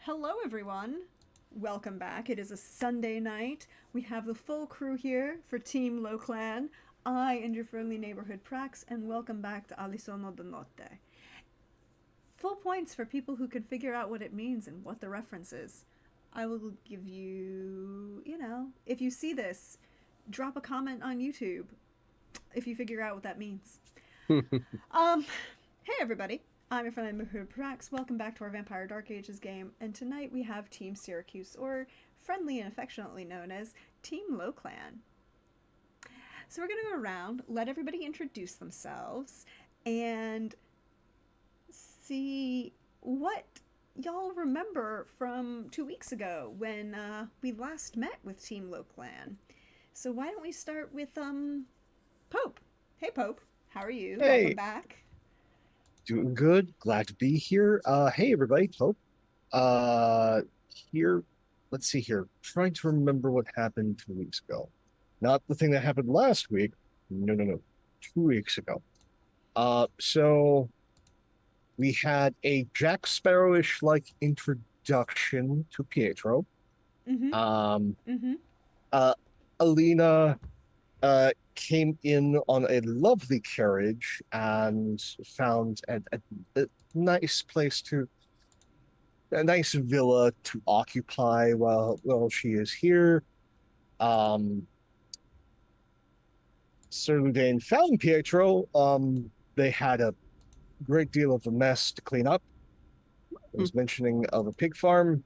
Hello, everyone. Welcome back. It is a Sunday night. We have the full crew here for Team Low Clan. I and your friendly neighborhood Prax, and welcome back to Alisono de Notte. Full points for people who can figure out what it means and what the reference is. I will give you, if you see this, drop a comment on YouTube if you figure out what that means. Um, Hey everybody, I'm your friendly neighborhood Prax. Welcome back to our Vampire Dark Ages game, and tonight we have Team Syracuse, or friendly and affectionately known as Team Low Clan. So we're gonna go around, let everybody introduce themselves, and see what y'all remember from 2 weeks ago when we last met with Team Low Clan. So why don't we start with Pope? Hey Pope, how are you? Welcome Hey, back. doing good. Glad to be here. Hey everybody, Hope. Uh, here, let's see here. Trying to remember what happened 2 weeks ago. Not the thing that happened last week. No, no, no. 2 weeks ago. So we had a Jack Sparrowish like introduction to Pietro. Mm-hmm. Um, Mm-hmm. uh, Alina came in on a lovely carriage and found a nice place to a nice villa to occupy while she is here. Um, Sir Ludain found Pietro. They had a great deal of a mess to clean up. There was mentioning of a pig farm.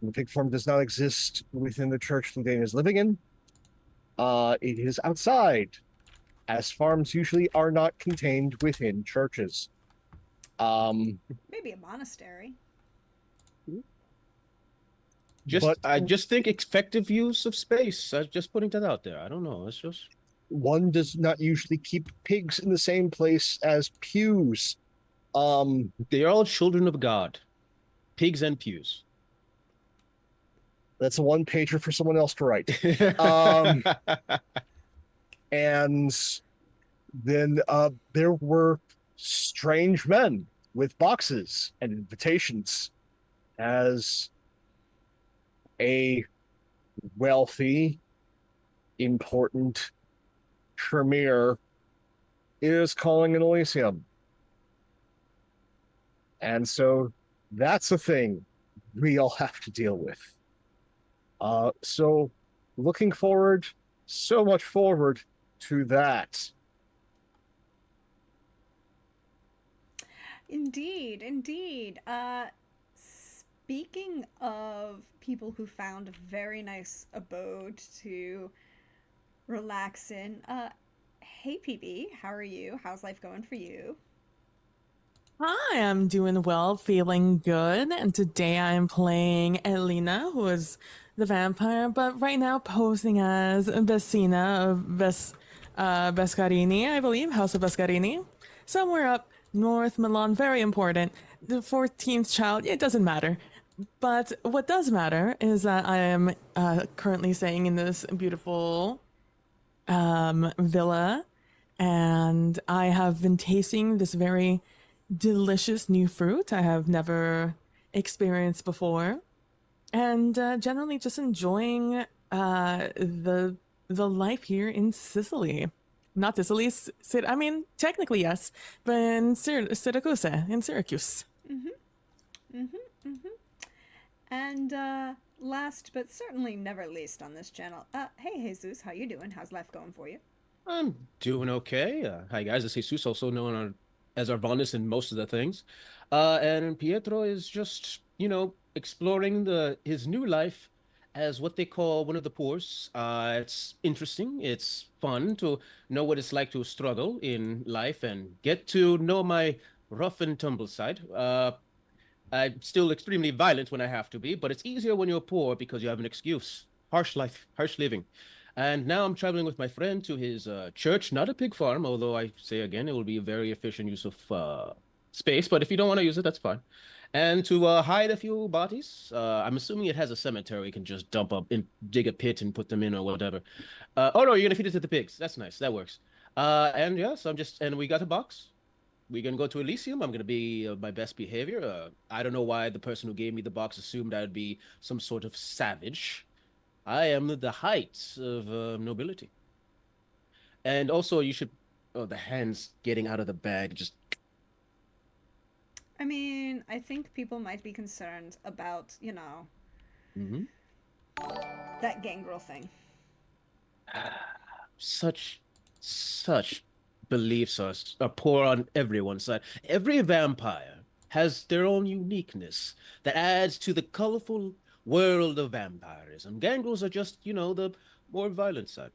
The pig farm does not exist within the church Ludain is living in. It is outside, as farms usually are not contained within churches. Um, Maybe a monastery. but I just think effective use of space. I'm just putting that out there. I don't know. It's just one does not usually keep pigs in the same place as pews. Um, they're all children of God, pigs and pews. that's a one pager for someone else to write. Um, and then there were strange men with boxes and invitations as a wealthy, important premier is calling an Elysium. And so that's a thing we all have to deal with. So looking forward, so much forward to that. Indeed, indeed. Speaking of people who found a very nice abode to relax in, hey PB, how are you? How's life going for you? Hi, I'm doing well, feeling good, and today I'm playing Elena, who is the vampire, but right now posing as Vecina of Bescarini, I believe, House of Bescarini. Somewhere up north Milan, very important. The 14th child, it doesn't matter. But what does matter is that I am currently staying in this beautiful villa, and I have been tasting this very delicious new fruit I have never experienced before, and generally just enjoying the life here in Sicily. Not Sicily, I mean, technically yes, but in Syracuse, in Syracuse. Mm-hmm. Mm-hmm. Mm-hmm. And last but certainly never least on this channel, hey Jesus, how you doing? How's life going for you? I'm doing okay. Hi guys, it's Jesus, also known as Arvandus in most of the things. And Pietro is just, exploring the his new life as what they call one of the poors. It's interesting. It's fun to know what it's like to struggle in life and get to know my rough and tumble side. I'm still extremely violent when I have to be, but it's easier when you're poor because you have an excuse. Harsh life, harsh living. And now I'm traveling with my friend to his church, not a pig farm, although I say again, it will be a very efficient use of space. But if you don't want to use it, that's fine. And to hide a few bodies, I'm assuming it has a cemetery. You can just dump up and dig a pit and put them in or whatever. Oh no, you're gonna feed it to the pigs. That's nice. That works. And yeah, so I'm just, and we got a box. we gonna go to Elysium. I'm gonna be my best behavior. I don't know why the person who gave me the box assumed I'd be some sort of savage. I am the height of nobility. And also, you should. Oh, the hands getting out of the bag. Just. I mean, I think people might be concerned about, you know, Mhm. that gangrel thing. Such beliefs are poor on everyone's side. Every vampire has their own uniqueness that adds to the colorful world of vampirism. Gangrels are just, the more violent side.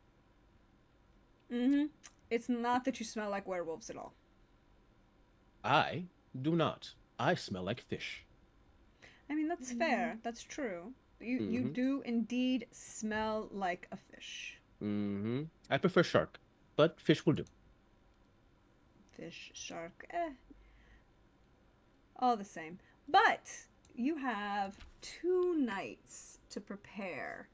Mm-hmm. It's not that you smell like werewolves at all. I do not. I smell like fish. I mean, that's fair. That's true. You Mm-hmm. do indeed smell like a fish. Mm-hmm. I prefer shark, but fish will do. Fish, shark, all the same. But you have 2 nights to prepare.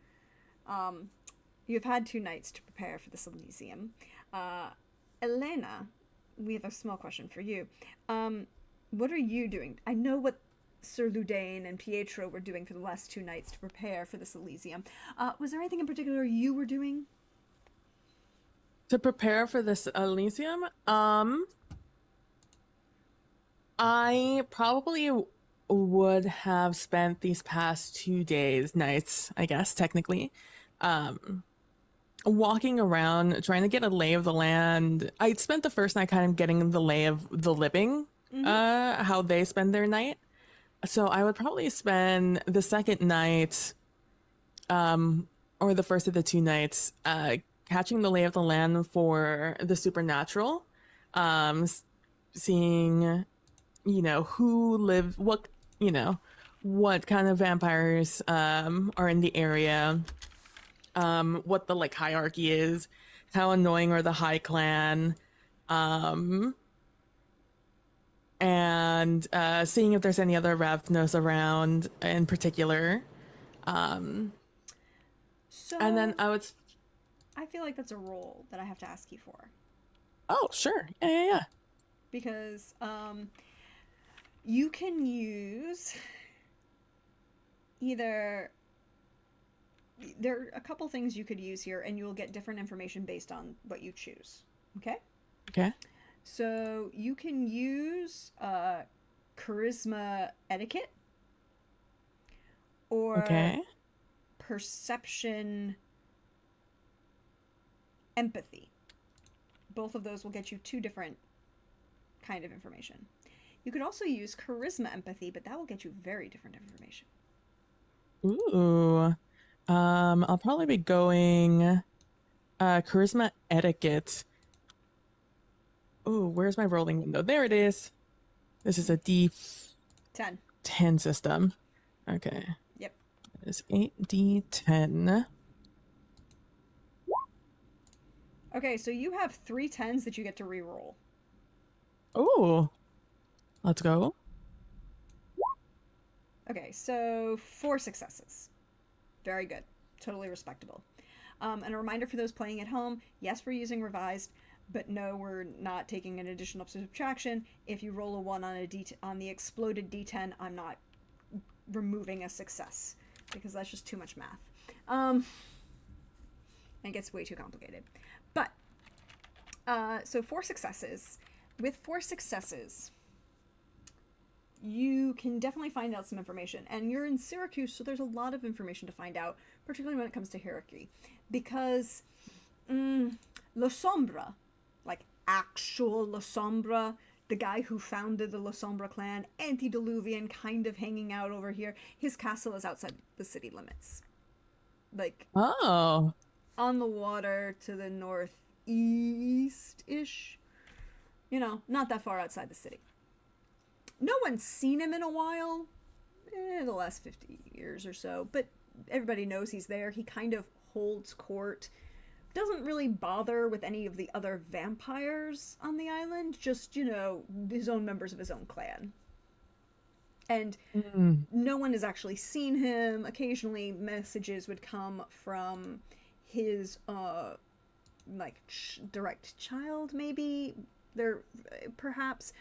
You've had 2 nights to prepare for this Elysium. Elena, we have a small question for you. What are you doing? I know what Sir Ludain and Pietro were doing for the last 2 nights to prepare for this Elysium. Was there anything in particular you were doing? To prepare for this Elysium, I probably would have spent these past 2 days, nights, I guess, technically, walking around, trying to get a lay of the land. I spent the first night kind of getting the lay of the living, how they spend their night. So I would probably spend the second night, or the first of the 2 nights, catching the lay of the land for the supernatural, seeing, who live, what kind of vampires are in the area, what the hierarchy is, how annoying are the High Clan, and seeing if there's any other Ravnos around in particular. So, And then I feel like that's a role that I have to ask you for. Oh, sure. Yeah. Because you can use either. There are a couple things you could use here, and you'll get different information based on what you choose. Okay? Okay. So you can use charisma etiquette or Okay. perception empathy. Both of those will get you 2 different kind of information. You could also use charisma empathy, but that will get you very different information. Ooh. I'll probably be going charisma etiquette. Ooh, where's my rolling window? There it is. This is a D10 10. system. Okay. Yep. It's 8D10. Okay, so you have 3 10s that you get to re-roll. Ooh. Let's go. Okay, so 4 successes. Very good. Totally respectable. And a reminder for those playing at home, yes, we're using revised, but no, we're not taking an additional subtraction. If you roll a 1 on the exploded D10, I'm not removing a success, because that's just too much math. And it gets way too complicated. But, so 4 successes. With 4 successes, you can definitely find out some information. And you're in Syracuse, so there's a lot of information to find out, particularly when it comes to hierarchy. Because La Sombra, like actual La Sombra, the guy who founded the La Sombra clan, antediluvian, kind of hanging out over here, his castle is outside the city limits. Like, Oh. on the water to the northeast-ish. Not that far outside the city. No one's seen him in a while, the last 50 years or so, but everybody knows he's there. He kind of holds court. Doesn't really bother with any of the other vampires on the island, just, his own members of his own clan. And no one has actually seen him. Occasionally messages would come from his, direct child, maybe, There perhaps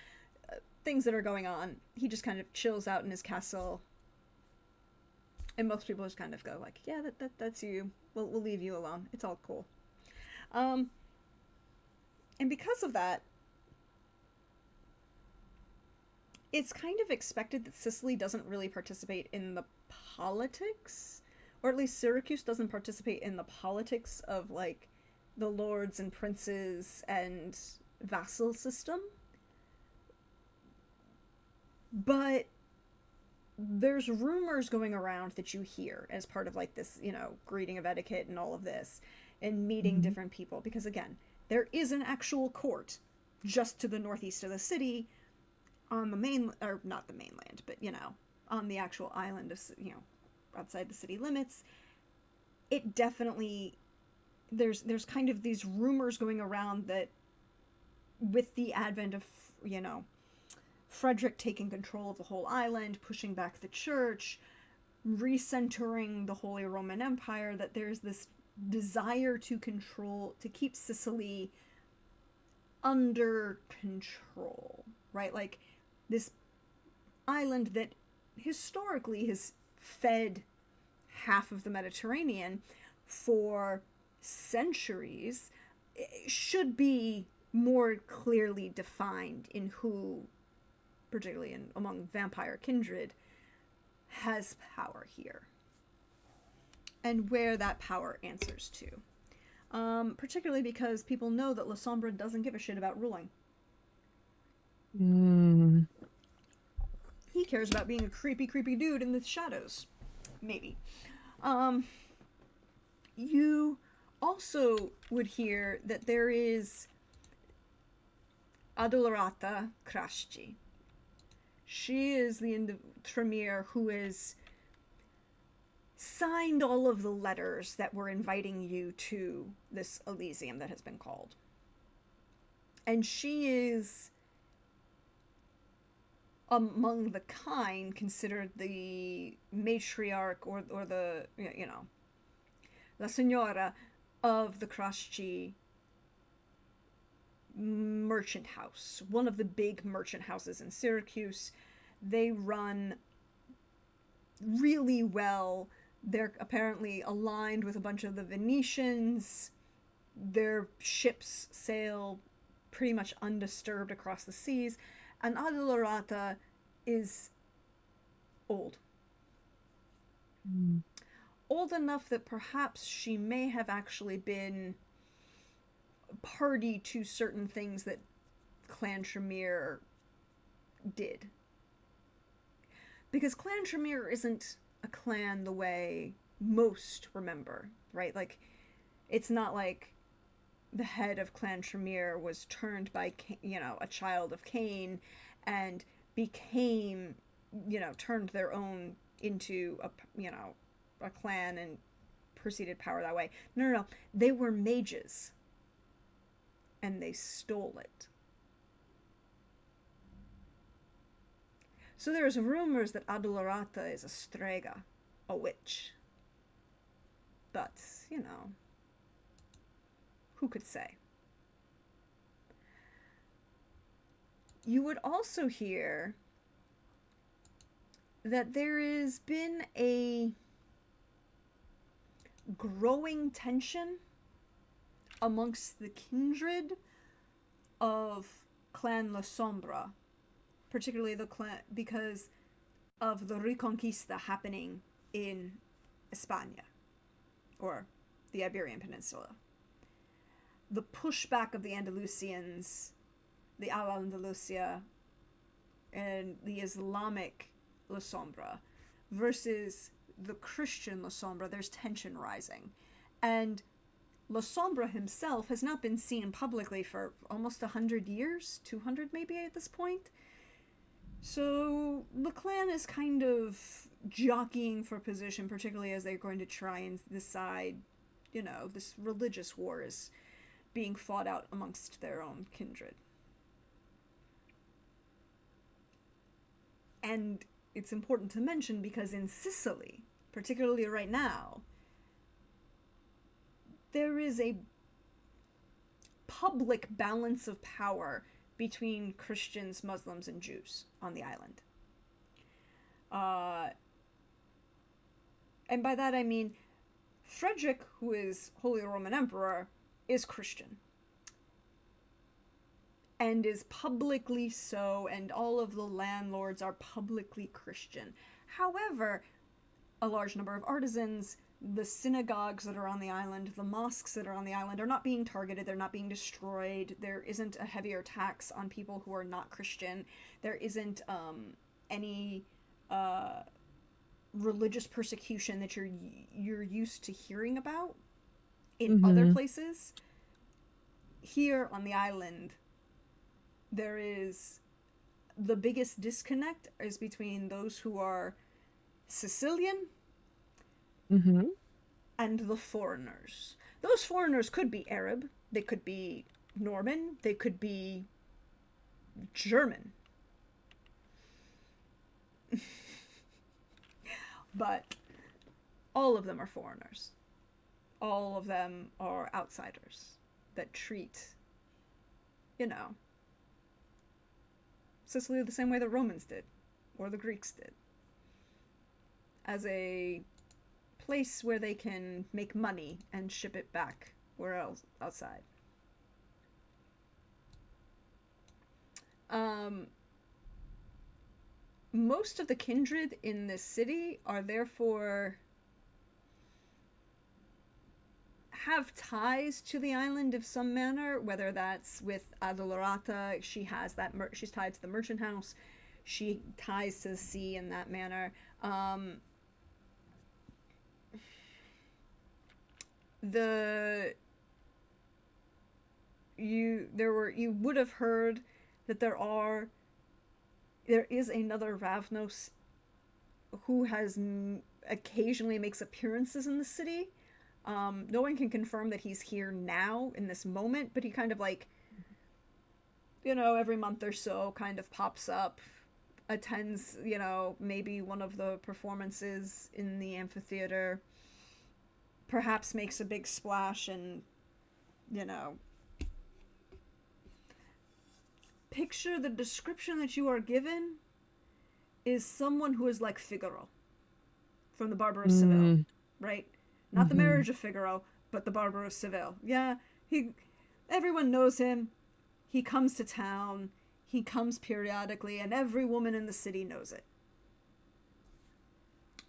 things that are going on. He just kind of chills out in his castle. And most people just kind of go like, yeah, that's you. We'll leave you alone. It's all cool. And because of that, it's kind of expected that Sicily doesn't really participate in the politics, or at least Syracuse doesn't participate in the politics of, like, the lords and princes and vassal system. But there's rumors going around that you hear as part of, like, this, you know, greeting of etiquette and all of this, and meeting different people, because again, there is an actual court just to the northeast of the city, on the main, or not the mainland, but, you know, on the actual island of, you know, outside the city limits. It definitely, there's kind of these rumors going around that with the advent of, you know, Frederick taking control of the whole island, pushing back the church, recentering the Holy Roman Empire, that there's this desire to control, to keep Sicily under control, right? Like, this island that historically has fed half of the Mediterranean for centuries should be more clearly defined in who, particularly among vampire kindred, has power here, and where that power answers to. Particularly because people know that La Sombra doesn't give a shit about ruling. He cares about being a creepy dude in the shadows. Maybe. You also would hear that there is Adolorata Krasci. She is the Tremere who is signed all of the letters that were inviting you to this Elysium that has been called. And she is, among the kind, considered the matriarch or the, you know, La Signora of the Krasci merchant house. One of the big merchant houses in Syracuse. They run really well. They're apparently aligned with a bunch of the Venetians. Their ships sail pretty much undisturbed across the seas. And Adolorata is old. Old enough that perhaps she may have actually been party to certain things that Clan Tremere did. Because Clan Tremere isn't a clan the way most remember, right? Like, it's not like the head of Clan Tremere was turned by, you know, a child of Cain and became, you know, turned their own into a, you know, a clan and proceeded power that way. No. They were mages. And they stole it. So there's rumors that Adolorata is a strega, a witch. But, you know, who could say? You would also hear that there has been a growing tension amongst the kindred of Clan La Sombra, particularly the clan, because of the Reconquista happening in España, or the Iberian Peninsula. The pushback of the Andalusians, the Al-Andalusia, and the Islamic La Sombra versus the Christian La Sombra, there's tension rising. And La Sombra himself has not been seen publicly for almost 100 years, 200 maybe at this point. So the clan is kind of jockeying for position, particularly as they're going to try and decide, you know, this religious war is being fought out amongst their own kindred. And it's important to mention because in Sicily, particularly right now, there is a public balance of power between Christians, Muslims, and Jews on the island. And by that I mean Frederick, who is Holy Roman Emperor, is Christian. And is publicly so, and all of the landlords are publicly Christian. However, a large number of artisans, the synagogues that are on the island, the mosques that are on the island are not being targeted, they're not being destroyed, there isn't a heavier tax on people who are not Christian, there isn't any religious persecution that you're used to hearing about in other places. Here on the island, there is the biggest disconnect is between those who are Sicilian and the foreigners. Those foreigners could be Arab, they could be Norman, they could be German. But all of them are foreigners. All of them are outsiders that treat, Sicily the same way the Romans did, or the Greeks did, as a place where they can make money and ship it back where else outside. Most of the kindred in this city are therefore have ties to the island of some manner, whether that's with Adolorata, she's tied to the merchant house, she ties to the sea in that manner. You would have heard that there is another Ravnos who has occasionally makes appearances in the city. No one can confirm that he's here now in this moment, but he kind of every month or so kind of pops up, attends, maybe one of the performances in the amphitheater, perhaps makes a big splash and, picture the description that you are given is someone who is like Figaro from the Barber of Seville, right? Not the Marriage of Figaro, but the Barber of Seville. Yeah, everyone knows him. He comes to town. He comes periodically, and every woman in the city knows it.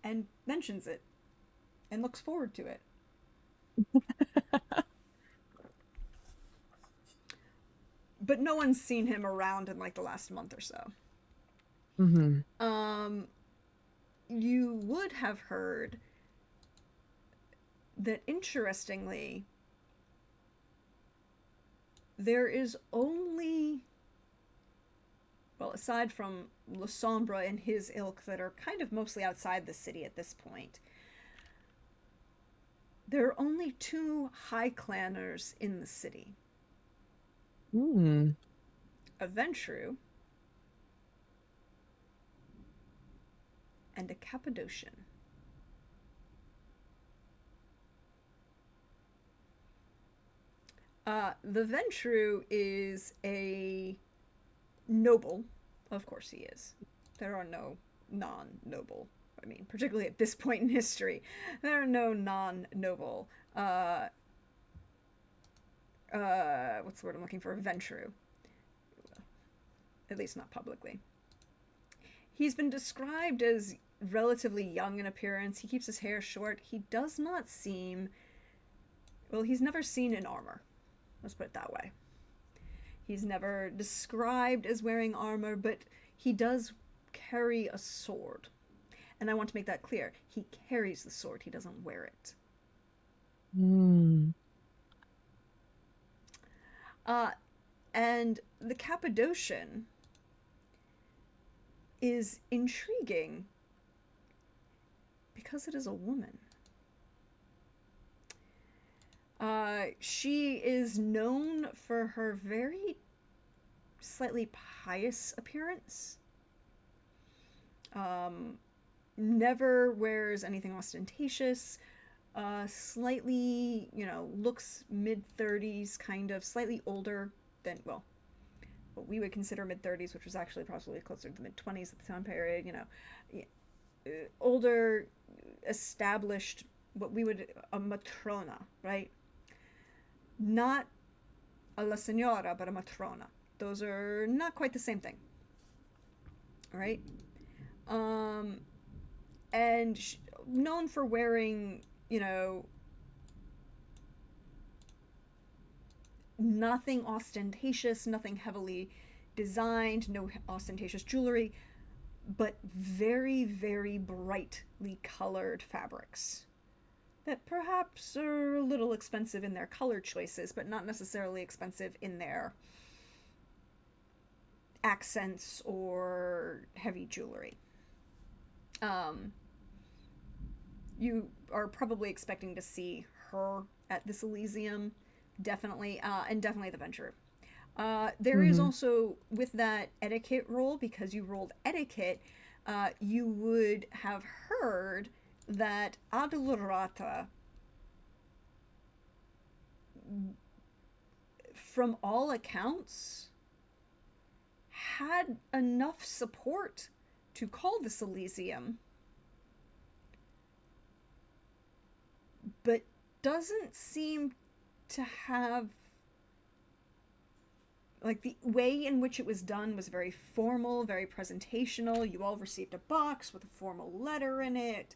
And mentions it. And looks forward to it. But no one's seen him around in the last month or so. You would have heard that, interestingly, there is only, aside from Le Sombre and his ilk that are kind of mostly outside the city at this point, there are only 2 high clanners in the city. A Ventru and a Cappadocian. The Ventru is a noble. Of course he is. There are no non-noble. I mean, particularly at this point in history, there are no non-noble. What's the word I'm looking for? Ventru. At least not publicly. He's been described as relatively young in appearance. He keeps his hair short. He does not seem... he's never seen in armor. Let's put it that way. He's never described as wearing armor, but he does carry a sword. And I want to make that clear. He carries the sword. He doesn't wear it. And the Cappadocian is intriguing because it is a woman. She is known for her very slightly pious appearance. Never wears anything ostentatious. Slightly, looks mid-30s, kind of, slightly older than, what we would consider mid-30s, which was actually probably closer to the mid-20s at the time period, older, established, what we would, a matrona, right? Not a la signora, but a matrona. Those are not quite the same thing. All right? And known for wearing, nothing ostentatious, nothing heavily designed, no ostentatious jewelry, but very, very brightly colored fabrics that perhaps are a little expensive in their color choices, but not necessarily expensive in their accents or heavy jewelry. You are probably expecting to see her at this Elysium, definitely, and definitely the Venture. There is also, with that etiquette roll, because you rolled etiquette, you would have heard that Adulrata, from all accounts, had enough support to call this Elysium, but doesn't seem to have, like, the way in which it was done was very formal, very presentational. You all received a box with a formal letter in it.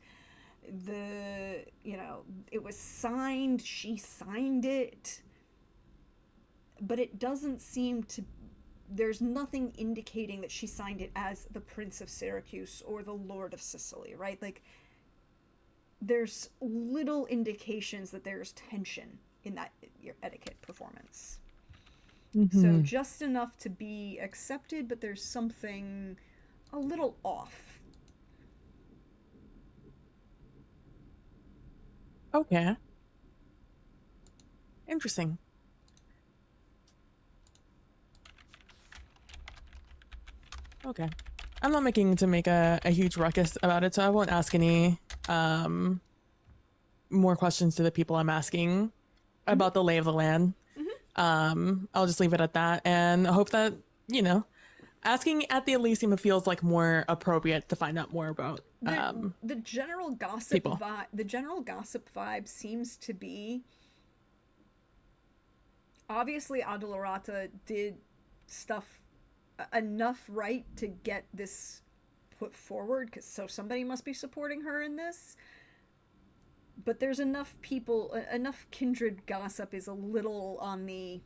It was signed, she signed it, but it doesn't seem to, there's nothing indicating that she signed it as the Prince of Syracuse or the Lord of Sicily, right? Like, there's little indications that there's tension in that your etiquette performance. So just enough to be accepted, but there's something a little off. Okay. Interesting. Okay. I'm not making to make a huge ruckus about it, so I won't ask any more questions to the people I'm asking about the lay of the land. I'll just leave it at that and hope that, asking at the Elysium feels like more appropriate to find out more about the general gossip people. The general gossip vibe seems to be, obviously Adulrata did stuff enough right to get this put forward, so somebody must be supporting her in this. But there's enough people, enough kindred gossip is a little on the,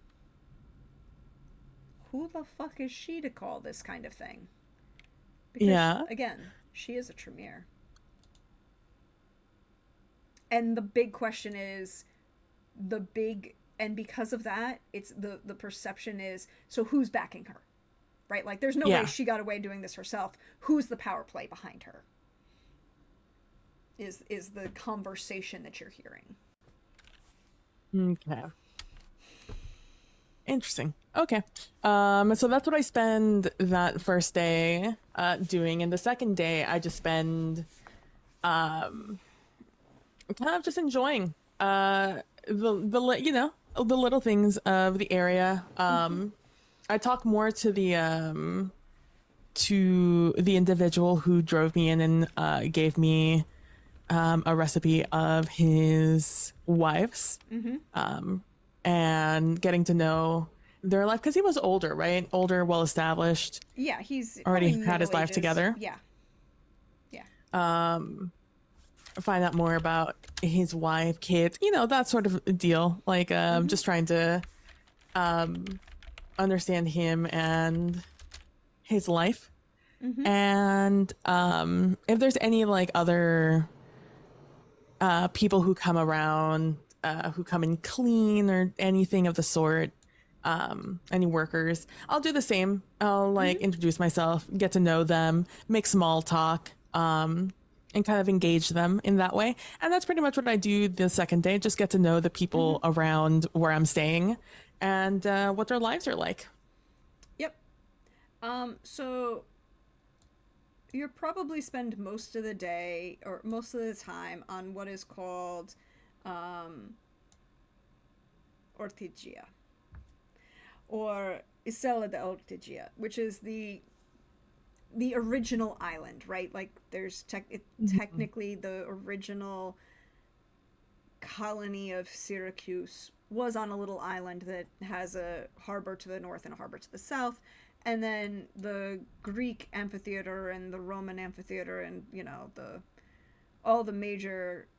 who the fuck is she to call this kind of thing? Because, again, she is a Tremere. And the big question is, and because of that, it's the perception is, so who's backing her? Right? Like, there's no way she got away doing this herself. Who's the power play behind her? Is the conversation that you're hearing. Okay. Interesting. Okay. So that's what I spend that first day doing. And the second day I just spend kind of just enjoying the little things of the area. I talk more to the individual who drove me in and gave me a recipe of his wife's, and getting to know their life, because he was older, right? Older, well established. Yeah, he's already had his life together. Yeah. Find out more about his wife, kids, that sort of deal. Like, just trying to understand him and his life. And if there's any like other people who come around, who come and clean or anything of the sort, any workers, I'll do the same. I'll like introduce myself, get to know them, make small talk, and kind of engage them in that way. And that's pretty much what I do the second day, just get to know the people around where I'm staying and what their lives are like. Yep. So you probably spend most of the day or most of the time on what is called ortigia, or Isela de Ortigia, which is the original island, right? Like there's technically the original colony of Syracuse was on a little island that has a harbor to the north and a harbor to the south, and then the Greek amphitheater and the Roman amphitheater and all the major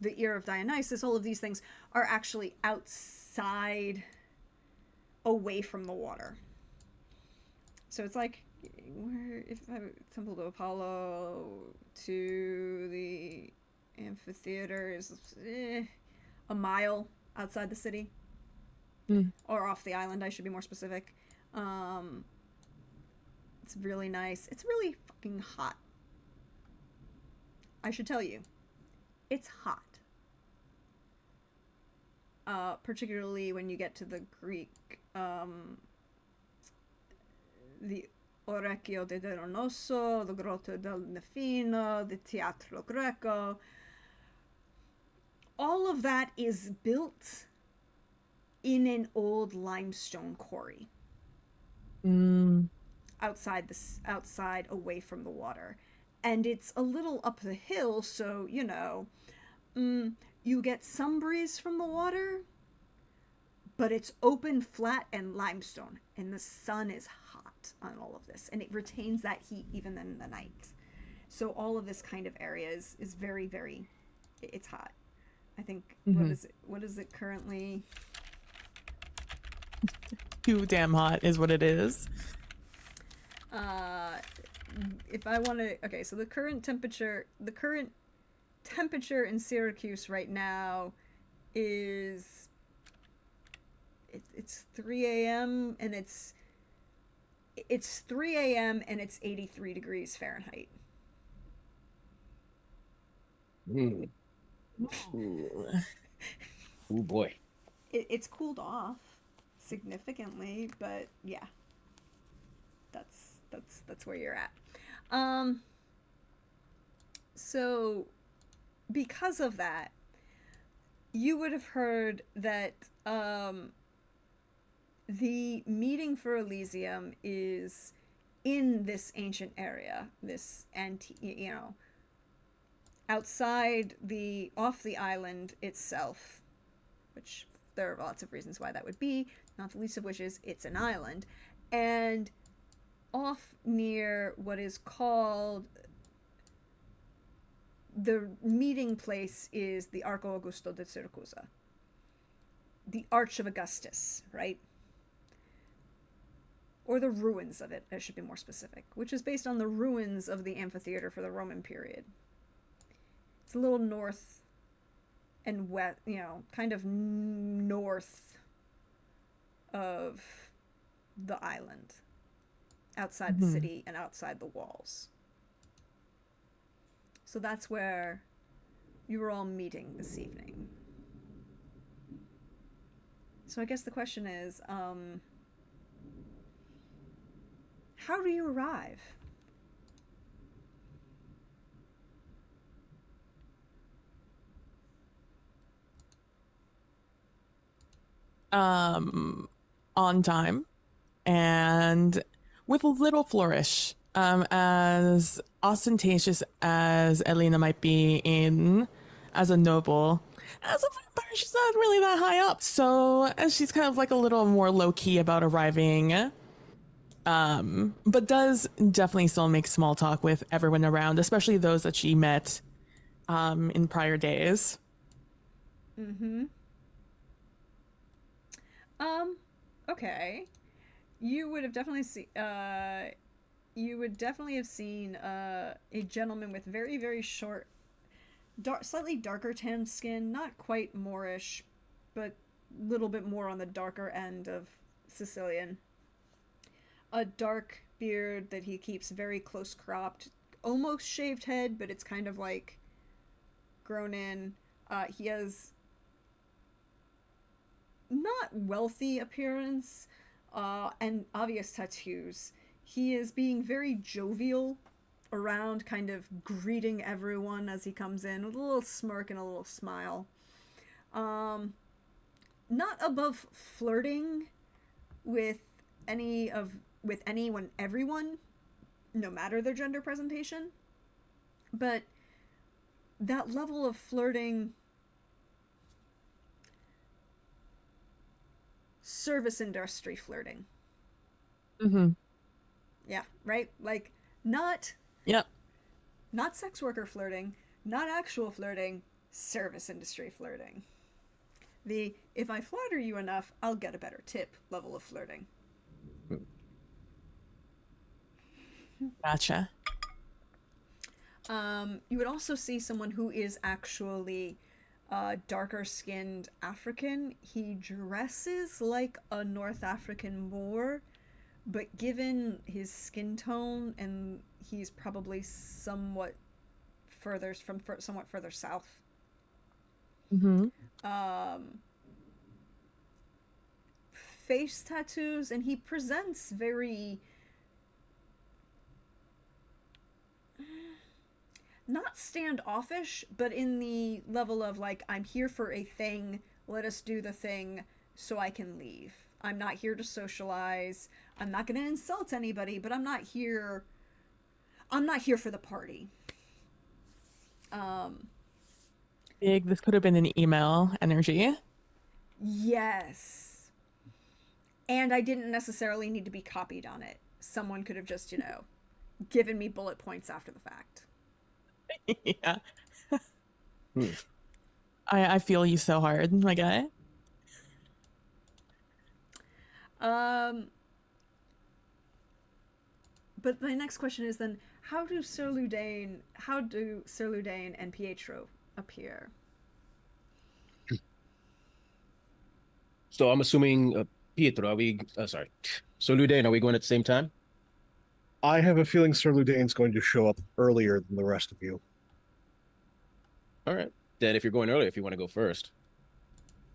the ear of Dionysus, all of these things are actually outside, away from the water. So it's like, where, if I Temple to Apollo to the amphitheater is a mile outside the city. Or off the island, I should be more specific. It's really nice. It's really fucking hot. I should tell you, it's hot. Particularly when you get to the Greek, the Orecchio de Dionyso, the Grotto del Nefino, the Teatro Greco. All of that is built in an old limestone quarry. Outside away from the water. And it's a little up the hill, so, you get some breeze from the water, but it's open, flat, and limestone, and the sun is hot on all of this, and it retains that heat even in the night. So all of this kind of area is very, very, it's hot. I think, what is it currently? Too damn hot is what it is. If I want to, okay, so the current temperature in Syracuse right now is it's 3 a.m. and it's 3 a.m. and it's 83 degrees Fahrenheit. Ooh, boy. It's cooled off significantly, but yeah, that's where you're at. So because of that, you would have heard that the meeting for Elysium is in this ancient area, this outside off the island itself, which there are lots of reasons why that would be, not the least of which is it's an island, and off near what is called the meeting place is the Arco Augusto de Syracuse, the Arch of Augustus, right? Or the ruins of it, I should be more specific, which is based on the ruins of the amphitheater for the Roman period. It's a little north and west, kind of north of the island, outside the city and outside the walls. So that's where you were all meeting this evening. So I guess the question is, how do you arrive? On time and with a little flourish. As ostentatious as Elena might be as a noble, as a vampire, she's not really that high up. So she's kind of like a little more low key about arriving. But does definitely still make small talk with everyone around, especially those that she met in prior days. Okay. You would have definitely seen a gentleman with very, very short, slightly darker tanned skin, not quite Moorish, but a little bit more on the darker end of Sicilian. A dark beard that he keeps very close cropped, almost shaved head, but it's kind of like grown in. He has not wealthy appearance, and obvious tattoos. He is being very jovial around, kind of greeting everyone as he comes in with a little smirk and a little smile. Not above flirting with anyone, everyone, no matter their gender presentation, but that level of flirting, service industry flirting. Mm-hmm. Yeah, right? Like, not Yep. not sex worker flirting, not actual flirting, service industry flirting. The if I flatter you enough, I'll get a better tip level of flirting. Gotcha. You would also see someone who is actually darker skinned African. He dresses like a North African Moor, but given his skin tone, and he's probably somewhat further south. Mm-hmm. Face tattoos, and he presents very not standoffish, but in the level of like, I'm here for a thing, let us do the thing so I can leave. I'm not here to socialize. I'm not going to insult anybody, but I'm not here for the party. Big. This could have been an email energy. Yes. And I didn't necessarily need to be copied on it. Someone could have just, given me bullet points after the fact. Yeah. I feel you so hard, my guy. But my next question is then, how do Sir Ludain and Pietro appear? So I'm assuming, Pietro, So Ludain, are we going at the same time? I have a feeling Sir Ludain's going to show up earlier than the rest of you. All right. Then if you're going early, if you want to go first.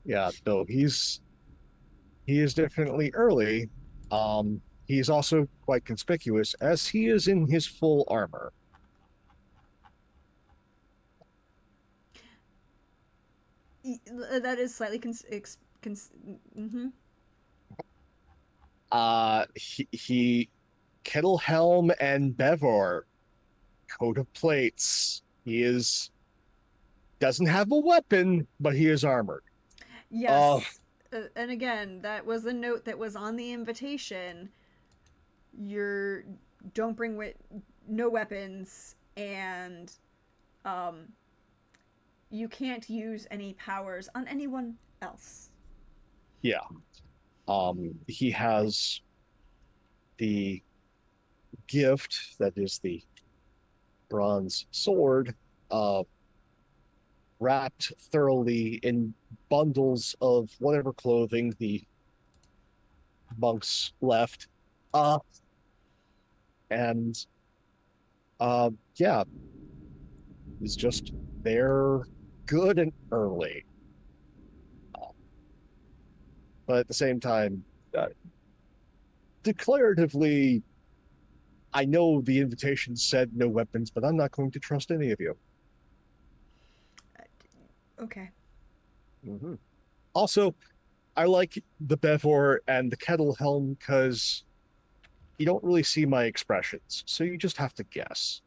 Yeah, no, he is definitely early. He's also quite conspicuous as he is in his full armor. That is slightly mm-hmm. He kettle helm and bevor, coat of plates. Doesn't have a weapon, but he is armored. Yes. And again, that was a note that was on the invitation. Don't bring no weapons, and you can't use any powers on anyone else. Yeah. He has the gift that is the bronze sword, wrapped thoroughly in bundles of whatever clothing the monks left. Yeah, he's just there good and early. But at the same time, declaratively, I know the invitation said no weapons, but I'm not going to trust any of you. Okay. Mm-hmm. Also, I like the bevor and the kettle helm because you don't really see my expressions, so you just have to guess.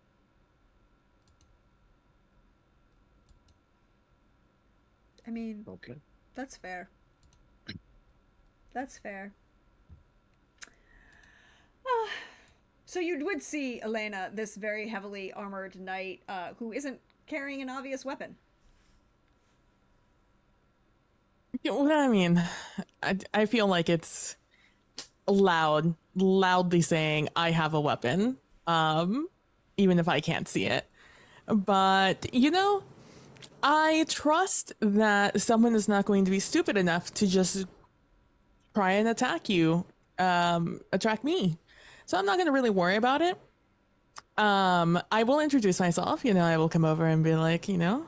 I mean, Okay. That's fair. That's fair. So you would see Elena, this very heavily armored knight, who isn't carrying an obvious weapon. Well, I mean, I feel like it's loudly saying I have a weapon, even if I can't see it. But, I trust that someone is not going to be stupid enough to just try and attack me. So I'm not going to really worry about it. I will introduce myself, I will come over and be like, hello,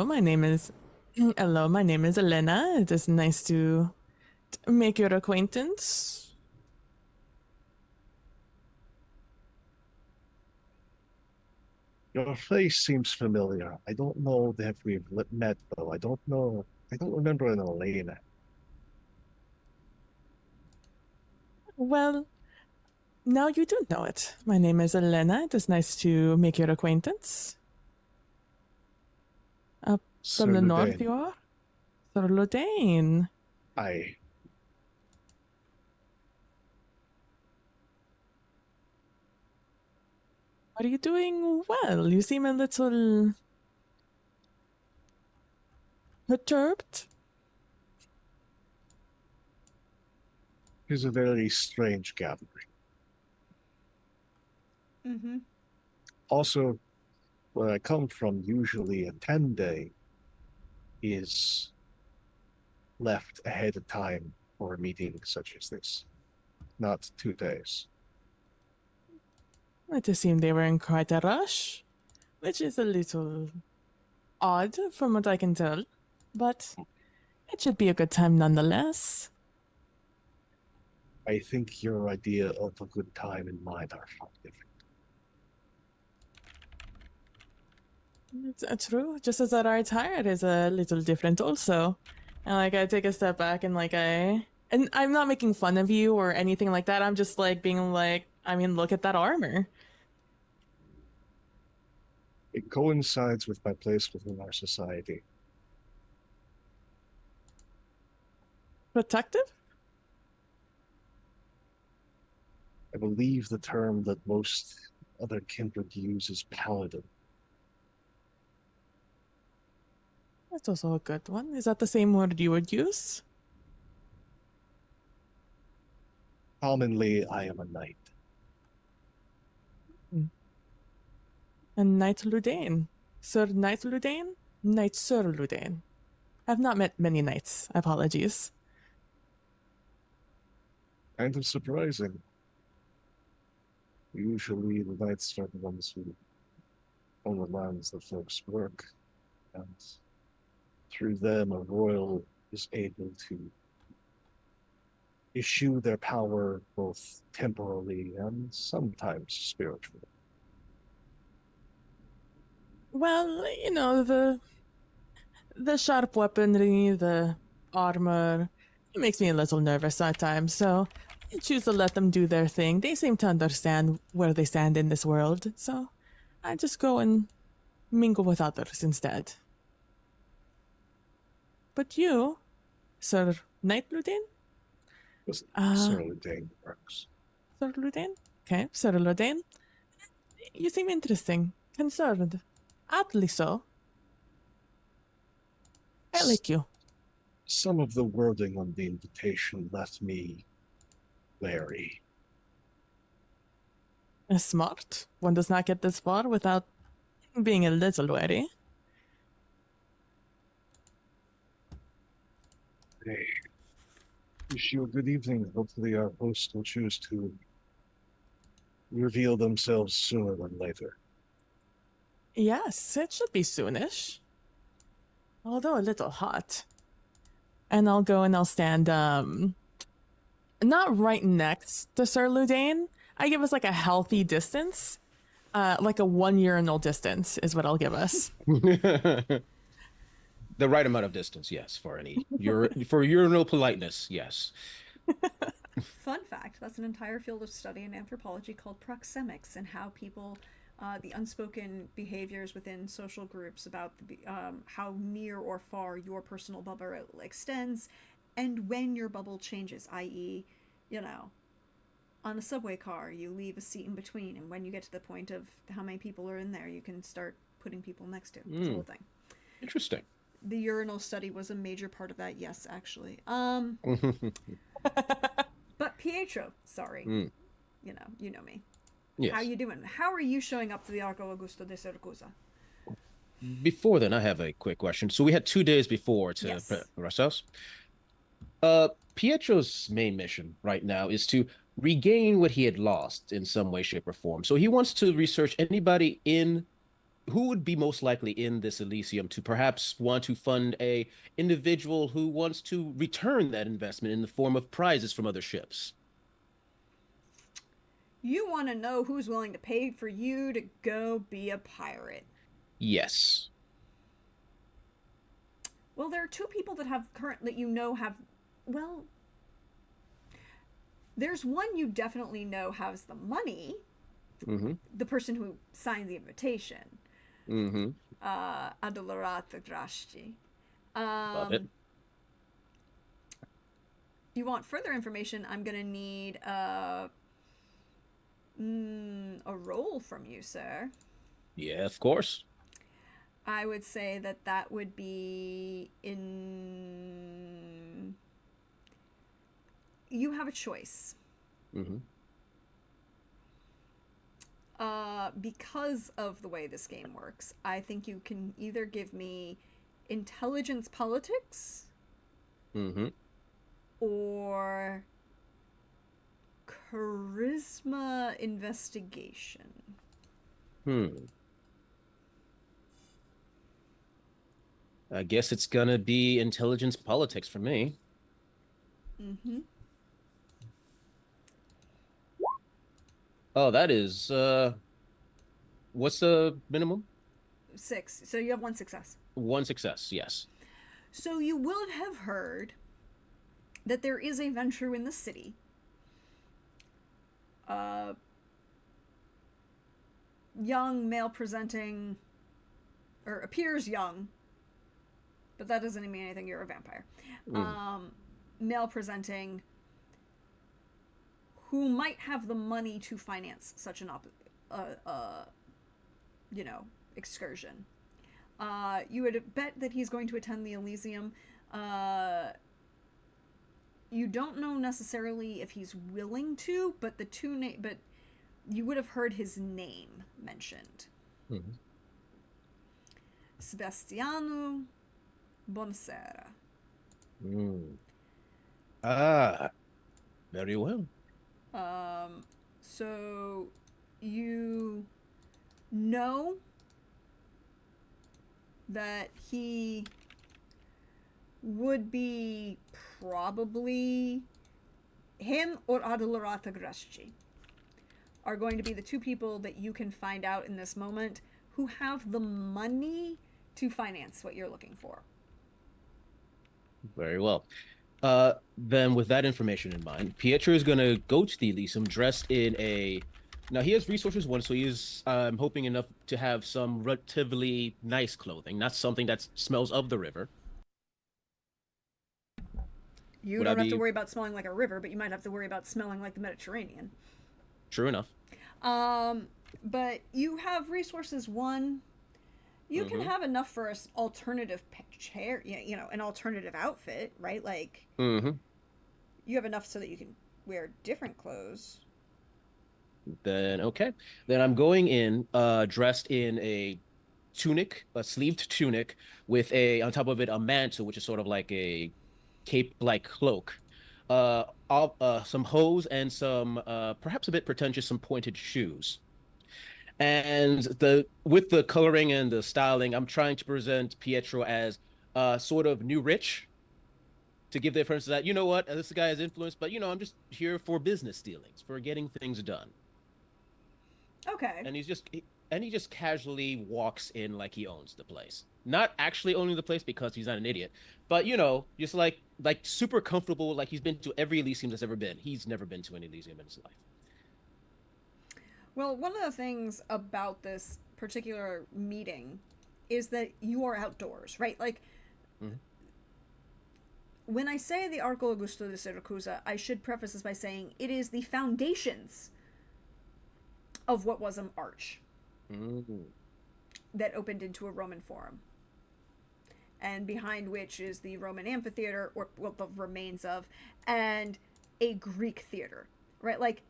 my name is Elena. It is nice to make your acquaintance. Your face seems familiar. I don't know that we've met, though. I don't know. I don't remember an Elena. Well, now you do know it. My name is Elena. It is nice to make your acquaintance. From Sir the north, Ludain. you are? Sir Ludain. Aye. Are you doing well? You seem a little perturbed. It's a very strange gathering. Mm-hmm. Also, where I come from, usually a 10-day is left ahead of time for a meeting such as this, not 2 days. It seemed they were in quite a rush, which is a little odd from what I can tell, but it should be a good time nonetheless. I think your idea of a good time and mine are far different. It's true, just as our attire is a little different also. And like I take a step back and and I'm not making fun of you or anything like that. I'm just like being like, I mean, look at that armor. It coincides with my place within our society. Protective? I believe the term that most other kindred use is paladin. That's also a good one. Is that the same word you would use? Commonly, I am a knight. And Knight Ludain. Sir Knight Ludain? Knight Sir Ludain. I've not met many knights. Apologies. Kind of surprising. Usually, the knights are the ones who own the lands that folks work, and through them, a royal is able to issue their power both temporally and sometimes spiritually. Well, you know, the sharp weaponry, the armor, it makes me a little nervous at times, so I choose to let them do their thing. They seem to understand where they stand in this world, so I just go and mingle with others instead. But you, Sir Knight Ludain? Sir Ludain works. Sir Ludain? Okay, Sir Ludain. You seem interesting. Concerned. Aptly so. I like you. Some of the wording on the invitation left me wary. Smart. One does not get this far without being a little wary. Hey, wish you a good evening. Hopefully our hosts will choose to reveal themselves sooner than later. Yes, it should be soonish. Although a little hot. And I'll go and I'll stand, not right next to Sir Ludain. I give us like a healthy distance. Like a 1 urinal distance is what I'll give us. The right amount of distance, yes, for for urinal politeness, yes. Fun fact, that's an entire field of study in anthropology called proxemics, and how people, the unspoken behaviors within social groups about how near or far your personal bubble extends, and when your bubble changes, i.e., you know, on a subway car, you leave a seat in between, and when you get to the point of how many people are in there, you can start putting people next to. It's a whole thing. Interesting. The urinal study was a major part of that, yes, actually. But Pietro, sorry. You know me. Yes. How you doing? How are you showing up to the Arco Augusto de Syracuse? Before then, I have a quick question. So we had 2 days before to Yes. prep ourselves. Pietro's main mission right now is to regain what he had lost in some way, shape, or form. So he wants to research anybody who would be most likely in this Elysium to perhaps want to fund a individual who wants to return that investment in the form of prizes from other ships. You want to know who's willing to pay for you to go be a pirate. Yes. Well, there are two people that have well, there's one you definitely know has the money. Mm-hmm. The person who signed the invitation. Mm-hmm. Adolorata Drashti. Love it. You want further information, I'm going to need a roll from you, sir. Yeah, of course. I would say that would be in... You have a choice. Mm-hmm. Because of the way this game works, I think you can either give me intelligence politics Mm-hmm. or charisma investigation. I guess it's gonna be intelligence politics for me. Mm-hmm. Oh, that is what's the minimum? 6. So you have 1 success. 1 success, yes. So you will have heard that there is a venture in the city. Young, male presenting, or appears young, but that doesn't mean anything, you're a vampire. Male presenting, who might have the money to finance such an excursion. You would bet that he's going to attend the Elysium. You don't know necessarily if he's willing to, but but you would have heard his name mentioned. Mm-hmm. Sebastiano Bonasera. Ah, very well. So you know that he would be probably him or Adolorata Grasci are going to be the two people that you can find out in this moment who have the money to finance what you're looking for. Very well. Then with that information in mind, Pietro is going to go to the Elysium dressed in a... Now, he has resources one, so he is, I'm hoping, enough to have some relatively nice clothing, not something that smells of the river. You don't have to worry about smelling like a river, but you might have to worry about smelling like the Mediterranean. True enough. But you have resources one. You can have enough for an alternative chair, an alternative outfit, right? Like, you have enough so that you can wear different clothes. Then, okay. Then I'm going in, dressed in a tunic, a sleeved tunic, with on top of it, a mantle, which is sort of like a cape-like cloak. Some hose and some, perhaps a bit pretentious, some pointed shoes. And with the coloring and the styling, I'm trying to present Pietro as sort of new rich, to give the appearance that, you know what, this guy has influence, but I'm just here for business dealings, for getting things done. Okay. And he just casually walks in like he owns the place. Not actually owning the place because he's not an idiot, but just like super comfortable, like he's been to every Elysium that's ever been. He's never been to an Elysium in his life. Well, one of the things about this particular meeting is that you are outdoors, right? Like, when I say the Arco Augusto de Syracuse, I should preface this by saying it is the foundations of what was an arch that opened into a Roman forum, and behind which is the Roman amphitheater, or the remains of, and a Greek theater, right? Like,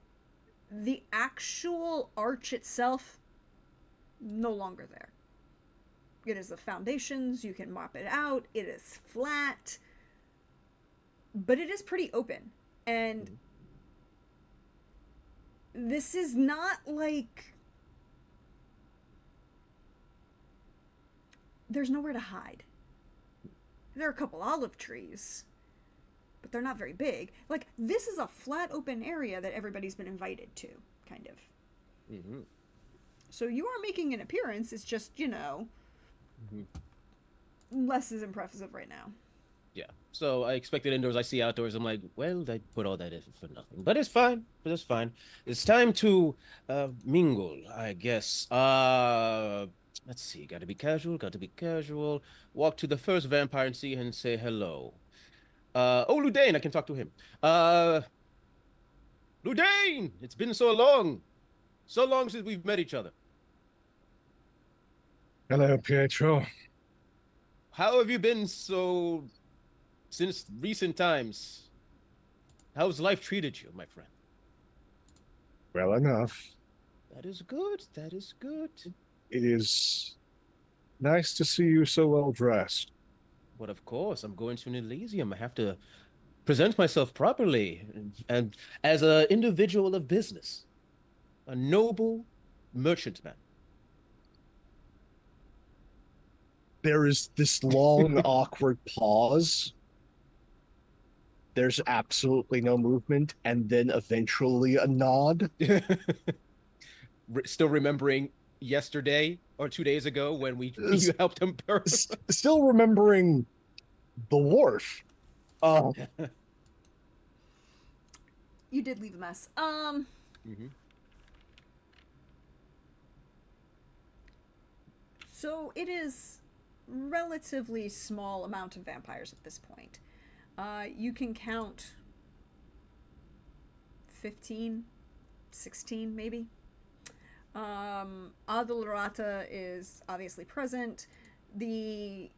the actual arch itself, no longer there. It is the foundations, you can mop it out, it is flat, but it is pretty open. And this is not like... There's nowhere to hide. There are a couple olive trees, but they're not very big. Like, this is a flat open area that everybody's been invited to, kind of. Mm-hmm. So you are making an appearance. It's just, less is impressive right now. Yeah. So I expected indoors. I see outdoors. I'm like, well, they put all that effort for nothing. But it's fine. But it's fine. It's time to mingle, I guess. Let's see. Got to be casual. Got to be casual. Walk to the first vampire and see and say hello. Oh, Ludane, I can talk to him. Ludane, it's been so long. So long since we've met each other. Hello, Pietro. How have you been since recent times? How's life treated you, my friend? Well enough. That is good. That is good. It is nice to see you so well dressed. But of course, I'm going to an Elysium. I have to present myself properly and as an individual of business, a noble merchantman. There is this long, awkward pause. There's absolutely no movement, and then eventually a nod. Still remembering yesterday or 2 days ago when you helped him burn. Still remembering the wharf. You did leave a mess. Mm-hmm. So it is relatively small amount of vampires at this point. You can count 15, 16 maybe. Adalrata is obviously present. The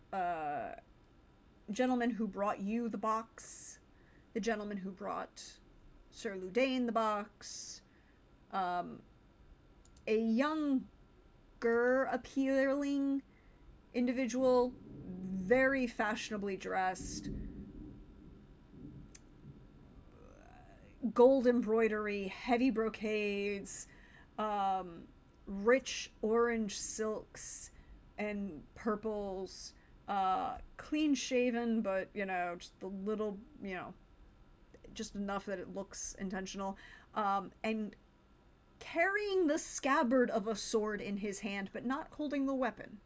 gentleman who brought you the box, the gentleman who brought Sir Ludane the box, a younger appealing individual, very fashionably dressed, gold embroidery, heavy brocades, rich orange silks and purples, clean shaven, but just a little, just enough that it looks intentional, and carrying the scabbard of a sword in his hand, but not holding the weapon.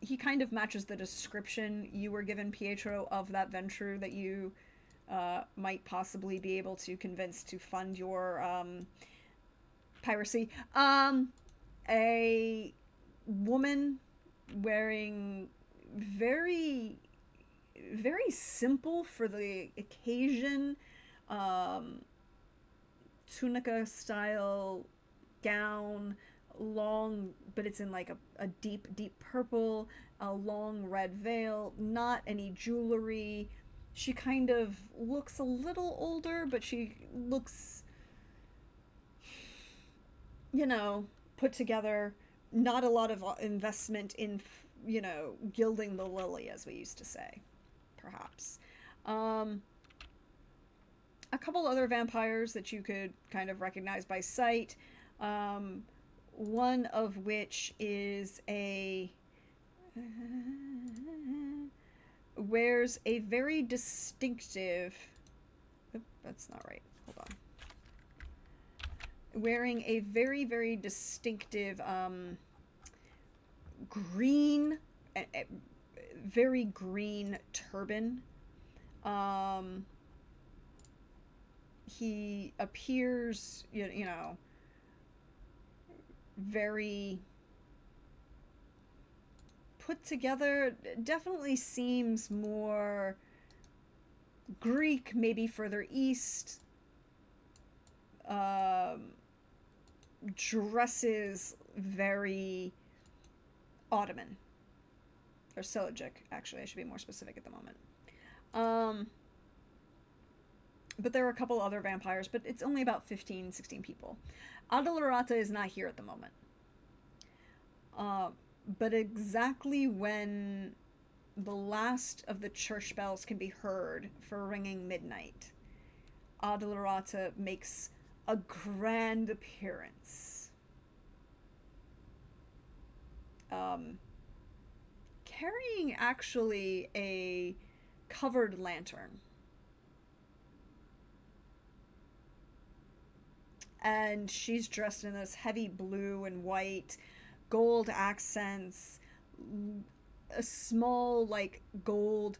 He kind of matches the description you were given, Pietro, of that venture that you might possibly be able to convince to fund your piracy. A woman wearing very, very simple for the occasion, tunica style gown, long, but it's in like a deep purple, a long red veil, not any jewelry. She kind of looks a little older, but she looks, put together. Not a lot of investment in, gilding the lily, as we used to say, perhaps. A couple other vampires that you could kind of recognize by sight. One of which is wears a very distinctive, that's not right, hold on. Wearing a very, very distinctive green, very green turban. He appears, very put together. Definitely seems more Greek, maybe further east. Dresses very Ottoman. Or Seljuk, actually. I should be more specific at the moment. But there are a couple other vampires, but it's only about 15, 16 people. Adalrata is not here at the moment. But exactly when the last of the church bells can be heard for ringing midnight, Adalrata makes a grand appearance. carrying actually a covered lantern. And she's dressed in this heavy blue and white, gold accents, a small, like, gold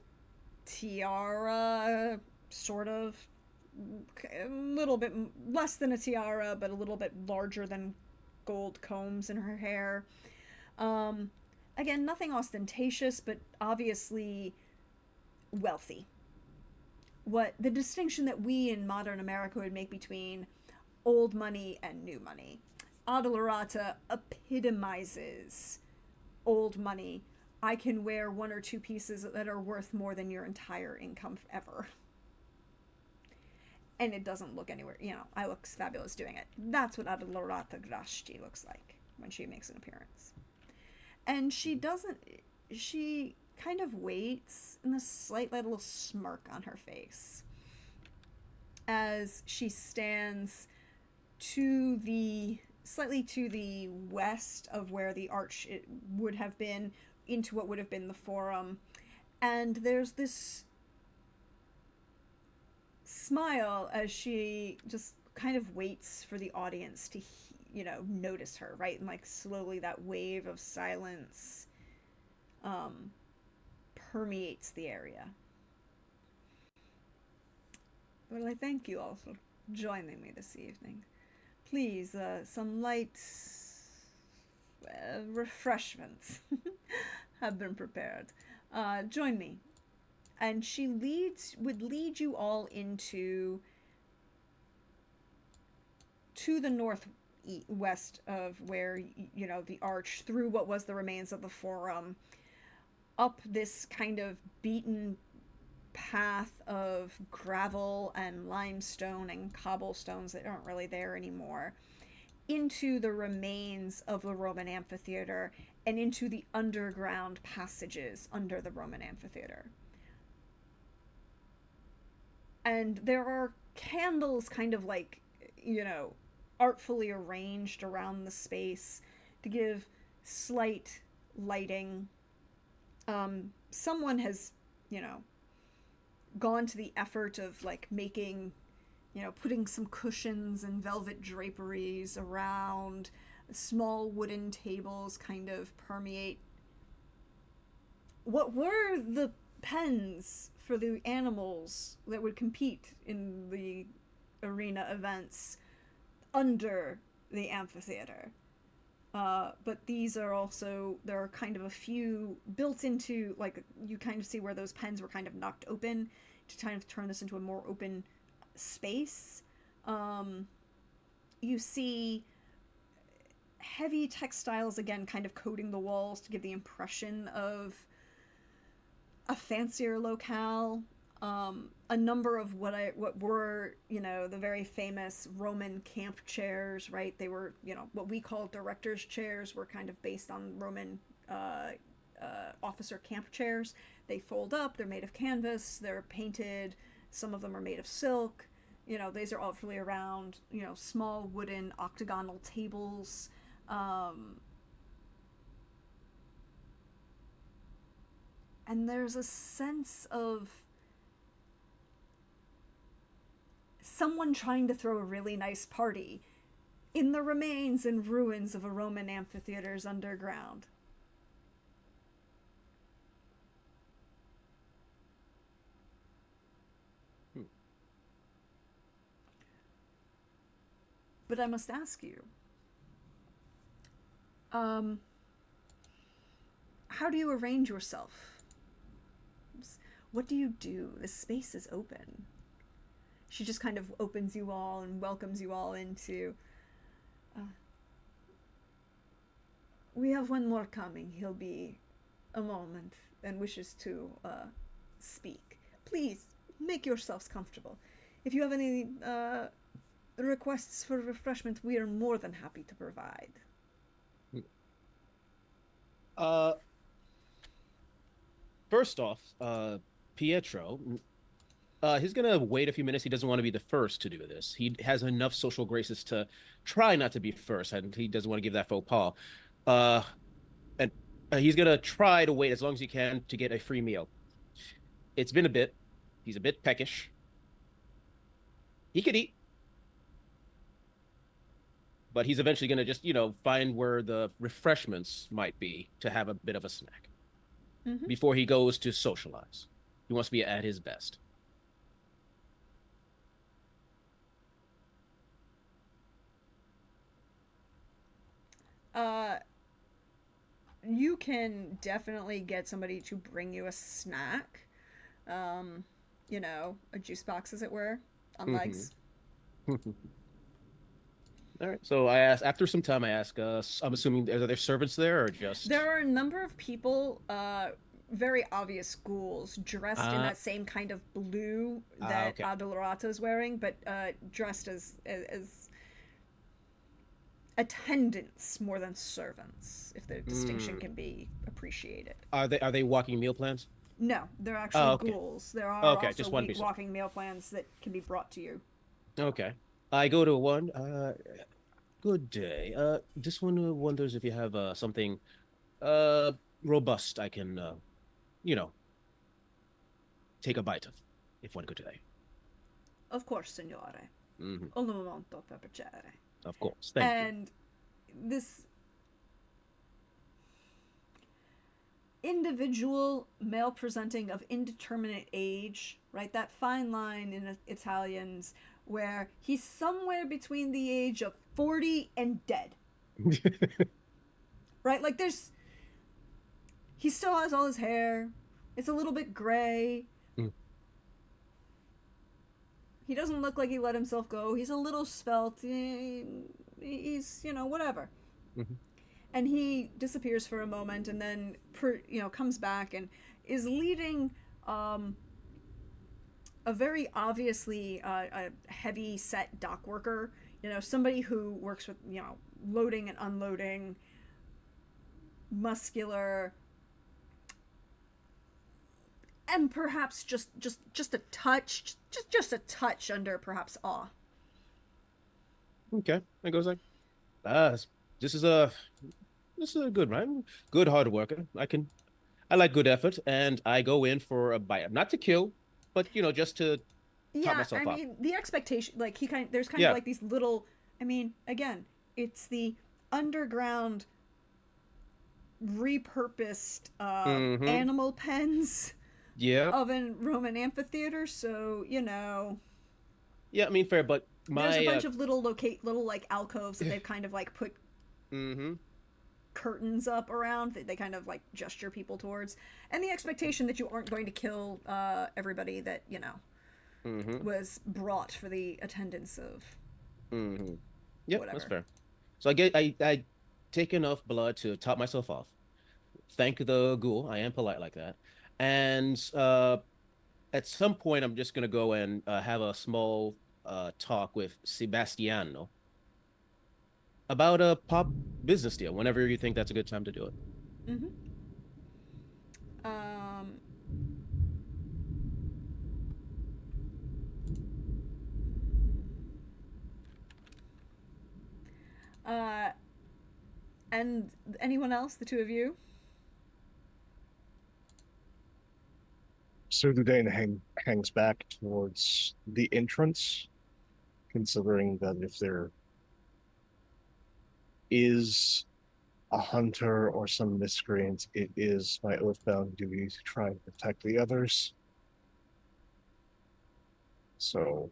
tiara, sort of. A little bit less than a tiara, but a little bit larger than gold combs in her hair. Again, nothing ostentatious, but obviously wealthy. What the distinction that we in modern America would make between old money and new money. Adolorata epitomizes old money. I can wear one or two pieces that are worth more than your entire income ever. And it doesn't look anywhere, I look fabulous doing it. That's what Adolorata Grashti looks like when she makes an appearance. And she kind of waits in this slight little smirk on her face as she stands slightly to the west of where the arch would have been, into what would have been the forum. And there's this smile as she just kind of waits for the audience to notice her, right? And like slowly that wave of silence permeates the area. Well, I thank you all for joining me this evening. Please, some light refreshments have been prepared. Join me. And she would lead you all to the northwest of where, the arch, through what was the remains of the forum, up this kind of beaten path of gravel and limestone and cobblestones that aren't really there anymore, into the remains of the Roman amphitheater and into the underground passages under the Roman amphitheater. And there are candles kind of like, artfully arranged around the space to give slight lighting. Someone has, gone to the effort of like making, putting some cushions and velvet draperies around. Small wooden tables kind of permeate what were the pens for the animals that would compete in the arena events under the amphitheater. But these are also, there are kind of a few built into, like, you kind of see where those pens were kind of knocked open to kind of turn this into a more open space. You see heavy textiles, again, kind of coating the walls to give the impression of a fancier locale. A number of what were, the very famous Roman camp chairs, right? They were, what we call director's chairs, were kind of based on Roman officer camp chairs. They fold up, they're made of canvas, they're painted, some of them are made of silk. These are all really around, small wooden octagonal tables. And there's a sense of someone trying to throw a really nice party in the remains and ruins of a Roman amphitheater's underground. But I must ask you, how do you arrange yourself? What do you do? This space is open. She just kind of opens you all and welcomes you all into... we have one more coming. He'll be a moment and wishes to speak. Please, make yourselves comfortable. If you have any requests for refreshment, we are more than happy to provide. First off, Pietro, he's gonna wait a few minutes. He doesn't want to be the first to do this. He has enough social graces to try not to be first, and he doesn't want to give that faux pas. And He's gonna try to wait as long as he can to get a free meal. It's been a bit. He's a bit peckish. He could eat, but he's eventually gonna just, find where the refreshments might be to have a bit of a snack Mm-hmm. before he goes to socialize. He wants to be at his best. You can definitely get somebody to bring you a snack. A juice box, as it were, on legs. All right. So I ask after some time. I ask. I'm assuming are there servants there or just? There are a number of people, very obvious ghouls, dressed in Ah. that same kind of blue that Okay. Adolorato's wearing, but dressed as attendants more than servants, if the distinction can be appreciated. Are they walking meal plans? No, they're actually Oh, okay. ghouls. There are Okay, also just wanted to be sure. walking meal plans that can be brought to you. Okay. I go to one. Good day. This one wonders if you have something robust I can you know take a bite of, if one good day. Of course, signore. Hmm. Un momento per piacere. Of course. Thank you. And this individual male presenting of indeterminate age, right? That fine line in Italians where he's somewhere between the age of 40 and dead. Right? Like he still has all his hair. It's a little bit gray. Mm. He doesn't look like he let himself go. He's a little svelte. He's, whatever. Mhm. And he disappears for a moment and then comes back and is leading a very obviously a heavy set dock worker, somebody who works with loading and unloading, muscular, and perhaps just a touch, just a touch under perhaps awe. Okay. That goes like, ah, this is a good man, good hard worker. I like good effort, and I go in for a bite, not to kill, but just to top Yeah, myself I up. mean the expectation, like there's kind of Yeah. like these little. I mean, again, it's the underground repurposed Hmm. animal pens Yeah. of a Roman amphitheater. So Yeah. I mean, fair, but there's a my bunch of little like alcoves that they've kind of like put hmm curtains up around that they kind of like gesture people towards, and the expectation that you aren't going to kill everybody that hmm was brought for the attendance of hmm Yep, that's whatever. fair. So I take enough blood to top myself off. Thank the ghoul. I am polite like that. And at some point, I'm just gonna go and have a small talk with Sebastiano about a pop business deal. Whenever you think that's a good time to do it. Mm-hmm. Um, uh, and anyone else? The two of you? So Dudane hangs back towards the entrance, considering that if there is a hunter or some miscreant, it is my oath-bound duty to try and protect the others. So,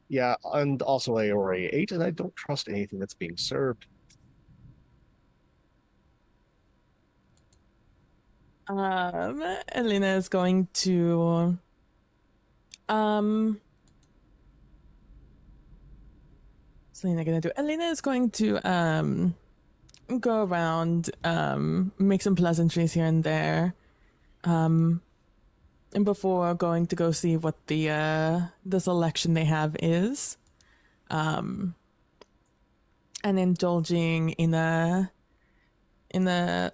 yeah, and also I already ate, and I don't trust anything that's being served. Elena is going to what's Elena gonna do? Elena is going to go around, make some pleasantries here and there. And before going to go see what the selection they have is. And indulging in a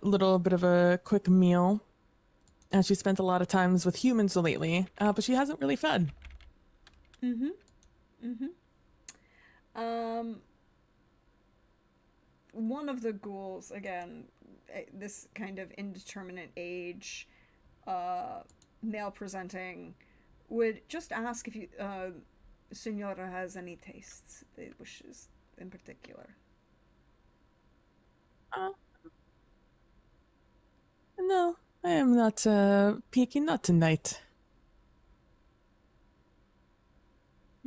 little bit of a quick meal. And she spent a lot of times with humans lately, but she hasn't really fed. Mm-hmm. Mm-hmm. One of the ghouls, again, this kind of indeterminate age, male presenting, would just ask if you, Senora has any tastes they wishes in particular. No, I am not picky, not tonight.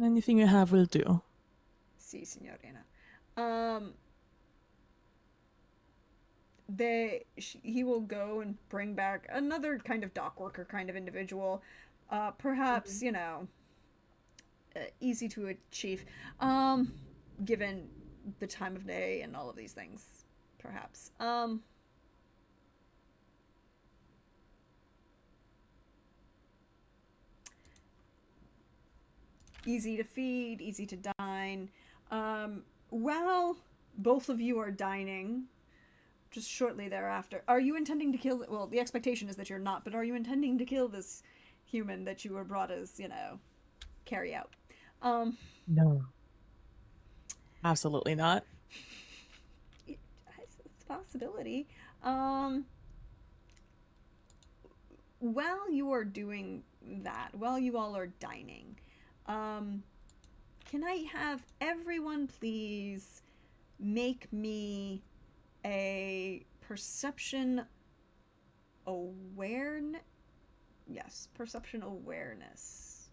Anything you have will do. Si, signorina. He will go and bring back another kind of dock worker kind of individual. Perhaps, you know, easy to achieve. Given the time of day and all of these things, perhaps. Easy to feed, easy to dine. While both of you are dining, just shortly thereafter, are you intending to kill? Well, the expectation is that you're not, but are you intending to kill this human that you were brought as, you know, carry out? No. Absolutely not. It's a possibility. While you are doing that, while you all are dining, can I have everyone please make me a perception awareness? Yes, perception awareness.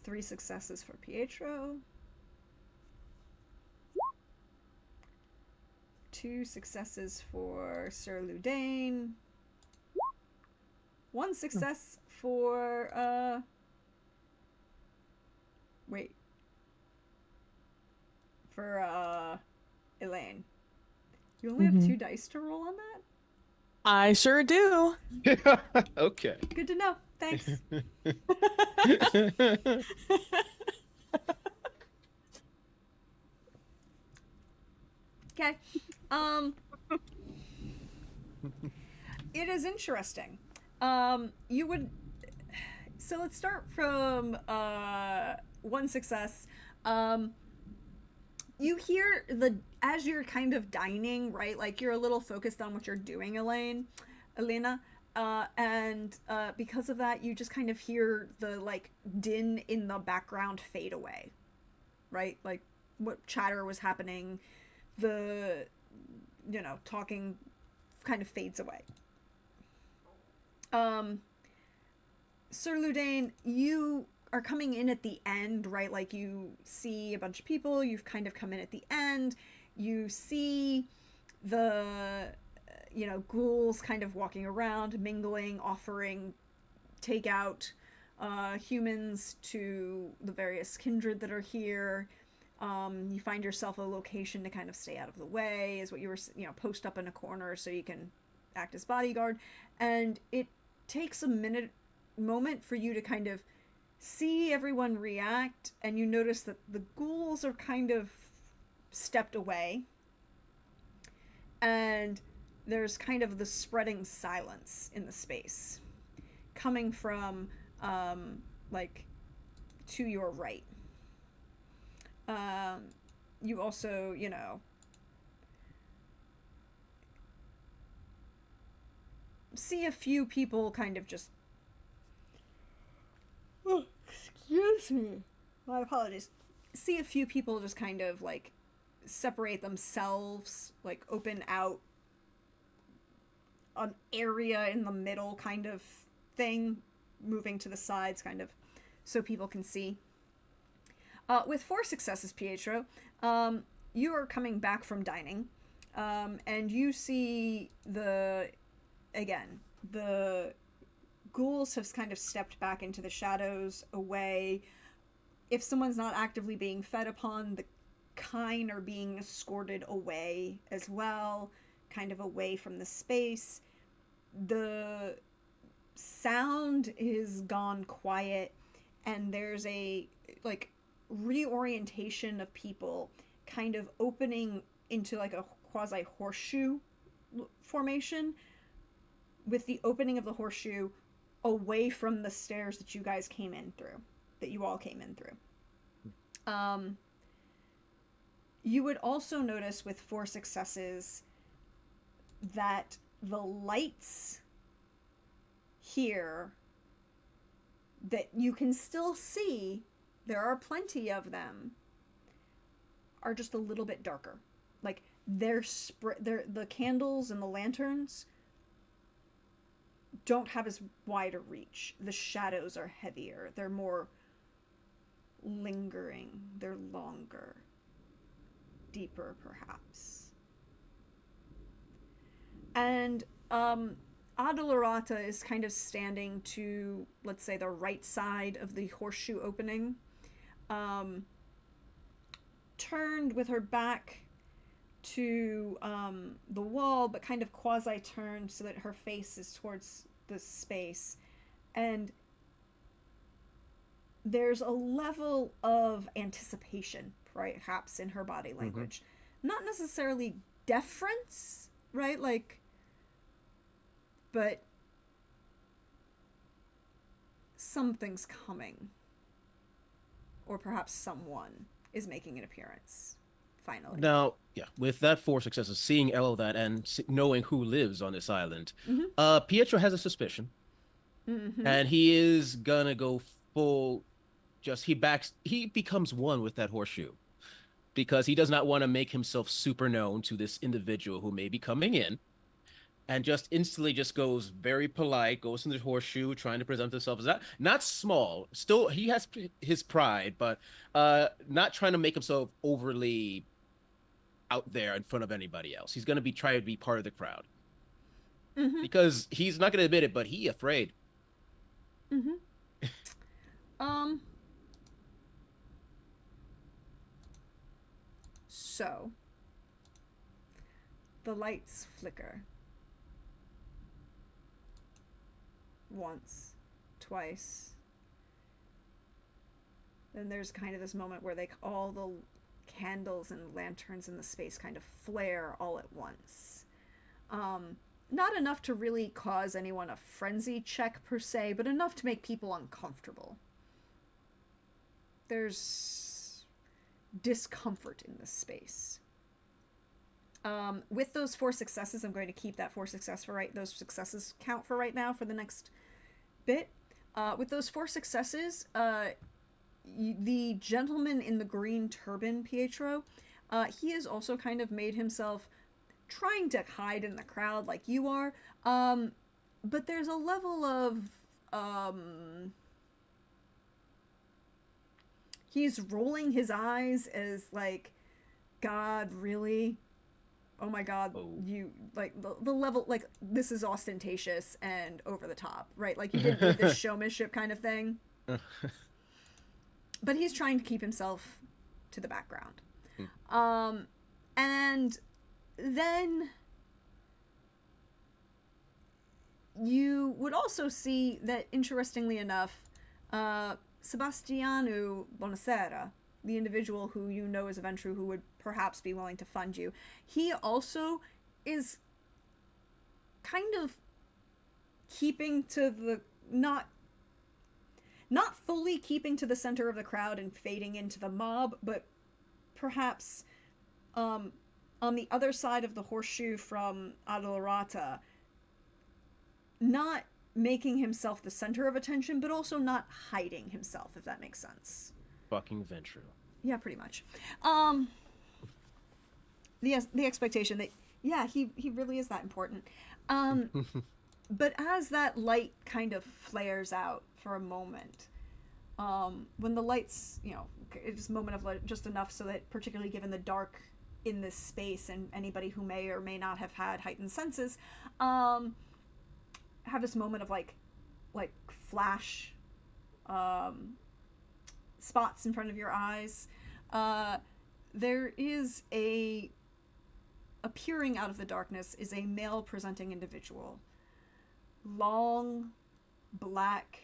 Three successes for Pietro. 2 successes for Sir Ludain. 1 success for for Elaine. You only have 2 dice to roll on that? I sure do. Okay. Good to know. Thanks. Okay. It is interesting. You would. So let's start from 1 success. You hear as you're kind of dining, right? Like you're a little focused on what you're doing, Elena. And because of that, you just kind of hear the like din in the background fade away, right? Like what chatter was happening, the, you know, talking kind of fades away. Sir Ludain, you are coming in at the end, right? Like you see a bunch of people, you've kind of come in at the end, you see the, you know, ghouls kind of walking around, mingling, offering takeout, humans to the various kindred that are here. You find yourself a location to kind of stay out of the way, is what you were, you know, post up in a corner so you can act as bodyguard. And it takes a moment for you to kind of see everyone react, and you notice that the ghouls are kind of stepped away, and there's kind of the spreading silence in the space coming from like to your right. You also, you know, see a few people kind of just, oh, excuse me, my apologies, see a few people just kind of like separate themselves, like open out an area in the middle kind of thing, moving to the sides kind of so people can see. With 4 successes, Pietro, you are coming back from dining, and you see the ghouls have kind of stepped back into the shadows, away. If someone's not actively being fed upon, the kine are being escorted away as well, kind of away from the space. The sound is gone quiet, and there's a like reorientation of people kind of opening into like a quasi horseshoe formation. With the opening of the horseshoe, away from the stairs that you guys came in through, that you all came in through. You would also notice with 4 successes that the lights here that you can still see, there are plenty of them, are just a little bit darker. Like they're the candles and the lanterns don't have as wide a reach. The shadows are heavier. They're more lingering. They're longer. Deeper, perhaps. And Adolorata is kind of standing to, let's say, the right side of the horseshoe opening, turned with her back to the wall, but kind of quasi-turned so that her face is towards the space. And there's a level of anticipation, perhaps, in her body language. Not necessarily deference, right? Like, but something's coming. Or perhaps someone is making an appearance, finally. Now, yeah, with that 4 successes, seeing all of that and knowing who lives on this island, Pietro has a suspicion. And he is gonna go full, he becomes one with that horseshoe. Because he does not want to make himself super known to this individual who may be coming in, and just instantly just goes very polite, goes in the horseshoe, trying to present himself as not small. Still, he has his pride, but not trying to make himself overly out there in front of anybody else. He's going to be trying to be part of the crowd. Because he's not going to admit it, but he afraid. So, the lights flicker. Once, twice. Then there's kind of this moment where all the candles and lanterns in the space kind of flare all at once. Not enough to really cause anyone a frenzy check per se, but enough to make people uncomfortable. There's discomfort in this space. With those 4 successes, I'm going to keep that 4 success those successes count for right now for the next bit. With those 4 successes, the gentleman in the green turban, Pietro, he has also kind of made himself trying to hide in the crowd like you are, but there's a level of he's rolling his eyes as like, God, really? Oh my God, you, like, the level, like, this is ostentatious and over the top, right? Like, you didn't need this showmanship kind of thing. But he's trying to keep himself to the background. And then you would also see that, interestingly enough, Sebastiano Bonacera, the individual who you know is a Ventru who would perhaps be willing to fund you, he also is kind of keeping to the, not fully keeping to the center of the crowd and fading into the mob, but perhaps on the other side of the horseshoe from Adolorata, not making himself the center of attention, but also not hiding himself, if that makes sense. Fucking Ventru. Yeah, pretty much. The expectation that, yeah, he really is that important. But as that light kind of flares out for a moment, when the lights, it's just a moment of light, just enough so that, particularly given the dark in this space and anybody who may or may not have had heightened senses, have this moment of like flash spots in front of your eyes. There is appearing out of the darkness is a male presenting individual. Long black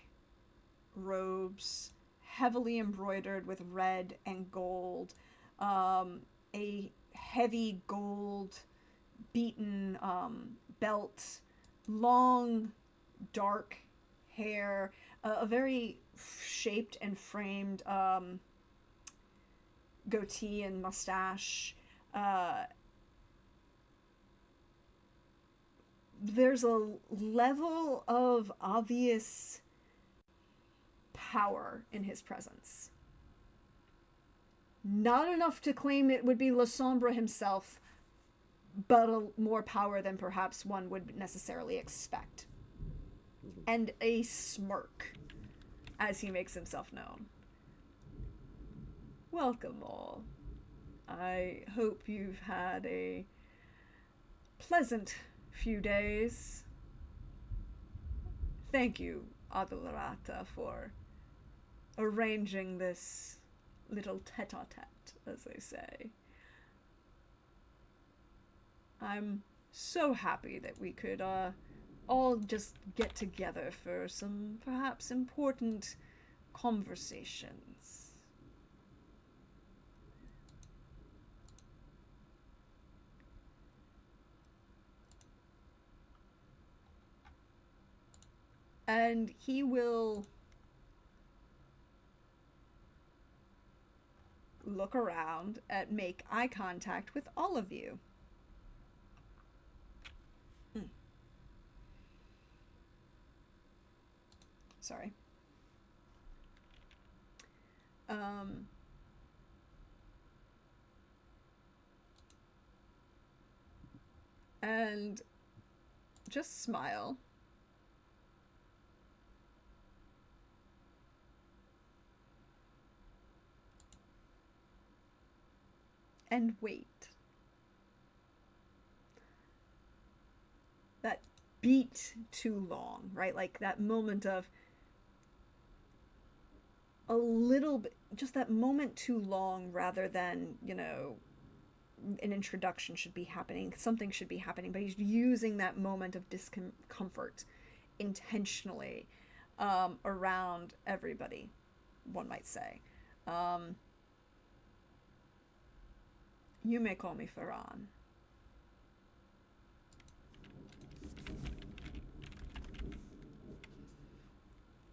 robes, heavily embroidered with red and gold, a heavy gold beaten belt, long dark hair, a very shaped and framed goatee and mustache. There's a level of obvious power in his presence. Not enough to claim it would be La Sombre himself, but more power than perhaps one would necessarily expect. And a smirk as he makes himself known. Welcome all. I hope you've had a pleasant few days. Thank you, Adelarata, for arranging this little tete-a-tete, as they say. I'm so happy that we could all just get together for some perhaps important conversations. And he will look around and make eye contact with all of you. Sorry. And just smile. And wait. That beat too long, right? Like that moment of a little bit, just that moment too long rather than, you know, an introduction should be happening, something should be happening, but he's using that moment of discomfort intentionally around everybody, one might say. You may call me Farhan.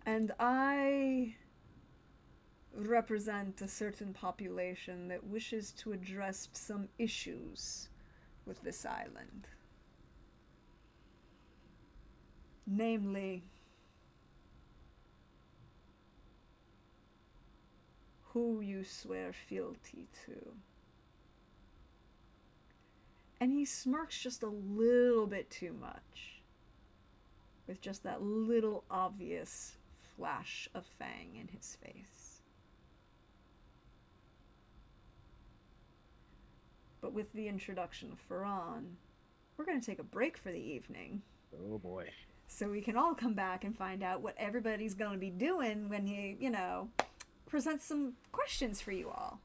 And I represent a certain population that wishes to address some issues with this island. Namely, who you swear fealty to. And he smirks just a little bit too much, with just that little obvious flash of fang in his face. But with the introduction of Farhan, we're going to take a break for the evening. Oh boy. So we can all come back and find out what everybody's going to be doing when he, you know, presents some questions for you all.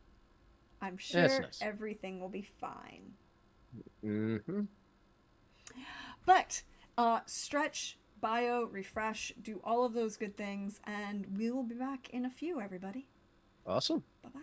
I'm sure nice. Everything will be fine. Mm-hmm. But stretch, bio, refresh, do all of those good things, and we will be back in a few, everybody. Awesome. Bye-bye.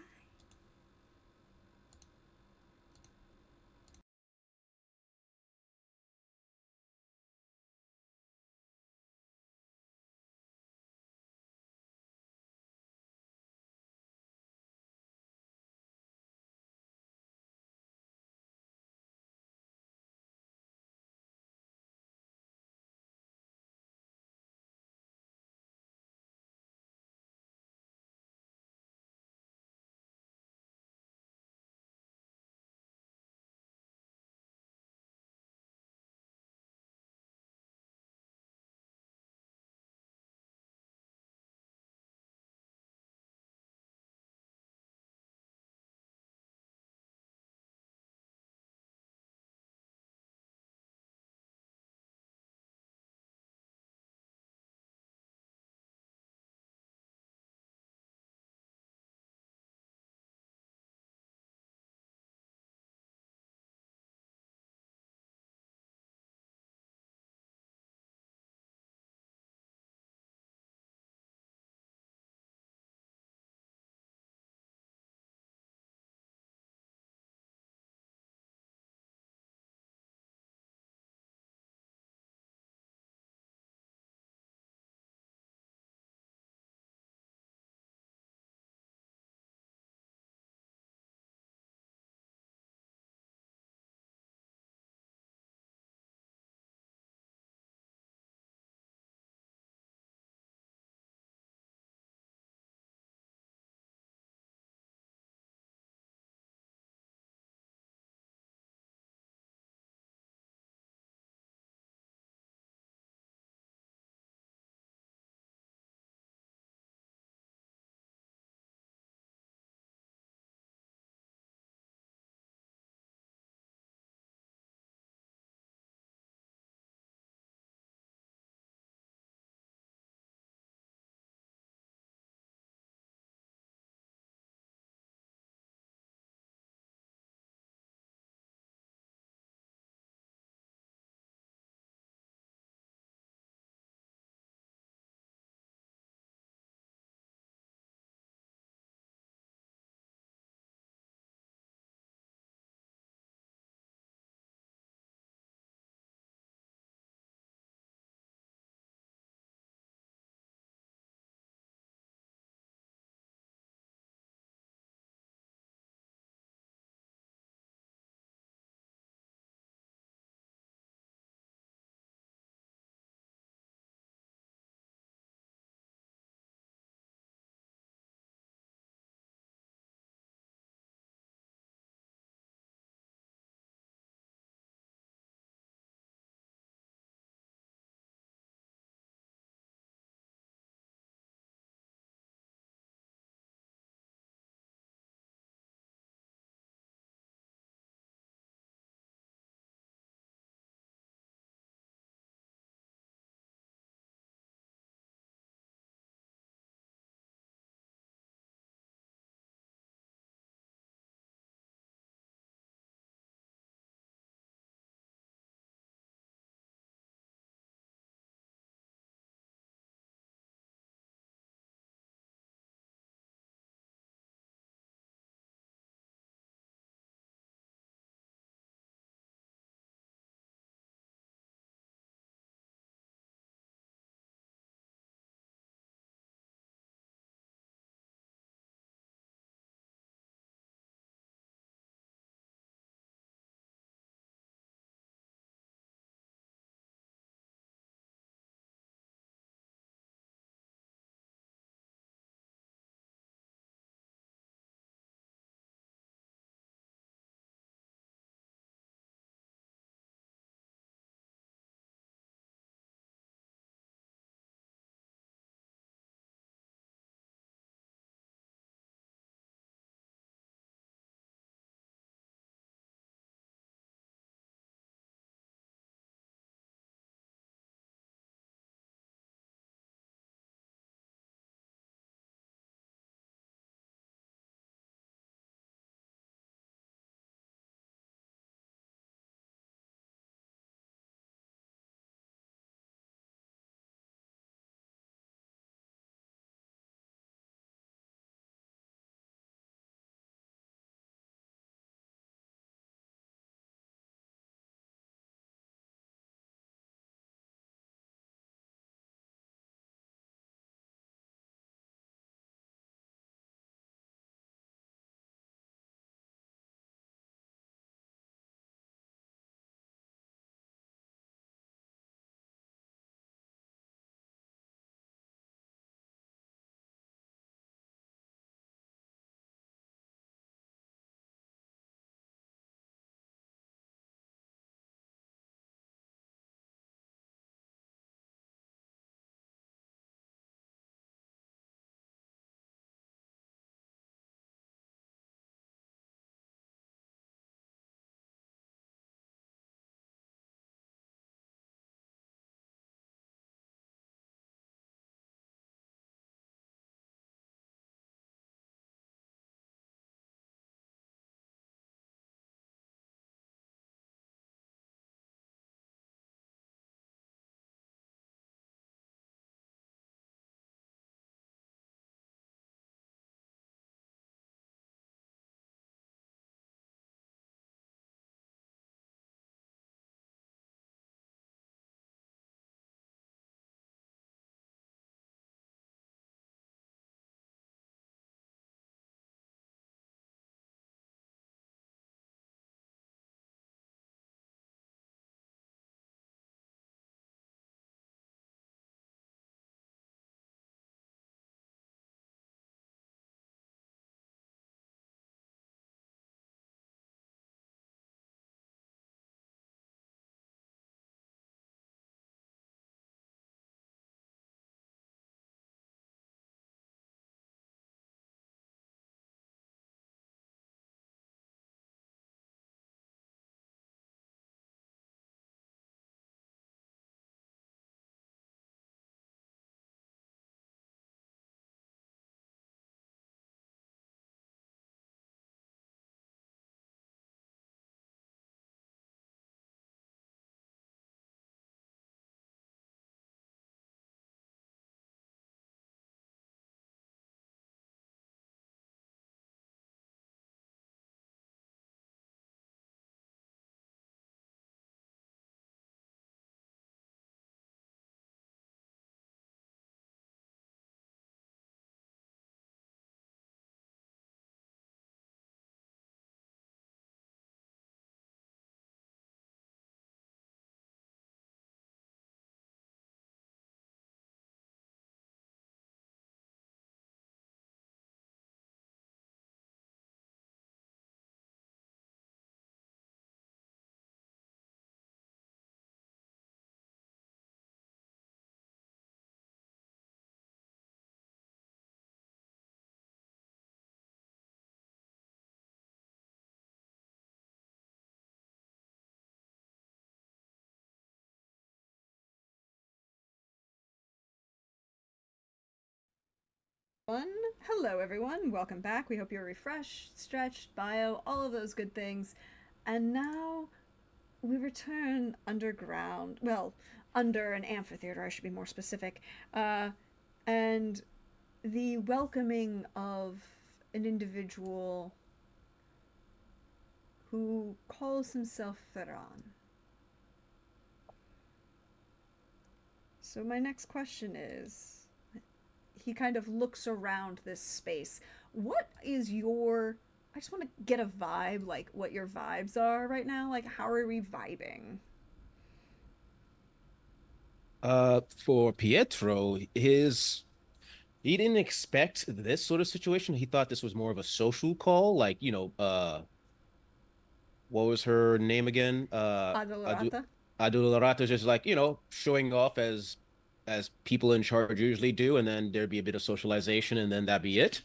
Hello, everyone. Welcome back. We hope you're refreshed, stretched, bio, all of those good things. And now we return underground. Well, under an amphitheater, I should be more specific. And the welcoming of an individual who calls himself Ferran. So my next question is, he kind of looks around this space. What is your, I just want to get a vibe, like what your vibes are right now. Like, how are we vibing? For Pietro, he didn't expect this sort of situation. He thought this was more of a social call, like, what was her name again? Adolorata? Adularata just like, showing off as people in charge usually do, and then there'd be a bit of socialization, and then that'd be it.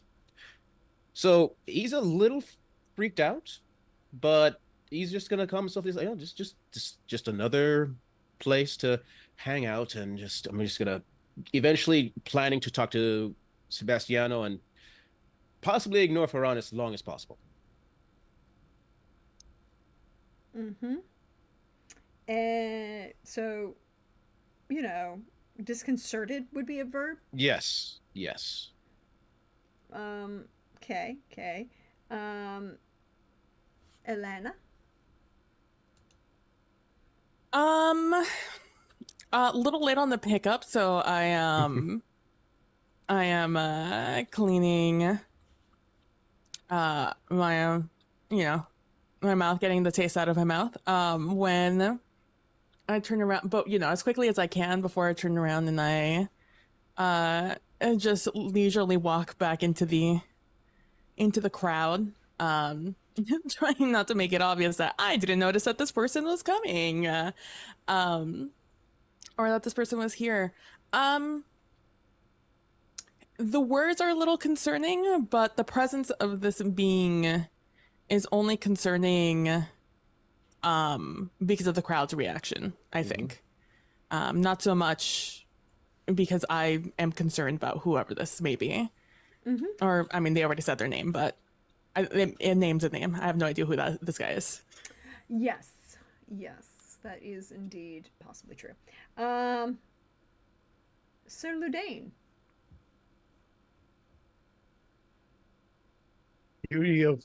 So he's a little freaked out, but he's just gonna calm himself. He's like, just another place to hang out, and I'm just gonna eventually planning to talk to Sebastiano and possibly ignore Ferran as long as possible. Mm-hmm. And so, you know, disconcerted would be a verb. Yes, yes. Okay, okay. Elena? A little late on the pickup, so I am cleaning my my mouth, getting the taste out of my mouth. When I turn around, but as quickly as I can before I turn around, and I just leisurely walk back into the crowd, trying not to make it obvious that I didn't notice that this person was coming, or that this person was here. The words are a little concerning, but the presence of this being is only concerning because of the crowd's reaction, I think. Not so much because I am concerned about whoever this may be. Or, I mean, they already said their name, but it name's a name. I have no idea who this guy is. Yes. Yes, that is indeed possibly true. Sir Ludain. Beauty of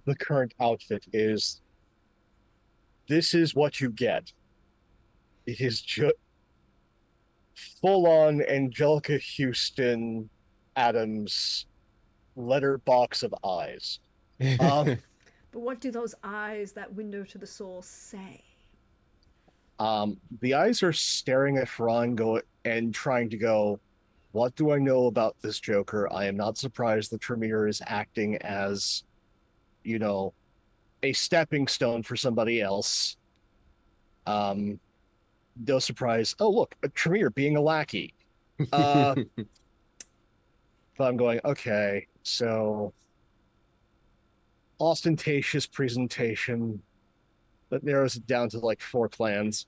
the current outfit is this is what you get. It is just full on Angelica Houston Adams letterbox of eyes. But what do those eyes, that window to the soul, say? The eyes are staring at Ferran and trying to go, what do I know about this Joker? I am not surprised that Tremere is acting as, a stepping stone for somebody else. No surprise. Oh, look, a Tremere being a lackey. But I'm going, okay, so ostentatious presentation that narrows it down to like 4 clans.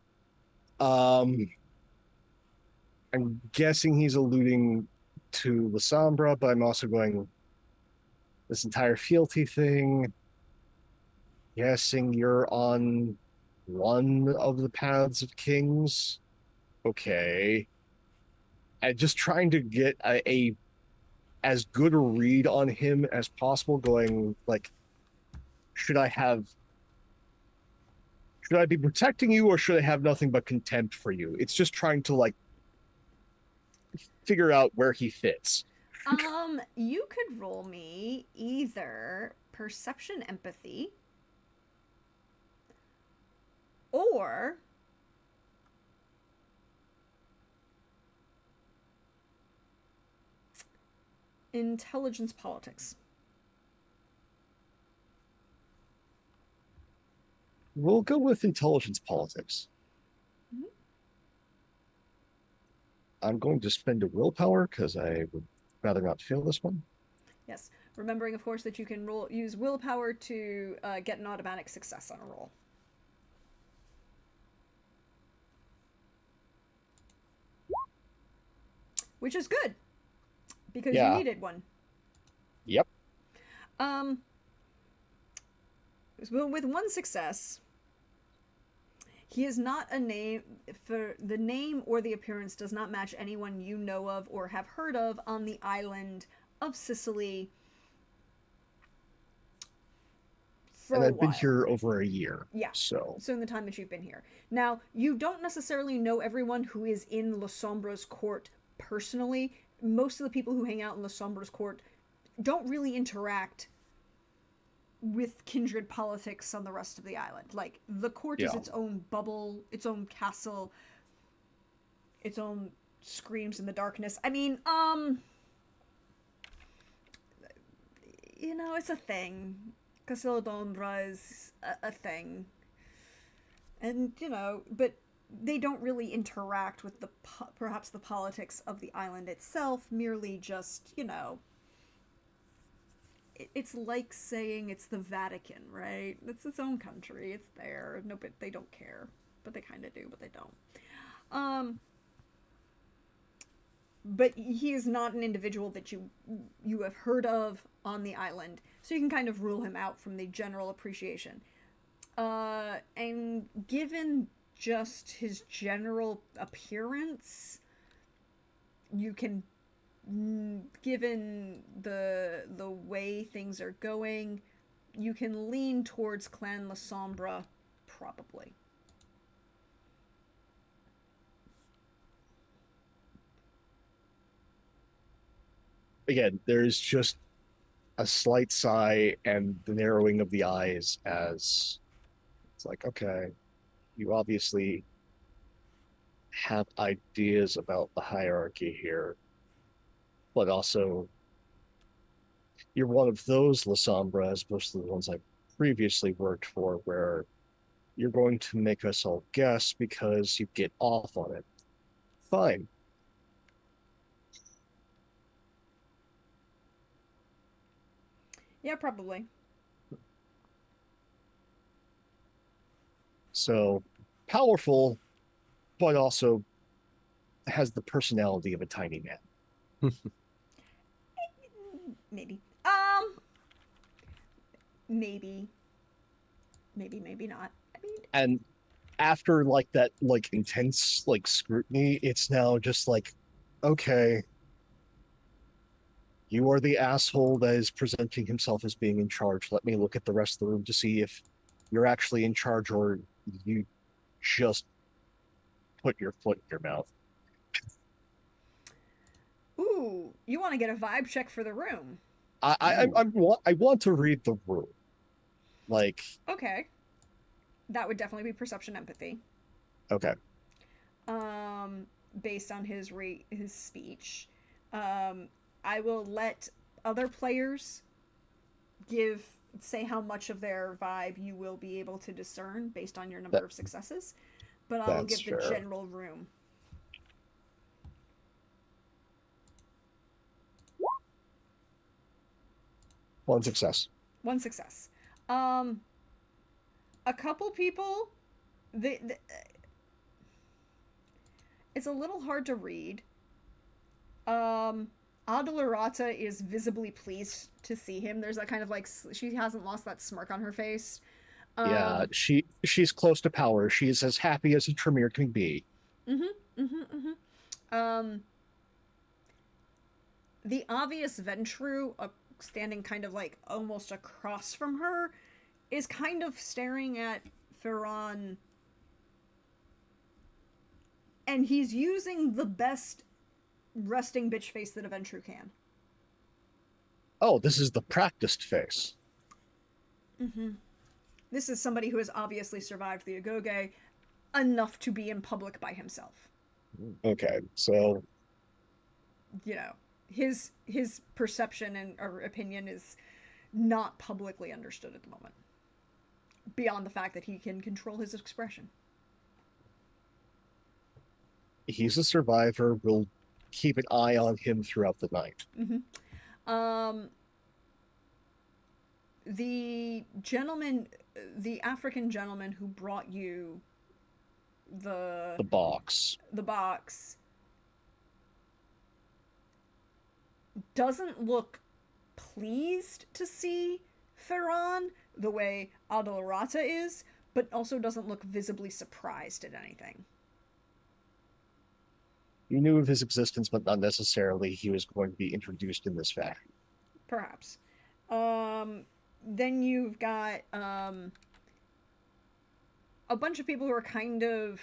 I'm guessing he's alluding to La Sombra, but I'm also going this entire fealty thing. Guessing you're on one of the paths of kings. Okay. And just trying to get a as good a read on him as possible, going like, should I be protecting you, or should I have nothing but contempt for you? It's just trying to like figure out where he fits. You could roll me either perception empathy or intelligence politics. We'll go with intelligence politics. I'm going to spend a willpower because I would rather not fail this one. Yes, remembering, of course, that you can use willpower to get an automatic success on a roll. Which is good. because Yeah. you needed one. Yep. So with one success, he is not a name for the name or the appearance does not match anyone you know of or have heard of on the island of Sicily. For And a I've been while. here over a year. Yeah. So in the time that you've been here. Now, you don't necessarily know everyone who is in La Sombra's court personally. Most of the people who hang out in La Sombra's court don't really interact with kindred politics on the rest of the island. Like, the court is Yeah. its own bubble, its own castle, its own screams in the darkness. I mean, you know, it's a thing. Castillo d'Ombra is a thing. And, you know, but they don't really interact with perhaps the politics of the island itself, merely just, you know, it's like saying it's the Vatican, right? It's its own country. It's there. No, but they don't care. But they kind of do, but they don't. But he is not an individual that you have heard of on the island, so you can kind of rule him out from the general appreciation. And given just his general appearance, you can, given the way things are going, you can lean towards Clan La Sombra, probably. again, there's just a slight sigh and the narrowing of the eyes as it's like, okay, you obviously have ideas about the hierarchy here, but also you're one of those La Sombra, as opposed to the ones I previously worked for, where you're going to make us all guess because you get off on it. Fine. Yeah, probably. So powerful, but also has the personality of a tiny man. Maybe. Maybe. Maybe not. I mean, And after like that like intense like scrutiny, it's now just like, okay, you are the asshole that is presenting himself as being in charge. Let me look at the rest of the room to see if you're actually in charge or you just put your foot in your mouth. ooh, you want to get a vibe check for the room. I want to read the room. Like, Okay. That would definitely be perception empathy. okay. Based on his speech. I will let other players say how much of their vibe you will be able to discern based on your number of successes, but I will give the general room. One success. One success. A couple people, it's a little hard to read. Adelarata is visibly pleased to see him. There's that kind of like, she hasn't lost that smirk on her face. Yeah, she's close to power. She's as happy as a Tremere can be. The obvious Ventru, standing kind of like almost across from her, is kind of staring at Ferran, and he's using the best resting bitch face that a Ventru can. Oh, this is the practiced face. This is somebody who has obviously survived the Agoge enough to be in public by himself. Okay, so you know, his perception and or opinion is not publicly understood at the moment, beyond the fact that he can control his expression. He's a survivor. We'll keep an eye on him throughout the night. The gentleman, the African gentleman who brought you the box. The box doesn't look pleased to see Ferran the way Adolorata is, but also doesn't look visibly surprised at anything. You knew of his existence, but not necessarily he was going to be introduced in this fashion. Perhaps. Then you've got a bunch of people who are kind of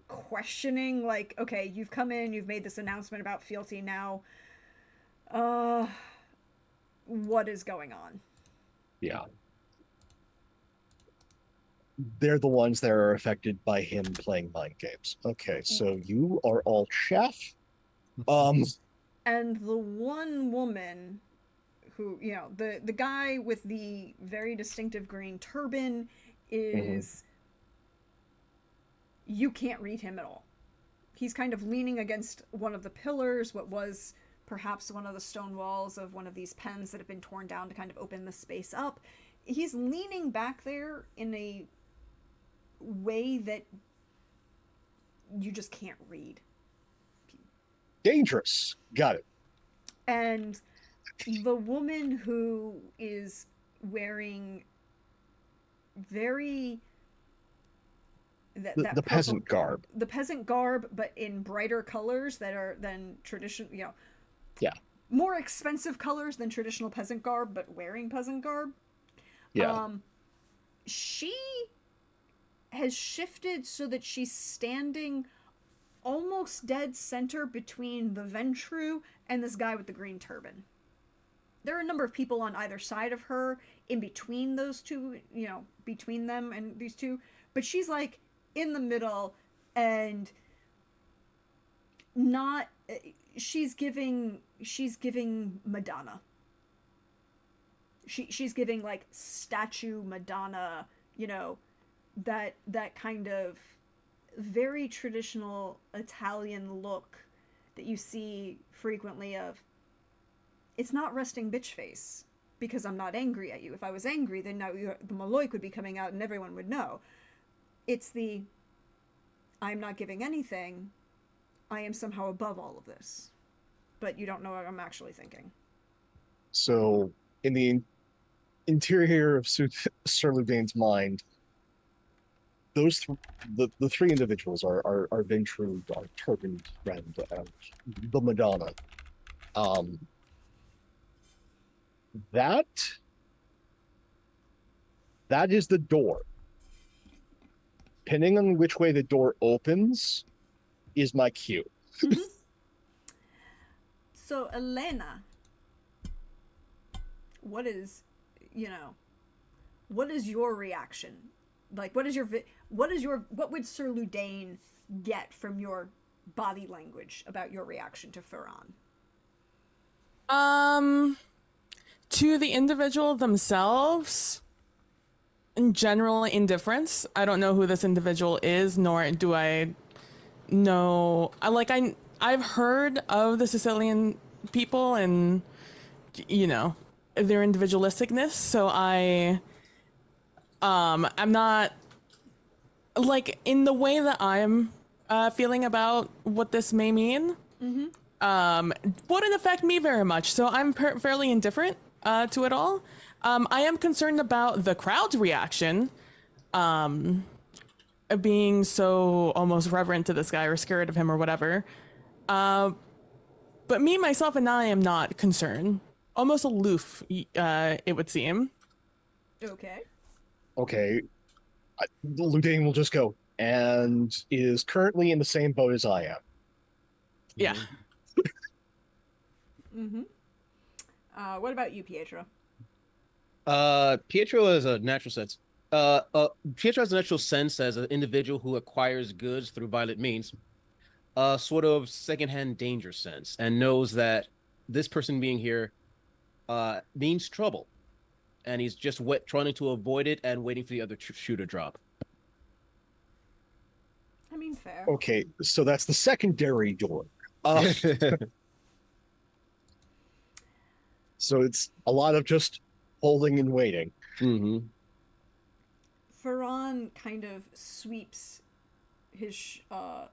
questioning, like, okay, you've come in, you've made this announcement about fealty now. What is going on? Yeah. They're the ones that are affected by him playing mind games. Okay, so you are all chef. And the one woman who, you know, the guy with the very distinctive green turban is you can't read him at all. He's kind of leaning against one of the pillars, what was perhaps one of the stone walls of one of these pens that have been torn down to kind of open the space up. He's leaning back there in a way that you just can't read. Dangerous. Got it. And the woman who is wearing very the peasant garb. The peasant garb, but in brighter colors that are than traditional, you know. Yeah. More expensive colors than traditional peasant garb, but wearing peasant garb. Yeah. She has shifted so that she's standing almost dead center between the Ventru and this guy with the green turban. There are a number of people on either side of her, in between those two, you know, between them and these two, but she's like in the middle and not, she's giving Madonna. She's giving like statue Madonna, you know, that kind of very traditional Italian look that you see frequently of, it's not resting bitch face because I'm not angry at you. If I was angry, then now the Maloik would be coming out and everyone would know. It's the, I'm not giving anything, I am somehow above all of this. But you don't know what I'm actually thinking. So, in the interior of Sir Ludane's mind, those the three individuals are Ventru, our turbaned friend, and the Madonna. That is the door. Depending on which way the door opens, is my cue. Mm-hmm. So, Elena, what is your reaction? Like, what would Sir Ludane get from your body language about your reaction to Ferran? To the individual themselves, in general indifference. I don't know who this individual is, nor do I know. I've heard of the Sicilian people and, you know, their individualisticness. So I'm not, like, in the way that I'm feeling about what this may mean. Wouldn't affect me very much. So I'm fairly indifferent to it all. I am concerned about the crowd's reaction, being so almost reverent to this guy or scared of him or whatever. But me, myself, and I am not concerned. Almost aloof, it would seem. Okay. Okay. Ludane will just go, and is currently in the same boat as I am. Yeah. What about you, Pietro? Pietro has a natural sense. Pietro has a natural sense as an individual who acquires goods through violent means, a sort of secondhand danger sense, and knows that this person being here means trouble, and he's just trying to avoid it and waiting for the other shoe to drop. I mean, fair. Okay, so that's the secondary door. So it's a lot of just holding and waiting. Mm-hmm. Ferran kind of sweeps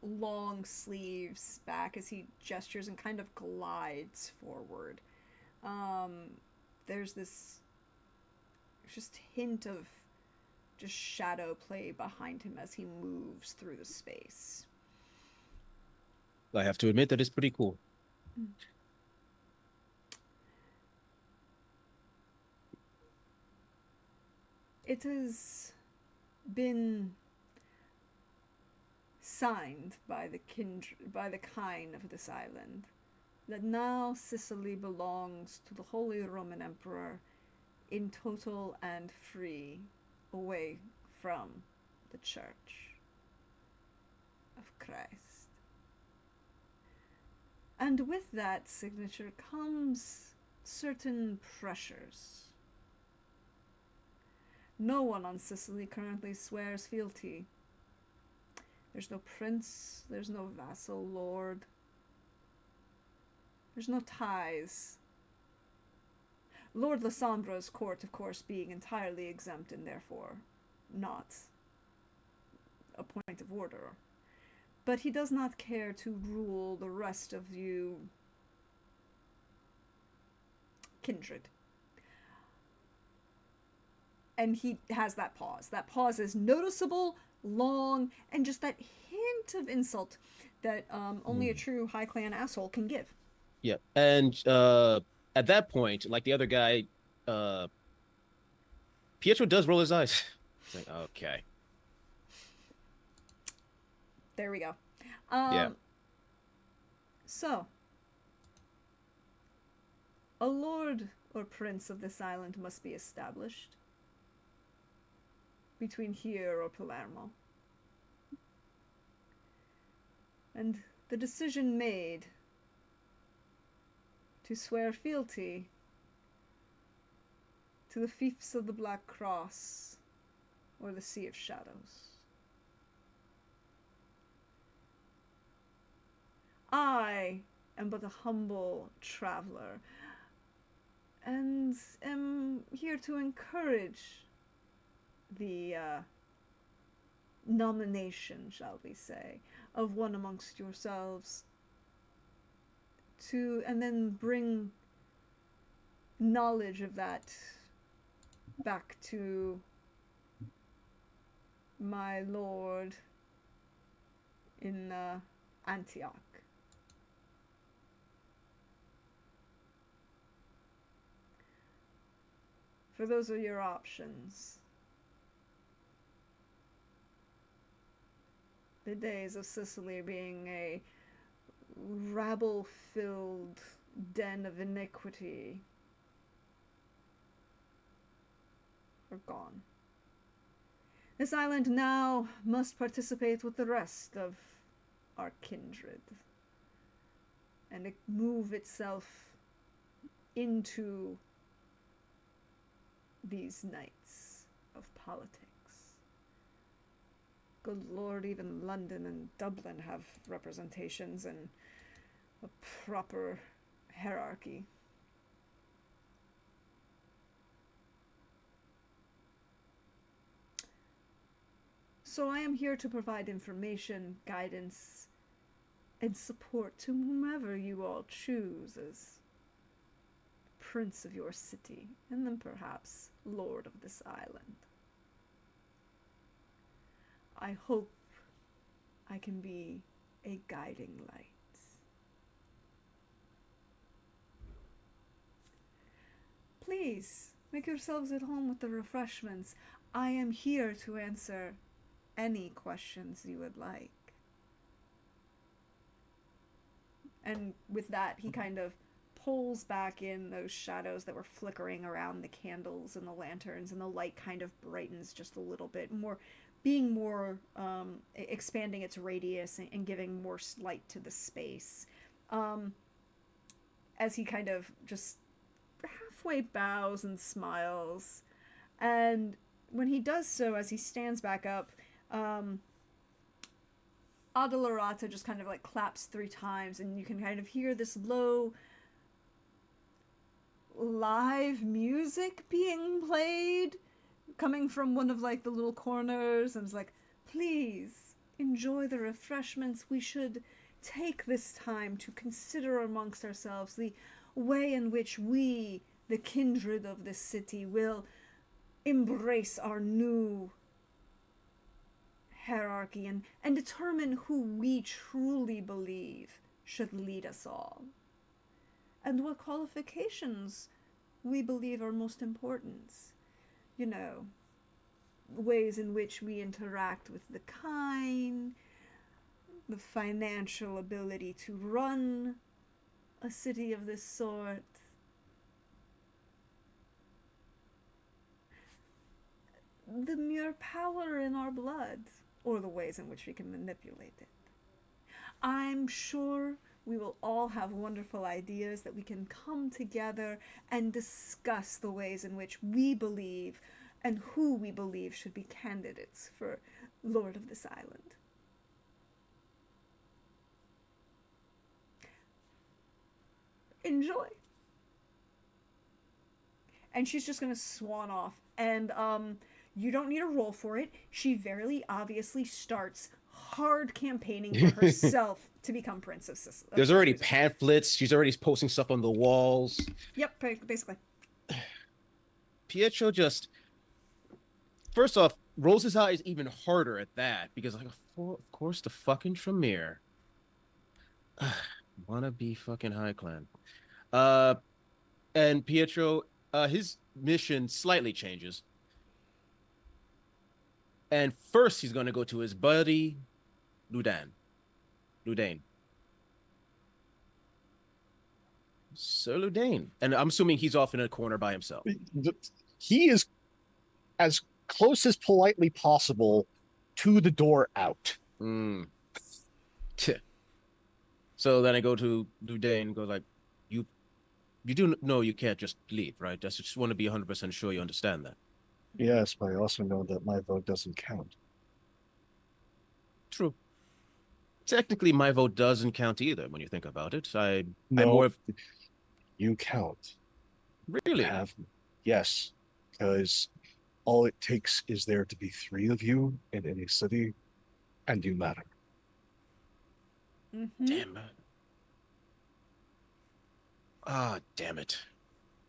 long sleeves back as he gestures and kind of glides forward. There's this just hint of just shadow play behind him as he moves through the space. I have to admit that it's pretty cool. It has been signed by the kine of this island that now Sicily belongs to the Holy Roman Emperor in total and free, away from the Church of Christ. And with that signature comes certain pressures. No one on Sicily currently swears fealty. There's no prince, there's no vassal lord, there's no ties. Lord Lysandro's court, of course, being entirely exempt and therefore not a point of order. But he does not care to rule the rest of you kindred. And he has that pause. That pause is noticeable, long, and just that hint of insult that only a true high clan asshole can give. Yeah, and at that point, like the other guy, Pietro does roll his eyes. It's like, okay. There we go. Yeah. So, a lord or prince of this island must be established between here or Palermo. And the decision made to swear fealty to the fiefs of the Black Cross or the Sea of Shadows. I am but a humble traveler and am here to encourage the nomination, shall we say, of one amongst yourselves and then bring knowledge of that back to my lord in Antioch. For those are your options. The days of Sicily being a rabble-filled den of iniquity are gone. This island now must participate with the rest of our kindred and move itself into these nights of politics. Good Lord, even London and Dublin have representations and a proper hierarchy. So I am here to provide information, guidance, and support to whomever you all choose as prince of your city, and then perhaps lord of this island. I hope I can be a guiding light. Please, make yourselves at home with the refreshments. I am here to answer any questions you would like. And with that, he kind of pulls back in those shadows that were flickering around the candles and the lanterns, and the light kind of brightens just a little bit more, being more expanding its radius and giving more light to the space, as he kind of just halfway bows and smiles. And when he does so, as he stands back up, Adelarata just kind of like claps 3 times, and you can kind of hear this low live music being played coming from one of like the little corners, and it's like, please enjoy the refreshments, we should take this time to consider amongst ourselves the way in which we, the kindred of this city, will embrace our new hierarchy and determine who we truly believe should lead us all, and what qualifications we believe are most important. You know, ways in which we interact with the kind, the financial ability to run a city of this sort. The mere power in our blood, or the ways in which we can manipulate it. I'm sure we will all have wonderful ideas that we can come together and discuss the ways in which we believe and who we believe should be candidates for Lord of this island. Enjoy. And she's just going to swan off. And you don't need a roll for it. She very obviously starts hard campaigning for herself to become Princess. There's already pamphlets. She's already posting stuff on the walls. Yep, basically. Pietro just, first off, rolls his eyes even harder at that because, like, of course, the fucking Tremere. Wanna be fucking High Clan. And Pietro, his mission slightly changes. And first, he's gonna go to his buddy, Ludain. Sir Ludain. And I'm assuming he's off in a corner by himself. He is as close as politely possible to the door out. Mm. So then I go to Ludain and go like, you do know you can't just leave, right? I just want to be 100% sure you understand that. Yes, but I also know that my vote doesn't count. True. Technically, my vote doesn't count either when you think about it. I'm No, more of... you count. Really? Yes, because all it takes is there to be 3 of you in any city, and you matter. Mm-hmm. Damn it. Ah, damn it.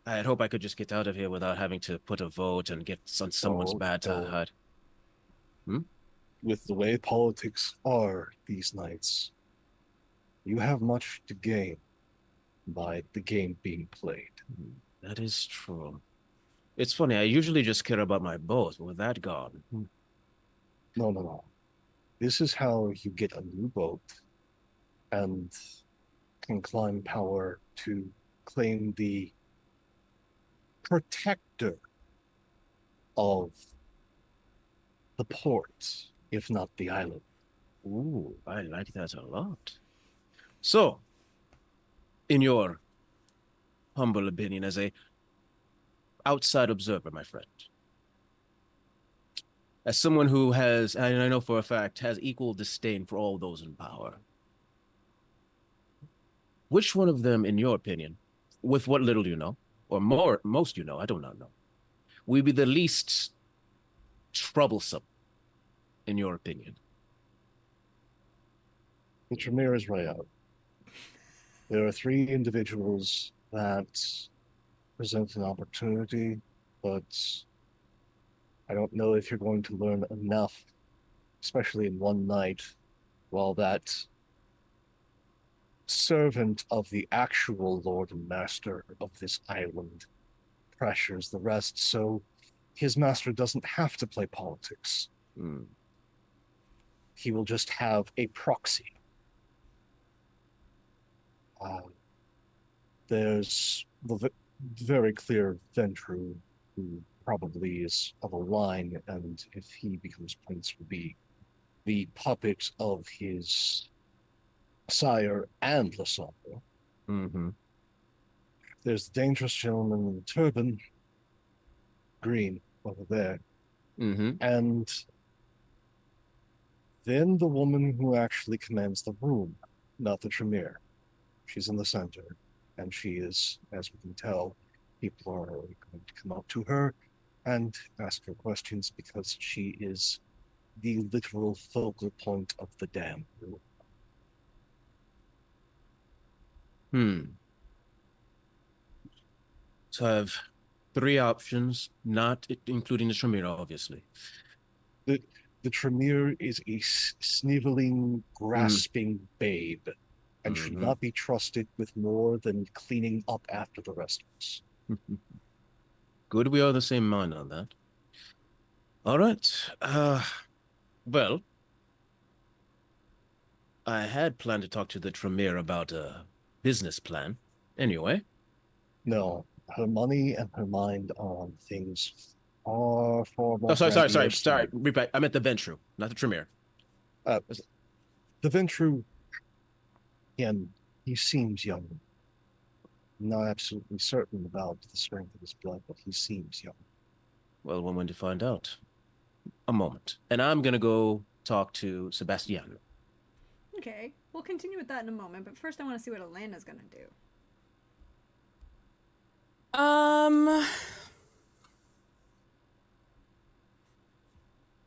I hope I could just get out of here without having to put a vote and get on someone's bad side. With the way politics are these nights, you have much to gain by the game being played. That is true. It's funny, I usually just care about my boat, but with that gone. No. This is how you get a new boat and can climb power to claim the protector of the port, if not the island. Ooh, I like that a lot. So, in your humble opinion, as a outside observer, my friend, as someone who has, and I know for a fact, has equal disdain for all those in power, which one of them, in your opinion, with what little you know, or most you know, I do not know, would be the least troublesome, in your opinion? The Tremere is right out. There are 3 individuals that present an opportunity, but I don't know if you're going to learn enough, especially in one night, while that servant of the actual Lord and Master of this island pressures the rest, so his master doesn't have to play politics. He will just have a proxy. There's the very clear Ventru, who probably is of a line, and if he becomes prince, will be the puppet of his sire and Lasandra. Mm-hmm. There's the dangerous gentleman in the turban, green, over there. Mm-hmm. And then the woman who actually commands the room, not the Tremere. She's in the center, and she is, as we can tell, people are going to come up to her and ask her questions because she is the literal focal point of the dam. So I have three options, not including the Tremere, obviously. The Tremere is a sniveling, grasping babe, and should not be trusted with more than cleaning up after the rest of us. Good, we are the same mind on that. All right. Well, I had planned to talk to the Tremere about a business plan. Anyway. No, her money and her mind on things far, far more. Oh, sorry. Repeat. I meant the Ventru, not the Tremere. The Ventru, again, he seems young. I'm not absolutely certain about the strength of his blood, but he seems young. Well, we're going to find out. A moment. And I'm going to go talk to Sebastiano. Okay, we'll continue with that in a moment, but first I want to see what Elena's going to do.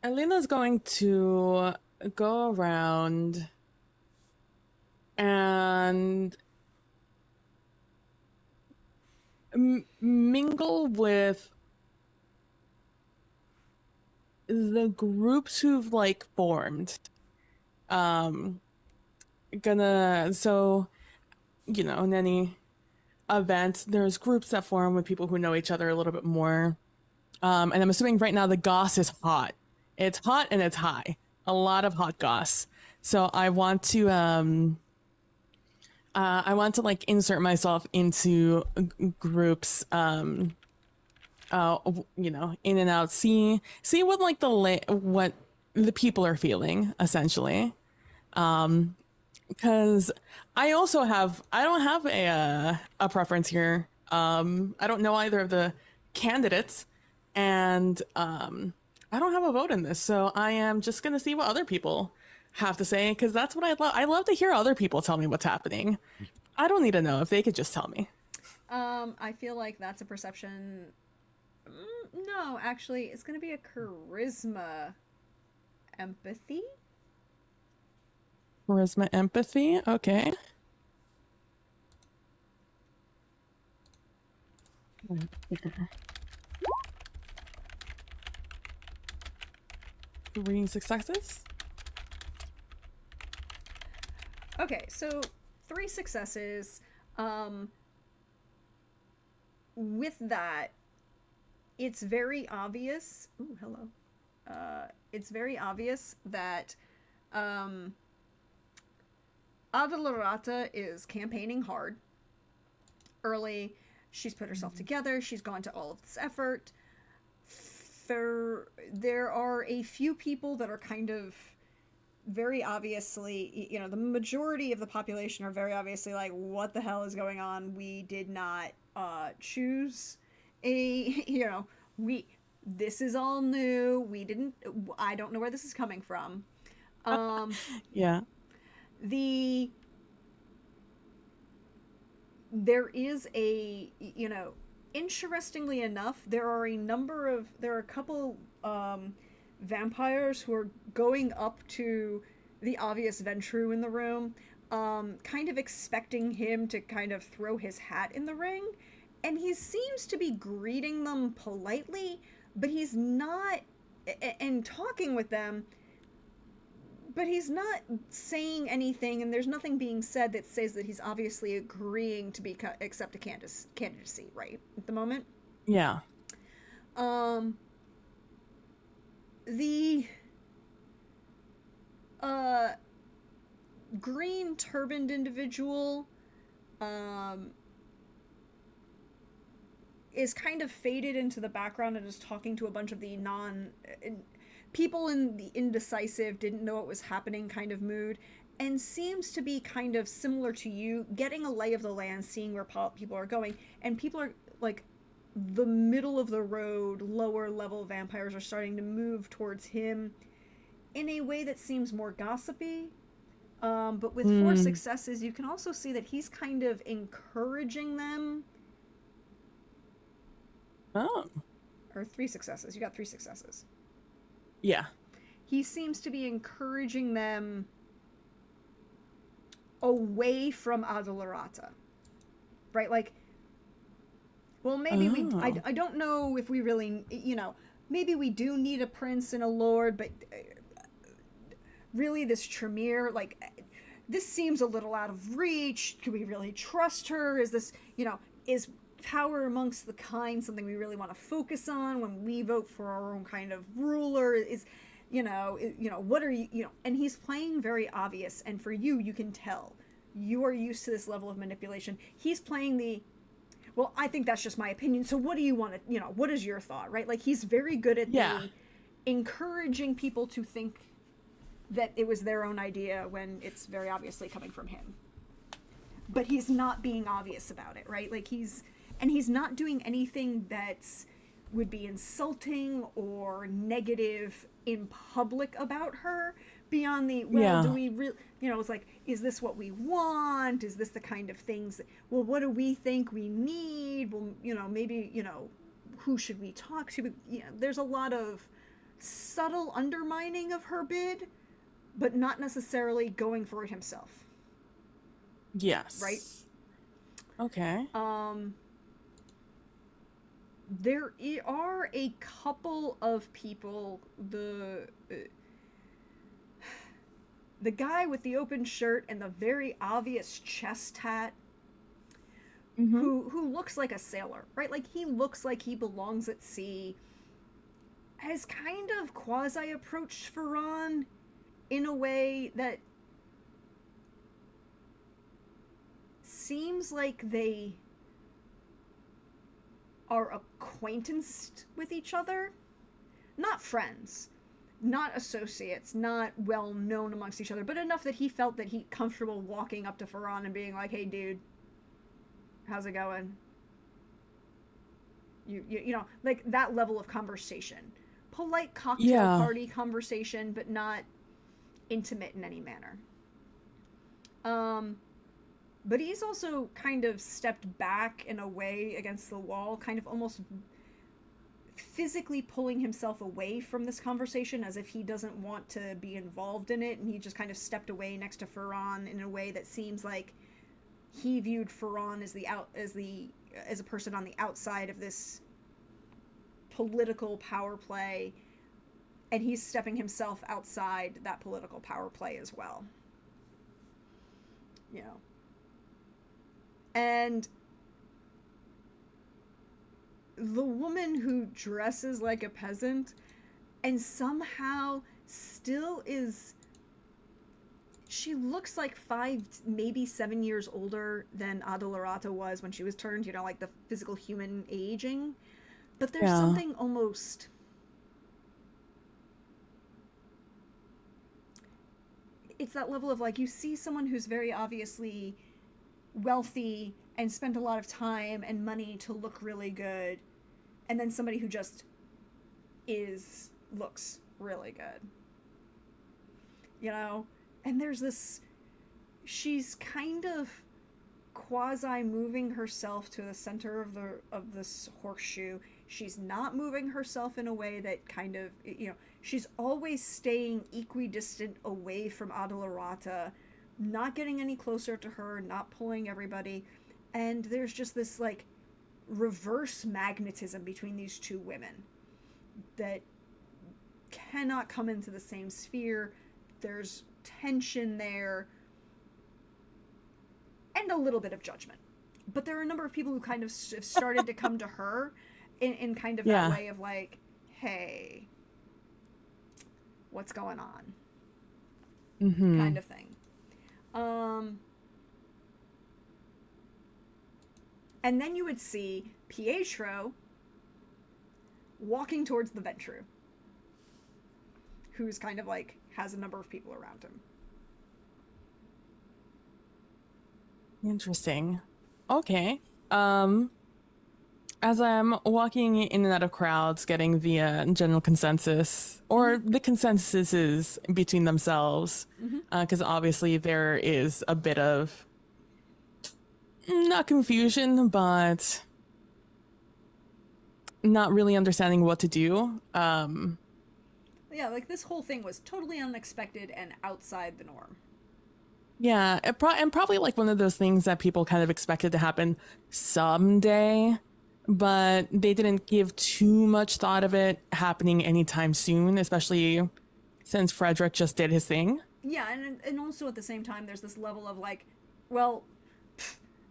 Elena's going to go around and mingle with the groups who've like formed. So, you know, in any event, there's groups that form with people who know each other a little bit more. And I'm assuming right now the goss is hot. It's hot and it's high. A lot of hot goss. So I want to like insert myself into groups, you know, in and out, see what like what the people are feeling, essentially. Because I don't have a preference here. I don't know either of the candidates, and I don't have a vote in this, so I am just gonna see what other people have to say, because that's what I love. I love to hear other people tell me what's happening. I don't need to know if they could just tell me. I feel like that's a perception. No, actually, it's gonna be a charisma empathy. Charisma empathy, okay. Three successes. Okay, so 3 successes. With that, it's very obvious. Ooh, hello. It's very obvious that Adelarata is campaigning hard. Early, she's put herself together. She's gone to all of this effort. There are a few people that are kind of very obviously, you know, the majority of the population are very obviously like, what the hell is going on? We did not choose this is all new. I don't know where this is coming from. Yeah. There is interestingly enough, there are a couple vampires who are going up to the obvious Ventru in the room, kind of expecting him to kind of throw his hat in the ring, and he seems to be greeting them politely, but he's not, and talking with them, but he's not saying anything, and there's nothing being said that says that he's obviously agreeing to accept a candidacy, right, at the moment? Yeah. The green turbaned individual is kind of faded into the background and is talking to a bunch of the people in the indecisive, didn't know what was happening kind of mood, and seems to be kind of similar to you, getting a lay of the land, seeing where people are going, and people are like the middle of the road, lower level vampires are starting to move towards him in a way that seems more gossipy. But with 4 successes, you can also see that he's kind of encouraging them. Oh. Or 3 successes. You got 3 successes. Yeah. he seems to be encouraging them away from Adolorata, right? Like, well, maybe I don't know if we really, maybe we do need a prince and a lord, but really this Tremere, like, this seems a little out of reach. Can we really trust her? Is this, is power amongst the kind something we really want to focus on when we vote for our own kind of ruler? Is, what are you, and he's playing very obvious, and for you, you can tell. You are used to this level of manipulation. He's playing well, I think that's just my opinion, so what do you want to, what is your thought, right? Like, he's very good at the encouraging people to think that it was their own idea when it's very obviously coming from him. But he's not being obvious about it, right? Like, he's not doing anything that's would be insulting or negative in public about her beyond the, do we really, it's like, is this what we want? Is this the kind of things that, well, what do we think we need? Well, maybe, who should we talk to? But, there's a lot of subtle undermining of her bid, but not necessarily going for it himself. Yes. Right? Okay. There are a couple of people, the guy with the open shirt and the very obvious chest hat, who looks like a sailor, right? Like, he looks like he belongs at sea, has kind of quasi-approached Ferran in a way that seems like they are acquaintanced with each other. Not friends, not associates, not well known amongst each other, but enough that he felt that he comfortable walking up to Ferran and being like, hey dude, how's it going? You like that level of conversation. Polite cocktail party conversation, but not intimate in any manner. But he's also kind of stepped back in a way against the wall, kind of almost physically pulling himself away from this conversation as if he doesn't want to be involved in it, and he just kind of stepped away next to Ferran in a way that seems like he viewed Ferran as a person on the outside of this political power play, and he's stepping himself outside that political power play as well. And the woman who dresses like a peasant and somehow still is, she looks like 5, maybe 7 years older than Adolorata was when she was turned, like the physical human aging. But there's something almost, it's that level of, like, you see someone who's very obviously wealthy and spent a lot of time and money to look really good, and then somebody who just looks really good, and there's this, she's kind of quasi moving herself to the center of this horseshoe. She's not moving herself in a way that kind of, she's always staying equidistant away from Adolorata, not getting any closer to her, not pulling everybody. And there's just this, like, reverse magnetism between these two women that cannot come into the same sphere. There's tension there and a little bit of judgment. But there are a number of people who kind of have started to come to her in kind of that way of, like, hey, what's going on? Kind of thing. And then you would see Pietro walking towards the Ventru, who's kind of like has a number of people around him. Interesting. Okay. As I'm walking in and out of crowds, getting the general consensus, or the consensuses between themselves, because obviously there is a bit of, not confusion, but not really understanding what to do. Yeah, yeah, like this whole thing was totally unexpected and outside the norm. Yeah, and probably like one of those things that people kind of expected to happen someday, but they didn't give too much thought of it happening anytime soon, especially since Frederick just did his thing. Yeah, and also at the same time, there's this level of like, well,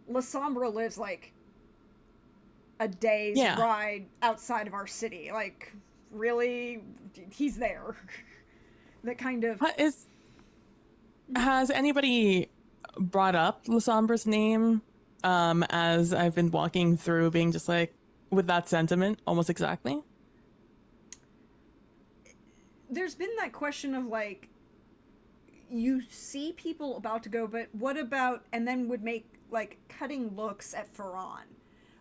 La Sombra lives like a day's ride outside of our city. Like, really, he's there. That kind of Has anybody brought up La Sombra's name as I've been walking through, being just like with that sentiment almost exactly? There's been that question of like, you see people about to go, but what about, and then would make like cutting looks at Ferran,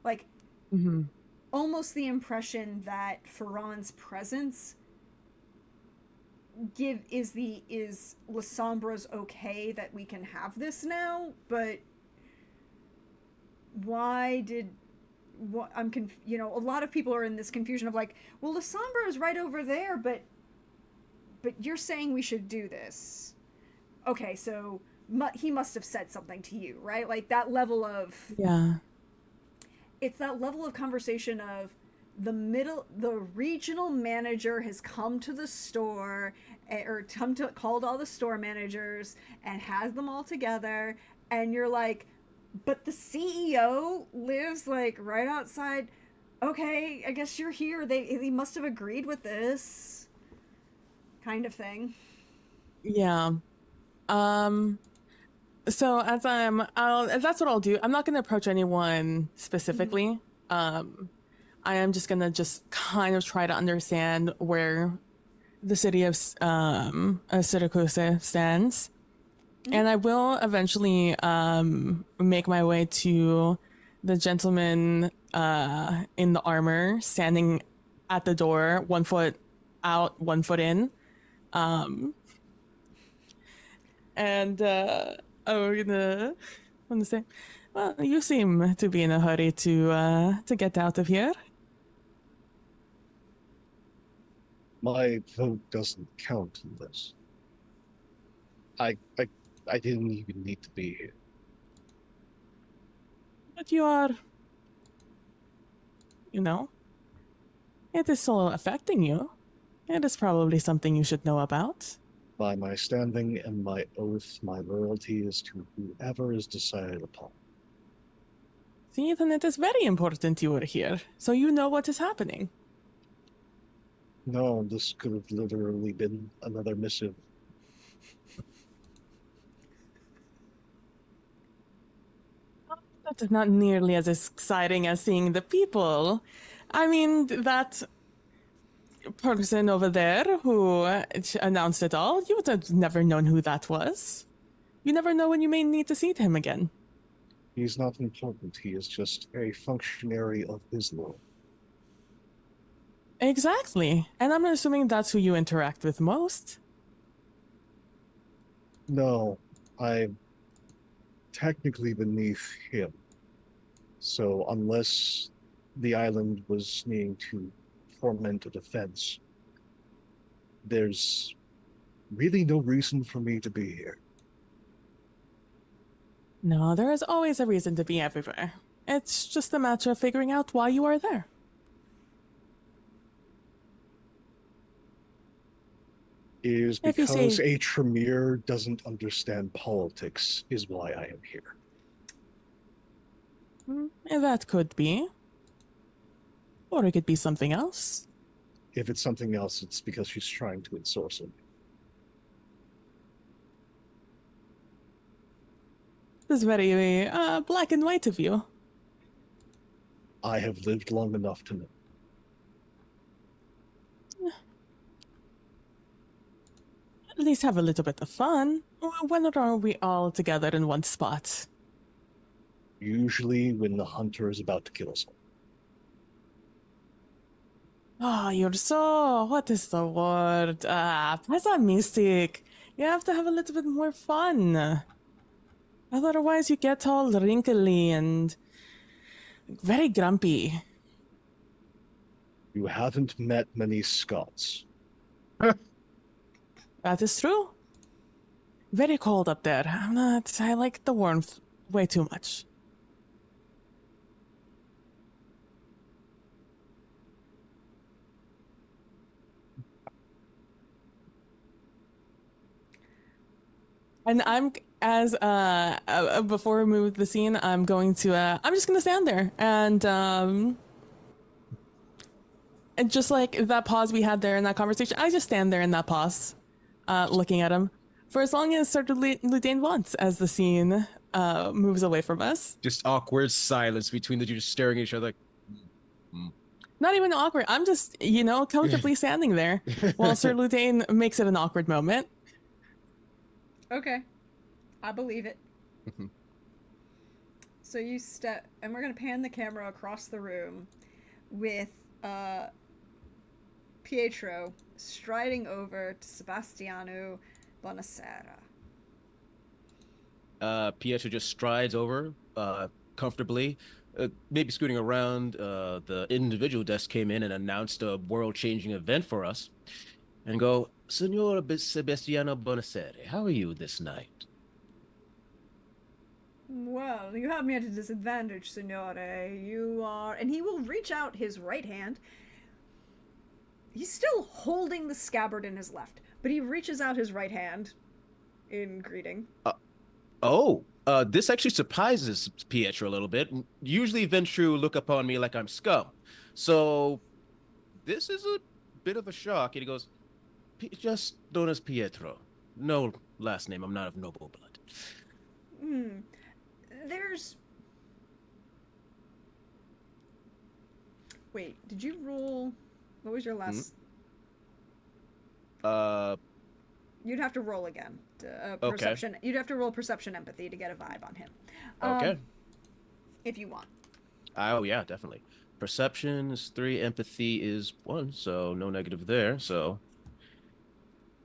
like almost the impression that Ferran's presence is La Sombra's okay that we can have this now, but why did what I'm you know, a lot of people are in this confusion of like, well, La Sombra is right over there, but you're saying we should do this. Okay, so he must have said something to you, right? Like that level of it's that level of conversation of the regional manager has come to the store or called all the store managers and has them all together, and you're like, but the CEO lives like right outside. Okay, I guess you're here. They must have agreed with this kind of thing. Yeah. So as that's what I'll do. I'm not going to approach anyone specifically. I am just going to just kind of try to understand where the city of Syracuse stands. And I will eventually make my way to the gentleman in the armor standing at the door, 1 foot out, 1 foot in. And I'm gonna say, well, you seem to be in a hurry to get out of here. My vote doesn't count in this. I didn't even need to be here. But you are, it is so affecting you. It is probably something you should know about. By my standing and my oath, my loyalty is to whoever is decided upon. See, then it is very important you are here, so you know what is happening. No, this could have literally been another missive. That is not nearly as exciting as seeing the people. I mean, that person over there who announced it all, you would have never known who that was. You never know when you may need to see him again. He's not important. He is just a functionary of his law. Exactly. And I'm assuming that's who you interact with most. No, I'm technically beneath him. So unless the island was needing to foment a defense, there's really no reason for me to be here. No, there is always a reason to be everywhere. It's just a matter of figuring out why you are there. Is because a Tremere doesn't understand politics is why I am here. That could be. Or it could be something else. If it's something else, it's because she's trying to ensorcel me. This is very black and white of you. I have lived long enough to know. At least have a little bit of fun. When are we all together in one spot? Usually when the hunter is about to kill us all. Oh, you're so... What is the word? Pessimistic. You have to have a little bit more fun. Otherwise you get all wrinkly and very grumpy. You haven't met many Scots. That is true. Very cold up there. I like the warmth way too much. And before we move the scene, I'm just gonna stand there and just like that pause we had there in that conversation, I just stand there in that pause, looking at him for as long as Sir Ludain wants as the scene moves away from us. Just awkward silence between the two, just staring at each other. Not even awkward. I'm just, comfortably standing there while Sir Ludain makes it an awkward moment. Okay. I believe it. So you step, and we're going to pan the camera across the room with Pietro striding over to Sebastiano Bonasera. Pietro just strides over comfortably, maybe scooting around. The individual desk came in and announced a world-changing event for us, and go, Signor Sebastiano Bonasera, how are you this night? Well, you have me at a disadvantage, Signore. You are... And he will reach out his right hand. He's still holding the scabbard in his left, but he reaches out his right hand in greeting. This actually surprises Pietro a little bit. Usually Ventru look upon me like I'm scum. So this is a bit of a shock. And he goes, just known as Pietro. No last name. I'm not of noble blood. Wait, did you roll... What was your last... You'd have to roll again. Perception. Okay. You'd have to roll perception empathy to get a vibe on him. Okay. If you want. Oh, yeah, definitely. Perception is 3, empathy is 1, so no negative there, so...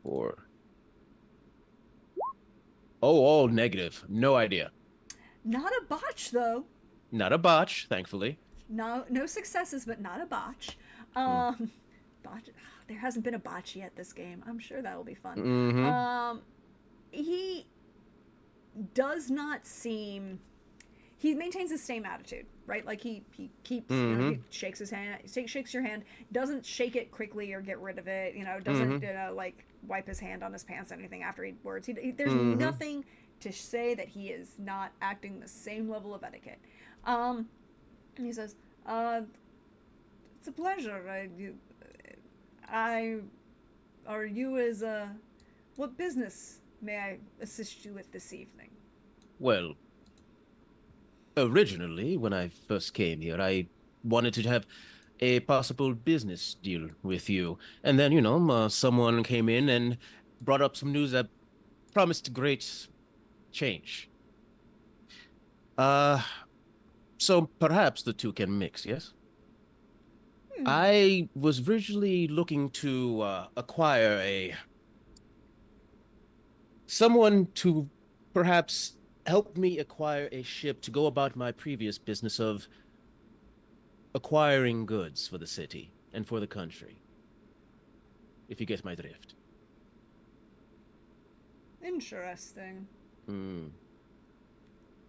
4. Oh, negative. No idea. Not a botch, though. Not a botch, thankfully. No successes, but not a botch. Botch. There hasn't been a botch yet this game. I'm sure that'll be fun. He does not seem... He maintains the same attitude, right? Like he keeps, he shakes his hand, shakes your hand, doesn't shake it quickly or get rid of it, doesn't, like wipe his hand on his pants or anything after he words. There's nothing to say that he is not acting the same level of etiquette. And he says, it's a pleasure. What business may I assist you with this evening? Well, originally, when I first came here, I wanted to have a possible business deal with you. And then, someone came in and brought up some news that promised great change. So perhaps the two can mix, yes? I was originally looking to acquire someone to perhaps help me acquire a ship to go about my previous business of acquiring goods for the city and for the country. If you get my drift. Interesting.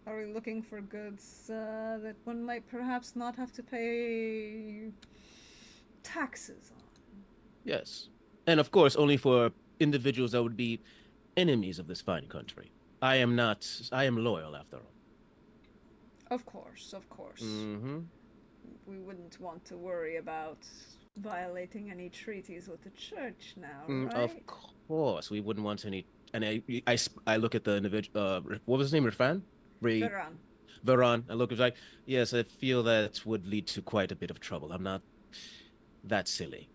Are we looking for goods that one might perhaps not have to pay taxes on? Yes. And of course, only for individuals that would be enemies of this fine country. I am loyal after all. Of course. We wouldn't want to worry about violating any treaties with the church now, right? Of course, we wouldn't want any. And I look at the individual. What was his name? Rafan? Veron. I look at like, yes, I feel that would lead to quite a bit of trouble. I'm not that silly.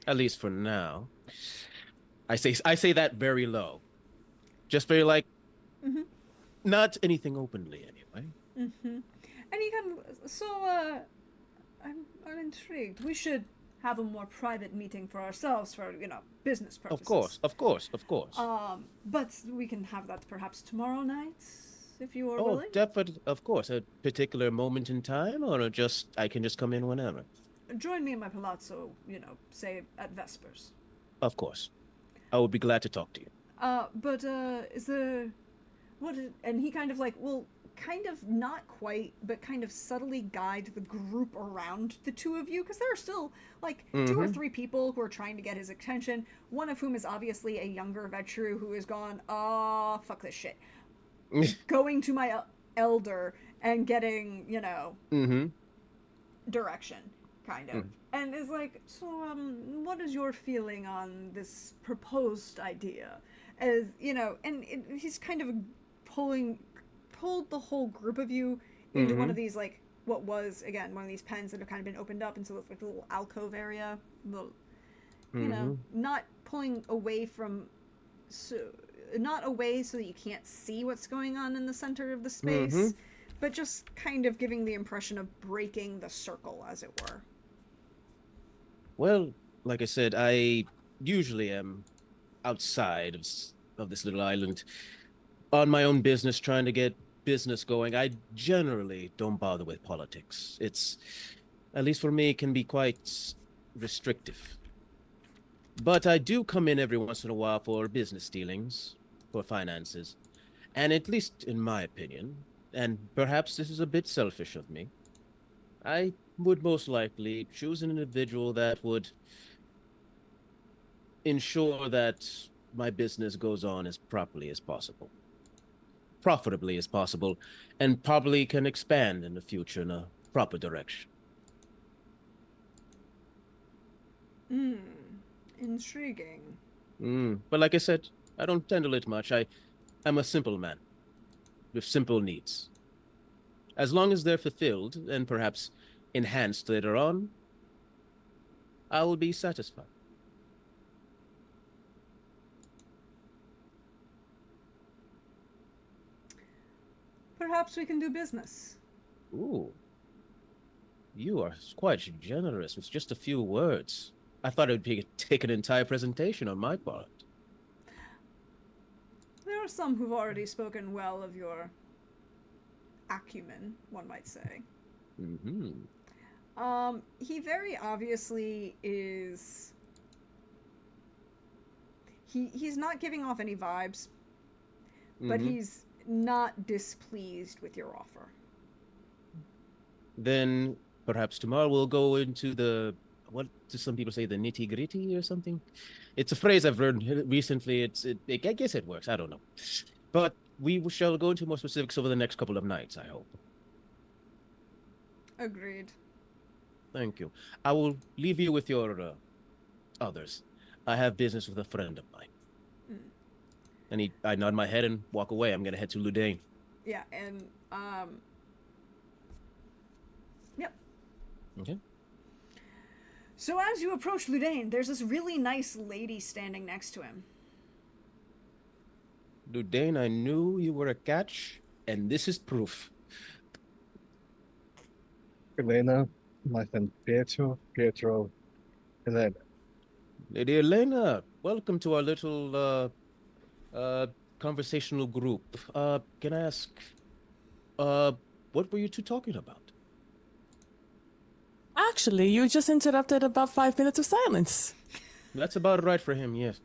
At least for now. I say that very low. Just very like, not anything openly anyway. And you can, I'm intrigued. We should have a more private meeting for ourselves for, business purposes. Of course. But we can have that perhaps tomorrow night, if you are willing. Oh, definitely, of course. A particular moment in time, or I can just come in whenever? Join me in my palazzo, say at Vespers. Of course. I would be glad to talk to you. But is there what is, and he kind of like will kind of not quite but kind of subtly guide the group around the two of you because there are still like two or Mm-hmm. three people who are trying to get his attention, one of whom is obviously a younger veteran who has gone, oh fuck this shit, going to my elder and getting, you know, Mm-hmm. direction, kind of. Mm. And is like, so, what is your feeling on this proposed idea? As, you know, and he's kind of pulled the whole group of you into one Mm-hmm. of these, like, what was, again, one of these pens that have kind of been opened up, and so it's like a little alcove area, little, you know, Mm-hmm. not pulling away from, so, not away so that you can't see what's going on in the center of the Mm-hmm. space, but just kind of giving the impression of breaking the circle, as it were. Well, like I said, I usually am outside of this little island on my own business, trying to get business going. I generally don't bother with politics. It's, at least for me, it can be quite restrictive. But I do come in every once in a while for business dealings, for finances. And at least in my opinion, and perhaps this is a bit selfish of me, I would most likely choose an individual that would ensure that my business goes on as properly as possible, profitably as possible, and probably can expand in the future in a proper direction. Hmm. Intriguing. But like I said, I don't tend to it much. I'm a simple man with simple needs. As long as they're fulfilled and perhaps enhanced later on, I will be satisfied. Perhaps we can do business. Ooh, you are quite generous with just a few words. I thought it would take an entire presentation on my part. There are some who've already spoken well of your acumen, one might say. Mm-hmm. He very obviously is. He's not giving off any vibes, but Mm-hmm. he's not displeased with your offer. Then perhaps tomorrow we'll go into the, what do some people say, the nitty gritty or something? It's a phrase I've learned recently. I guess it works. I don't know. But we shall go into more specifics over the next couple of nights, I hope. Agreed. Thank you. I will leave you with your others. I have business with a friend of mine. Mm. And I nod my head and walk away. I'm going to head to Ludain. Yeah, and yep. Okay. So as you approach Ludain, there's this really nice lady standing next to him. Ludain, I knew you were a catch, and this is proof. Elena, my friend Pietro, Elena. Lady Elena, welcome to our little conversational group. Can I ask, uh, what were you two talking about? Actually, you just interrupted about 5 minutes of silence. That's about right for him, yes.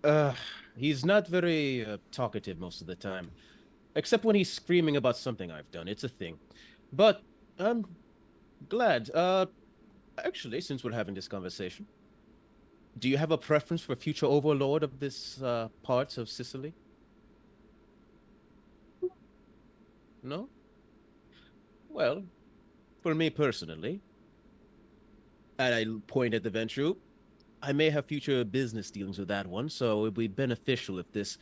Uh, he's not very talkative most of the time, except when he's screaming about something I've done. It's a thing. But I'm glad. Actually, since we're having this conversation, do you have a preference for future overlord of this part of Sicily? No? Well, for me personally, and I point at the Venture, I may have future business dealings with that one, so it would be beneficial if this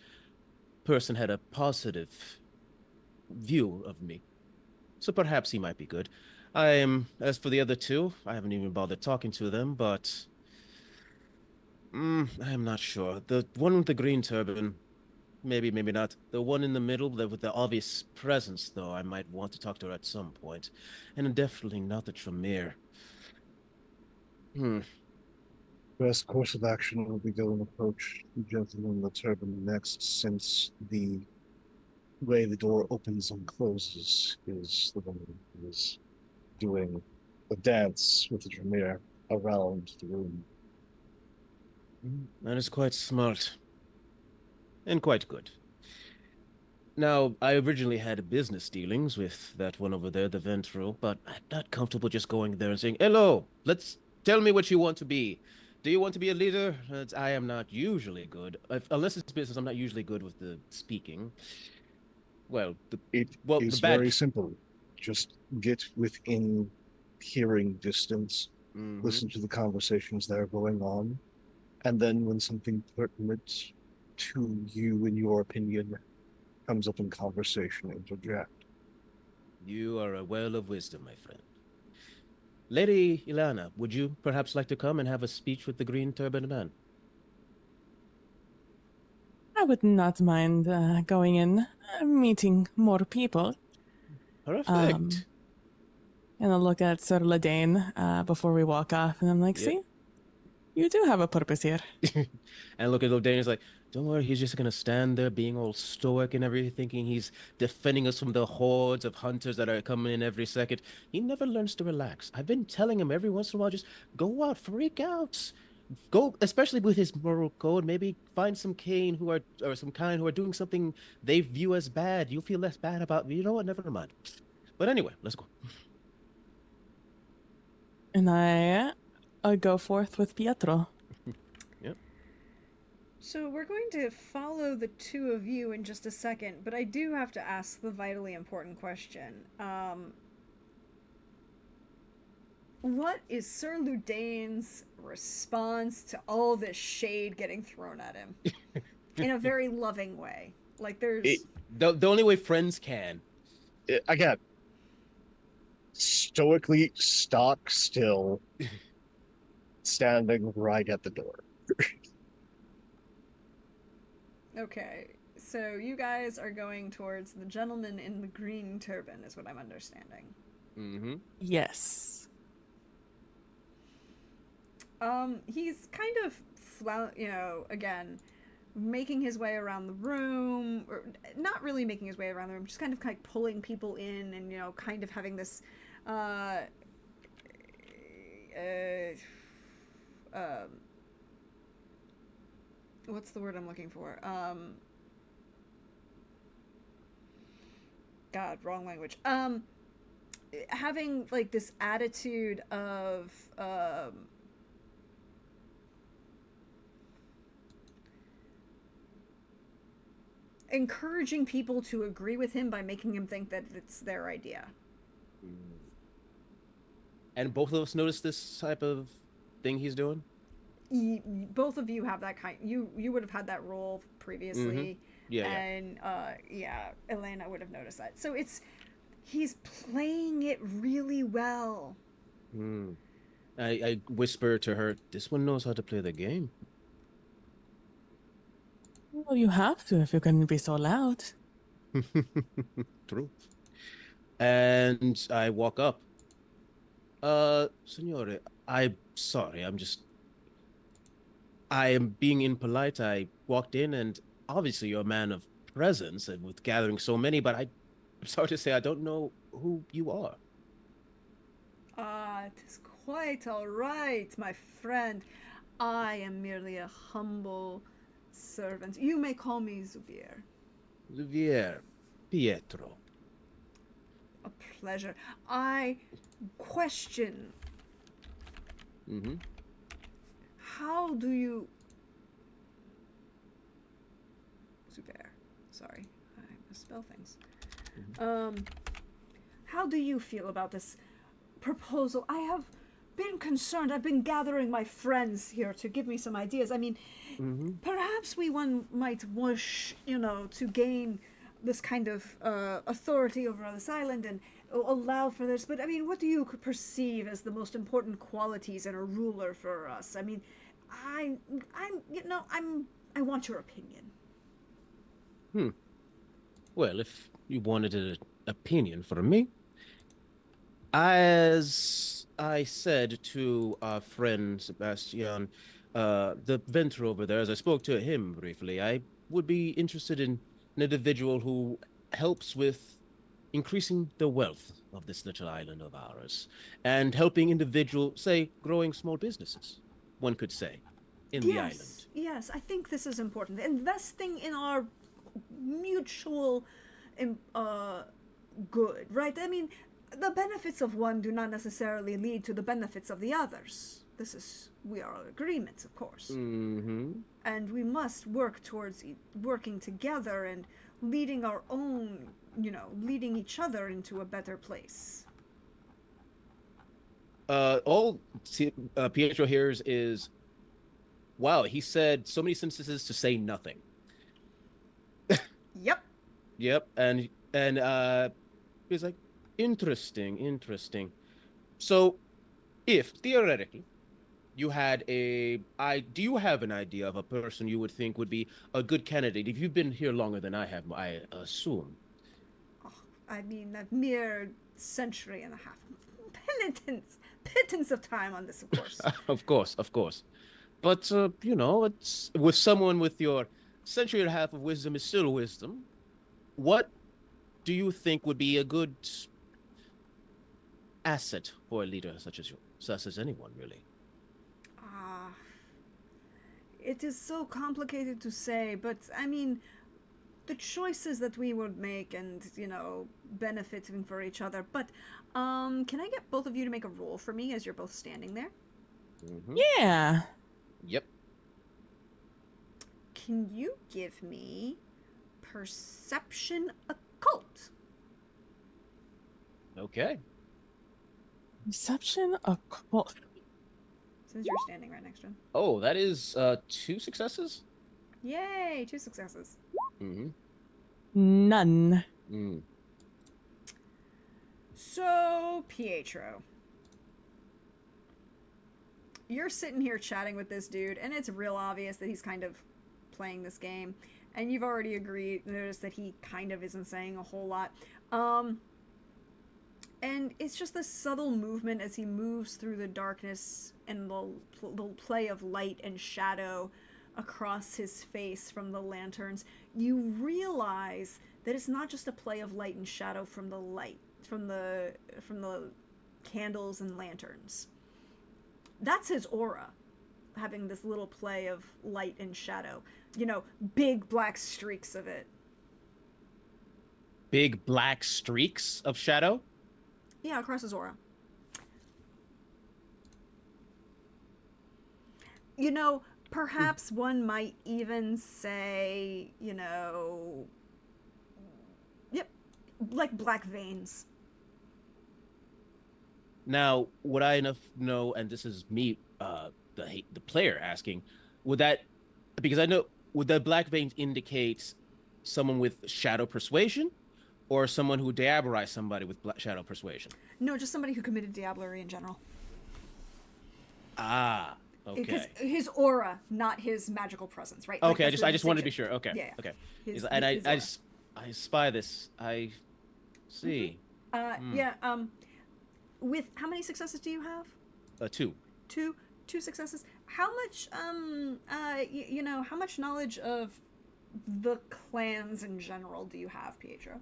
person had a positive view of me. So perhaps he might be good. As for the other two, I haven't even bothered talking to them, but I'm not sure. The one with the green turban, maybe, maybe not. The one in the middle, with the obvious presence, though, I might want to talk to her at some point. And definitely not the Tremere. Hmm. Best course of action will be go and approach the gentleman in the turban next, since the way the door opens and closes is the one who is doing the dance with the Tremere. around the room. That is quite smart. And quite good. Now, I originally had business dealings with that one over there, the Ventral, but I'm not comfortable just going there and saying, "Hello, let's tell me what you want to be. Do you want to be a leader?" I am not usually good. Unless it's business, I'm not usually good with the speaking. Well, It the is bad. very simple. Just get within hearing distance, Mhm. listen to the conversations that are going on, and then when something pertinent to you and your opinion comes up in conversation, interject. You are a well of wisdom, my friend. Lady Ilana, would you perhaps like to come and have a speech with the green turban man? I would not mind going in, meeting more people. Perfect. And I'll look at Sir Ladane before we walk off, and I'm like, Yep. see, you do have a purpose here. And look at Daniel's like, don't worry, he's just gonna stand there being all stoic and everything, thinking he's defending us from the hordes of hunters that are coming in every second. He never learns to relax. I've been telling him every once in a while, just go out, freak out. Go, especially with his moral code, maybe find some Kane who are or some kind who are doing something they view as bad. You'll feel less bad about you know what, never mind. But anyway, let's go. And I go forth with Pietro. Yep. So we're going to follow the two of you in just a second, but I do have to ask the vitally important question. What is Sir Ludane's response to all this shade getting thrown at him? In a very loving way. Like there's The only way friends can. Again, stoically stock still, standing right at the door. Okay. So you guys are going towards the gentleman in the green turban is what I'm understanding. Mm-hmm. Yes. He's kind of again, making his way around the room, or not really making his way around the room, just kind of like pulling people in, and kind of having this, what's the word I'm looking for? God, wrong language. Having like this attitude of, encouraging people to agree with him by making him think that it's their idea. And both of us noticed this type of thing he's doing. Both of you have that kind. You would have had that role previously, Yeah, and Elena would have noticed that. So he's playing it really well. I whisper to her, "This one knows how to play the game." Well, you have to if you're going to be so loud. True. And I walk up. Signore, I'm sorry. I am being impolite. I walked in, and obviously you're a man of presence and with gathering so many, but I'm sorry to say I don't know who you are. It is quite all right, my friend. I am merely a humble servant. You may call me Zuvier. Zuvier, Pietro. A pleasure. I question. Mm-hmm. How do you... Zuvier. Sorry, I misspell things. How do you feel about this proposal? I have been concerned. I've been gathering my friends here to give me some ideas. I mean, perhaps one might wish, to gain this kind of authority over this island and allow for this. But I mean, what do you perceive as the most important qualities in a ruler for us? I mean, I want your opinion. Well, if you wanted an opinion from me, as I said to our friend Sebastian, the venter over there, as I spoke to him briefly, I would be interested in an individual who helps with increasing the wealth of this little island of ours and helping individuals, say, growing small businesses, one could say, in the island. Yes, I think this is important. Investing in our mutual good, right? I mean, the benefits of one do not necessarily lead to the benefits of the others. We are in agreement, of course. Mm-hmm. And we must work towards working together and leading our own, leading each other into a better place. All Pietro hears is, wow, he said so many sentences to say nothing. Yep. Yep, and he's like, interesting. So, if theoretically you had do you have an idea of a person you would think would be a good candidate? If you've been here longer than I have, I assume. Oh, I mean, a mere century and a half. Pittance of time on this, of course. Of course. But, it's with someone with your century and a half of wisdom is still wisdom. What do you think would be a good asset for a leader such as you, such as anyone, really? It is so complicated to say, but I mean, the choices that we would make and, benefiting for each other. But, can I get both of you to make a roll for me as you're both standing there? Mm-hmm. Yeah. Yep. Can you give me perception occult? Okay. Reception occult. Since you're standing right next to him. Oh, that is 2 successes? Yay, 2 successes. Mm-hmm. None. Mm. So, Pietro, you're sitting here chatting with this dude, and it's real obvious that he's kind of playing this game, and you've already noticed that he kind of isn't saying a whole lot. And it's just this subtle movement as he moves through the darkness and the play of light and shadow across his face from the lanterns. You realize that it's not just a play of light and shadow from the candles and lanterns. That's his aura, having this little play of light and shadow. Big black streaks of it. Big black streaks of shadow? Yeah, across his aura. Perhaps one might even say, yep, like black veins. Now, would I know, and this is me, the player asking, would the black veins indicate someone with shadow persuasion, or someone who diabolized somebody with shadow persuasion? No, just somebody who committed diablerie in general. Ah, okay. Because his aura, not his magical presence, right? Okay, I just wanted to be sure. Okay, yeah. Okay. His I spy this. I see. Yeah. With how many successes do you have? 2. Two successes. How much how much knowledge of the clans in general do you have, Pietro?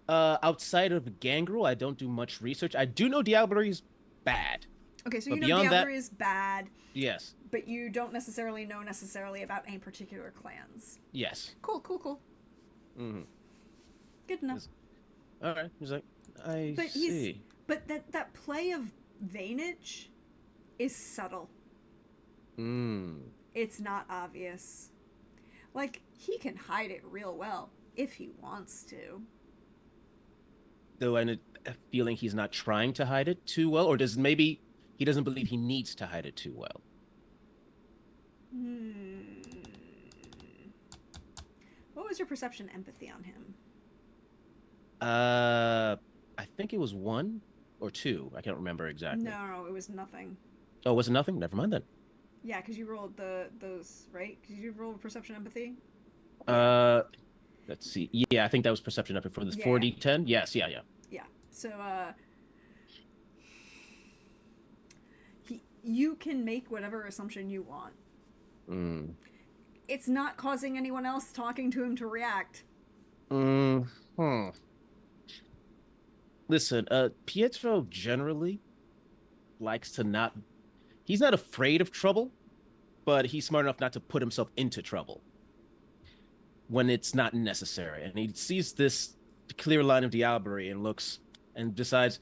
Outside of Gangrel, I don't do much research. I do know diablerie is bad. Okay, so but you know diablerie is bad. Yes. But you don't necessarily know about any particular clans. Yes. Cool. Mm-hmm. Good enough. All right. He's like, I see. But that play of veinage is subtle. It's not obvious. Like, he can hide it real well if he wants to. Though I'm feeling he's not trying to hide it too well, or maybe he doesn't believe he needs to hide it too well. What was your perception empathy on him? I think it was 1 or 2. I can't remember exactly. No, it was nothing. Oh, was it nothing? Never mind then. Yeah, because you rolled those, right? Because you rolled perception empathy? Let's see. Yeah, I think that was perception up for this 4d10. Yes, yeah. Yeah. So, you can make whatever assumption you want. It's not causing anyone else talking to him to react. Listen, Pietro generally likes to not. He's not afraid of trouble, but he's smart enough not to put himself into trouble when it's not necessary. And he sees this clear line of diablerie and looks and decides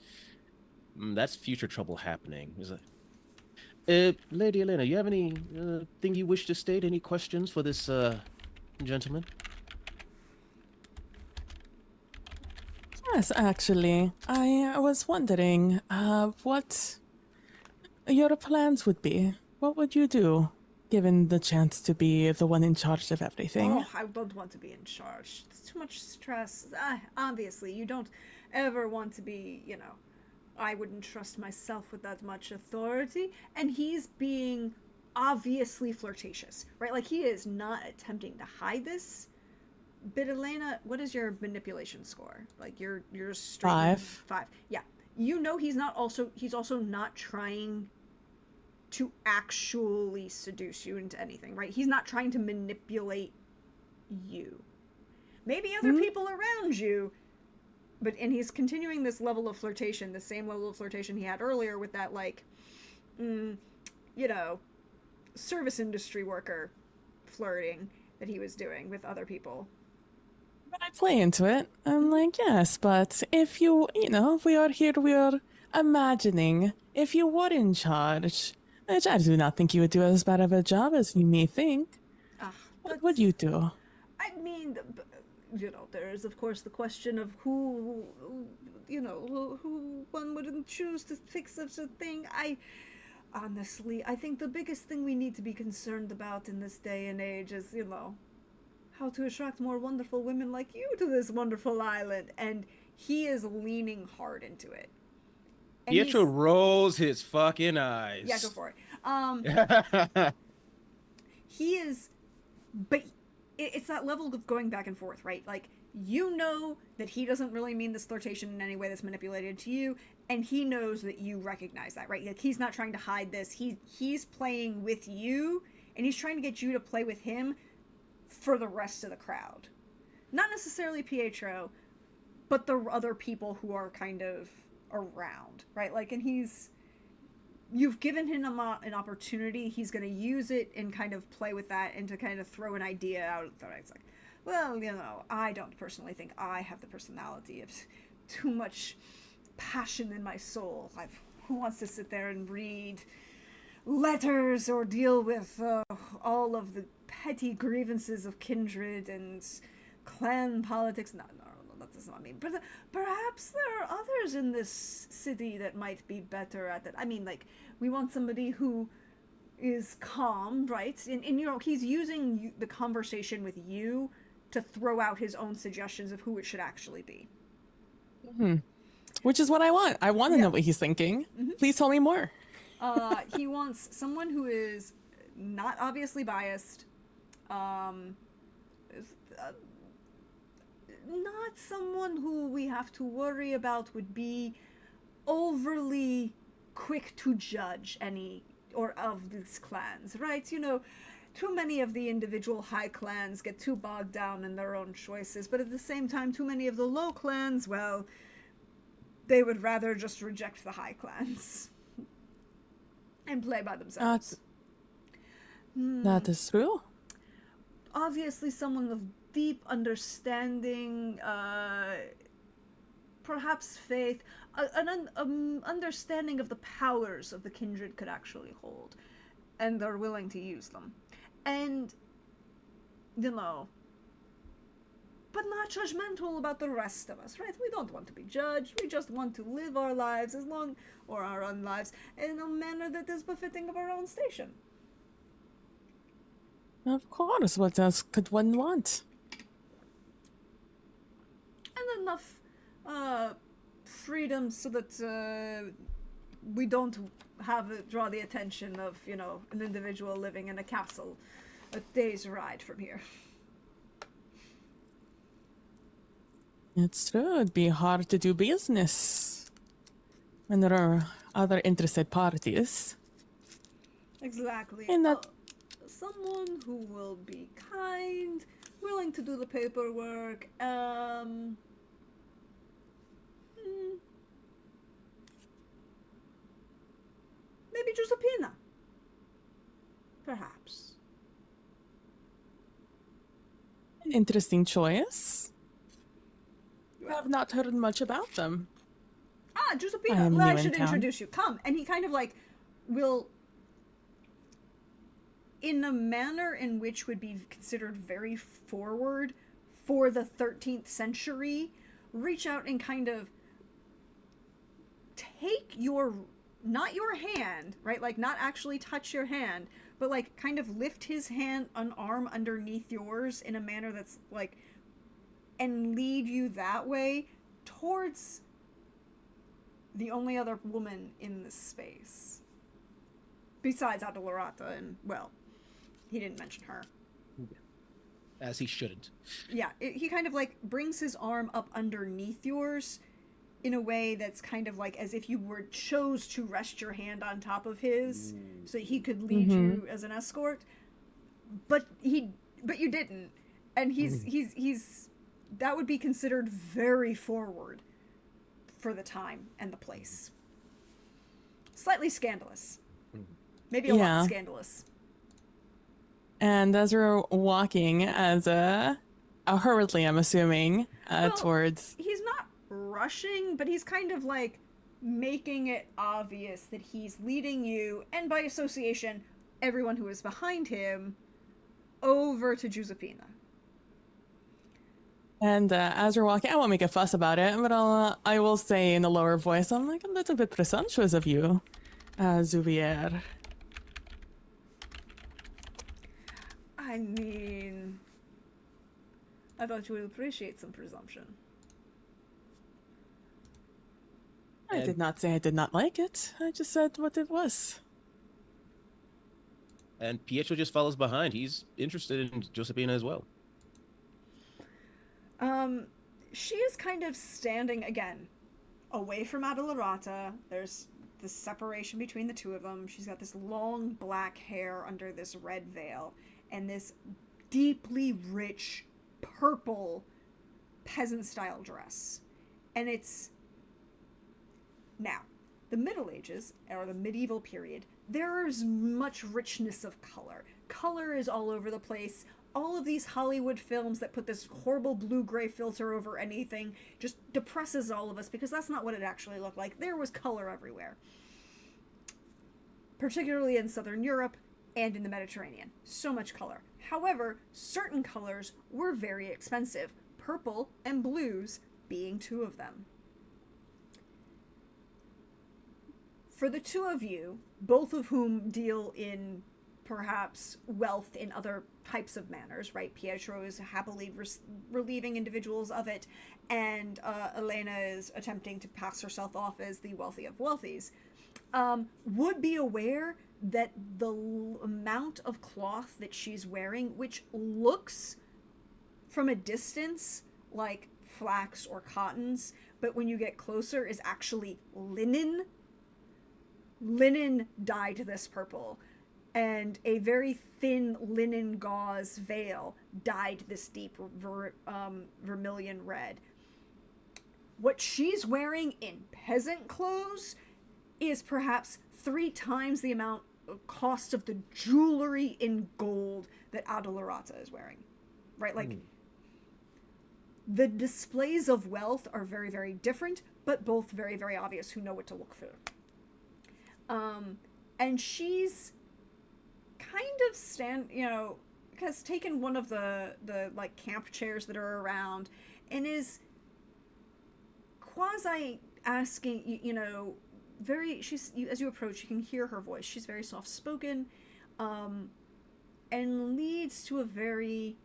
that's future trouble happening. He's like, Lady Elena, you have any thing you wish to state? Any questions for this gentleman? Yes, actually, I was wondering what your plans would be. What would you do, given the chance to be the one in charge of everything? Oh, I don't want to be in charge. It's too much stress. Obviously, you don't ever want to be, I wouldn't trust myself with that much authority. And he's being obviously flirtatious, right? Like, he is not attempting to hide this. But Elena, what is your manipulation score? Like, you're straight 5. 5. Yeah. He's also not trying to actually seduce you into anything, right? He's not trying to manipulate you. Maybe other people around you, and he's continuing this level of flirtation, the same level of flirtation he had earlier with that, like, service industry worker flirting that he was doing with other people. I play into it. I'm like, yes, but if we are imagining if you were in charge, which I do not think you would do as bad of a job as you may think. What would you do? I mean, there's of course the question of who one wouldn't choose to fix such a thing. Honestly, I think the biggest thing we need to be concerned about in this day and age is, how to attract more wonderful women like you to this wonderful island. And he is leaning hard into it. And Pietro rolls his fucking eyes. Yeah, go for it. He is, but it's that level of going back and forth, right? Like, that he doesn't really mean this flirtation in any way that's manipulated to you, and he knows that you recognize that, right? Like, he's not trying to hide this. He's playing with you, and he's trying to get you to play with him for the rest of the crowd. Not necessarily Pietro, but the other people who are kind of around, right? Like, and you've given him an opportunity. He's going to use it and kind of play with that and to kind of throw an idea out. It's like, well, I don't personally think I have the personality of too much passion in my soul. Who wants to sit there and read letters or deal with all of the petty grievances of kindred and clan politics? No, that does not mean. But perhaps there are others in this city that might be better at it. I mean, like, we want somebody who is calm, right? And he's using the conversation with you to throw out his own suggestions of who it should actually be. Mm-hmm. Which is what I want. I want to know what he's thinking. Mm-hmm. Please tell me more. He wants someone who is not obviously biased, not someone who we have to worry about would be overly quick to judge any or of these clans, right? Too many of the individual high clans get too bogged down in their own choices, but at the same time, too many of the low clans, well, they would rather just reject the high clans and play by themselves. That is true. Obviously, someone of deep understanding, perhaps faith, an understanding of the powers of the kindred could actually hold, and they're willing to use them. And, but not judgmental about the rest of us, right? We don't want to be judged. We just want to live our lives or our own lives, in a manner that is befitting of our own station. Of course, what else could one want? And enough freedom so that we don't draw the attention of, an individual living in a castle a day's ride from here. It's true. It'd be hard to do business when there are other interested parties. Exactly. And that someone who will be kind, willing to do the paperwork, Perhaps. An interesting choice. I Well, have not heard much about them. I Giuseppina, am well, I new in should town. introduce you. Come. And he kind of like will, in a manner in which would be considered very forward for the 13th century, reach out and kind of take your, not your hand, right? Like, not actually touch your hand, but like kind of lift his hand, an arm underneath yours in a manner that's like, and lead you that way towards the only other woman in this space. Besides Adolorata, and, well, he didn't mention her. As he shouldn't. Yeah, he kind of like brings his arm up underneath yours in a way that's kind of like as if you chose to rest your hand on top of his so he could lead you as an escort. But you didn't. And he's that would be considered very forward for the time and the place. Slightly scandalous. Maybe a lot scandalous. And as we're walking, hurriedly, I'm assuming, towards... He's not rushing, but he's kind of like making it obvious that he's leading you, and by association, everyone who is behind him, over to Giuseppina. And as we're walking, I won't make a fuss about it, but I will say in a lower voice, I'm like, a little bit presumptuous of you, Zuvier. I mean, I thought you would appreciate some presumption. I did not say I did not like it. I just said what it was. And Pietro just follows behind. He's interested in Josephina as well. She is kind of standing, again, away from Adolorata. There's this separation between the two of them. She's got this long black hair under this red veil, and this deeply rich purple peasant-style dress. And it's... Now, the Middle Ages, or the medieval period, there is much richness of color. Color is all over the place. All of these Hollywood films that put this horrible blue-gray filter over anything just depresses all of us, because that's not what it actually looked like. There was color everywhere. Particularly in Southern Europe and in the Mediterranean. So much color. However, certain colors were very expensive. Purple and blues being two of them. For the two of you, both of whom deal in perhaps wealth in other types of manners, right? Pietro is happily relieving individuals of it, and Elena is attempting to pass herself off as the wealthy of wealthies, would be aware that the amount of cloth that she's wearing, which looks from a distance like flax or cottons, but when you get closer is actually linen. Linen dyed this purple, and a very thin linen gauze veil dyed this deep vermilion red. What she's wearing in peasant clothes is perhaps 3 times the amount of cost of the jewelry in gold that Adolorata is wearing. Right? Like, the displays of wealth are very, very different, but both very, very obvious who know what to look for. And she's kind of has taken one of the like camp chairs that are around and is quasi asking, as you approach, you can hear her voice. She's very soft spoken, and leads to a very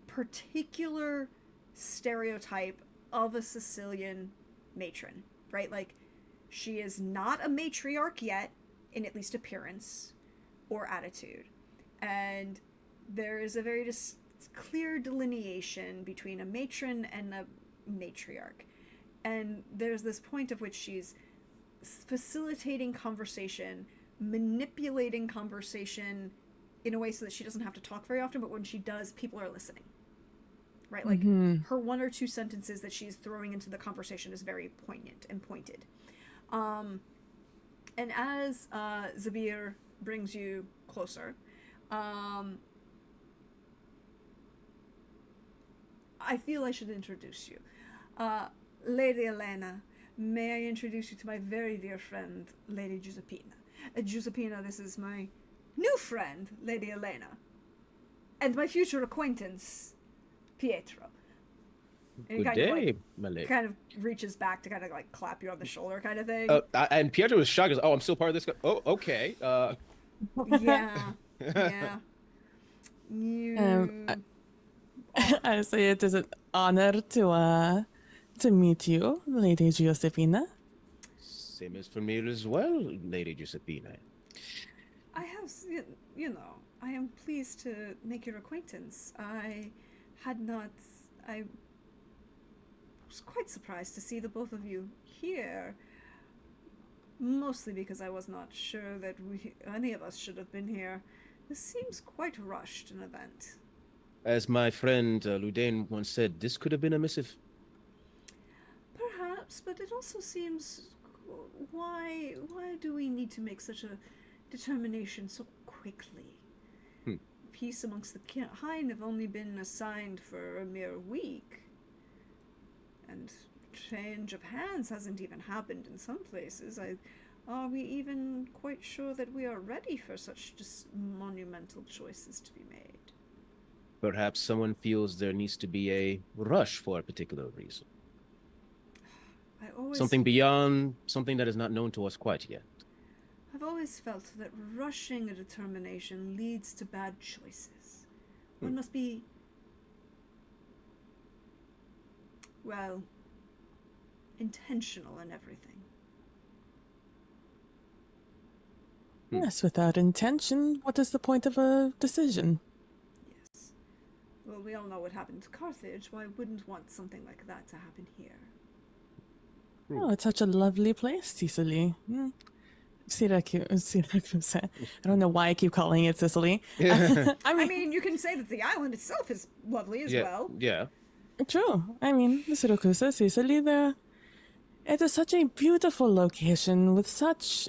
particular stereotype of a Sicilian matron, right? Like, she is not a matriarch yet, in at least appearance or attitude. And there is a very clear delineation between a matron and a matriarch. And there's this point of which she's facilitating conversation, manipulating conversation in a way so that she doesn't have to talk very often, but when she does, people are listening. Right? Like, her 1 or 2 sentences that she's throwing into the conversation is very poignant and pointed. And as Zabir brings you closer. I feel I should introduce you. Lady Elena, may I introduce you to my very dear friend, Lady Giuseppina. Giuseppina, this is my new friend, Lady Elena. And my future acquaintance, Pietro. And he Good day, my lady. kind of reaches back to kind of like clap you on the shoulder kind of thing. And Pietro was shocked. He goes, "Oh, I'm still part of this." Oh, okay. Yeah. Yeah. You... I say it is an honor to meet you, Lady Giuseppina. Same as for me as well, Lady Giuseppina. I have, you know, I am pleased to make your acquaintance. I was quite surprised to see the both of you here. Mostly because I was not sure that any of us should have been here. This seems quite rushed an event. As my friend Ludain once said, this could have been a missive. Perhaps, but it also seems... Why do we need to make such a determination so quickly? Peace amongst the Hind have only been assigned for a mere week. And change of hands hasn't even happened in some places. Are we even quite sure that we are ready for such just monumental choices to be made? Perhaps someone feels there needs to be a rush for a particular reason. Something beyond something that is not known to us quite yet. I've always felt that rushing a determination leads to bad choices. One must be, well, intentional in everything. Yes, without intention, what is the point of a decision? Yes. Well, we all know what happened to Carthage. Why wouldn't want something like that to happen here? Oh, it's such a lovely place, Sicily. Syracuse. I don't know why I keep calling it Sicily. I mean, you can say that the island itself is lovely as well. Yeah. True. I mean, Syracuse, Sicily, it is such a beautiful location with such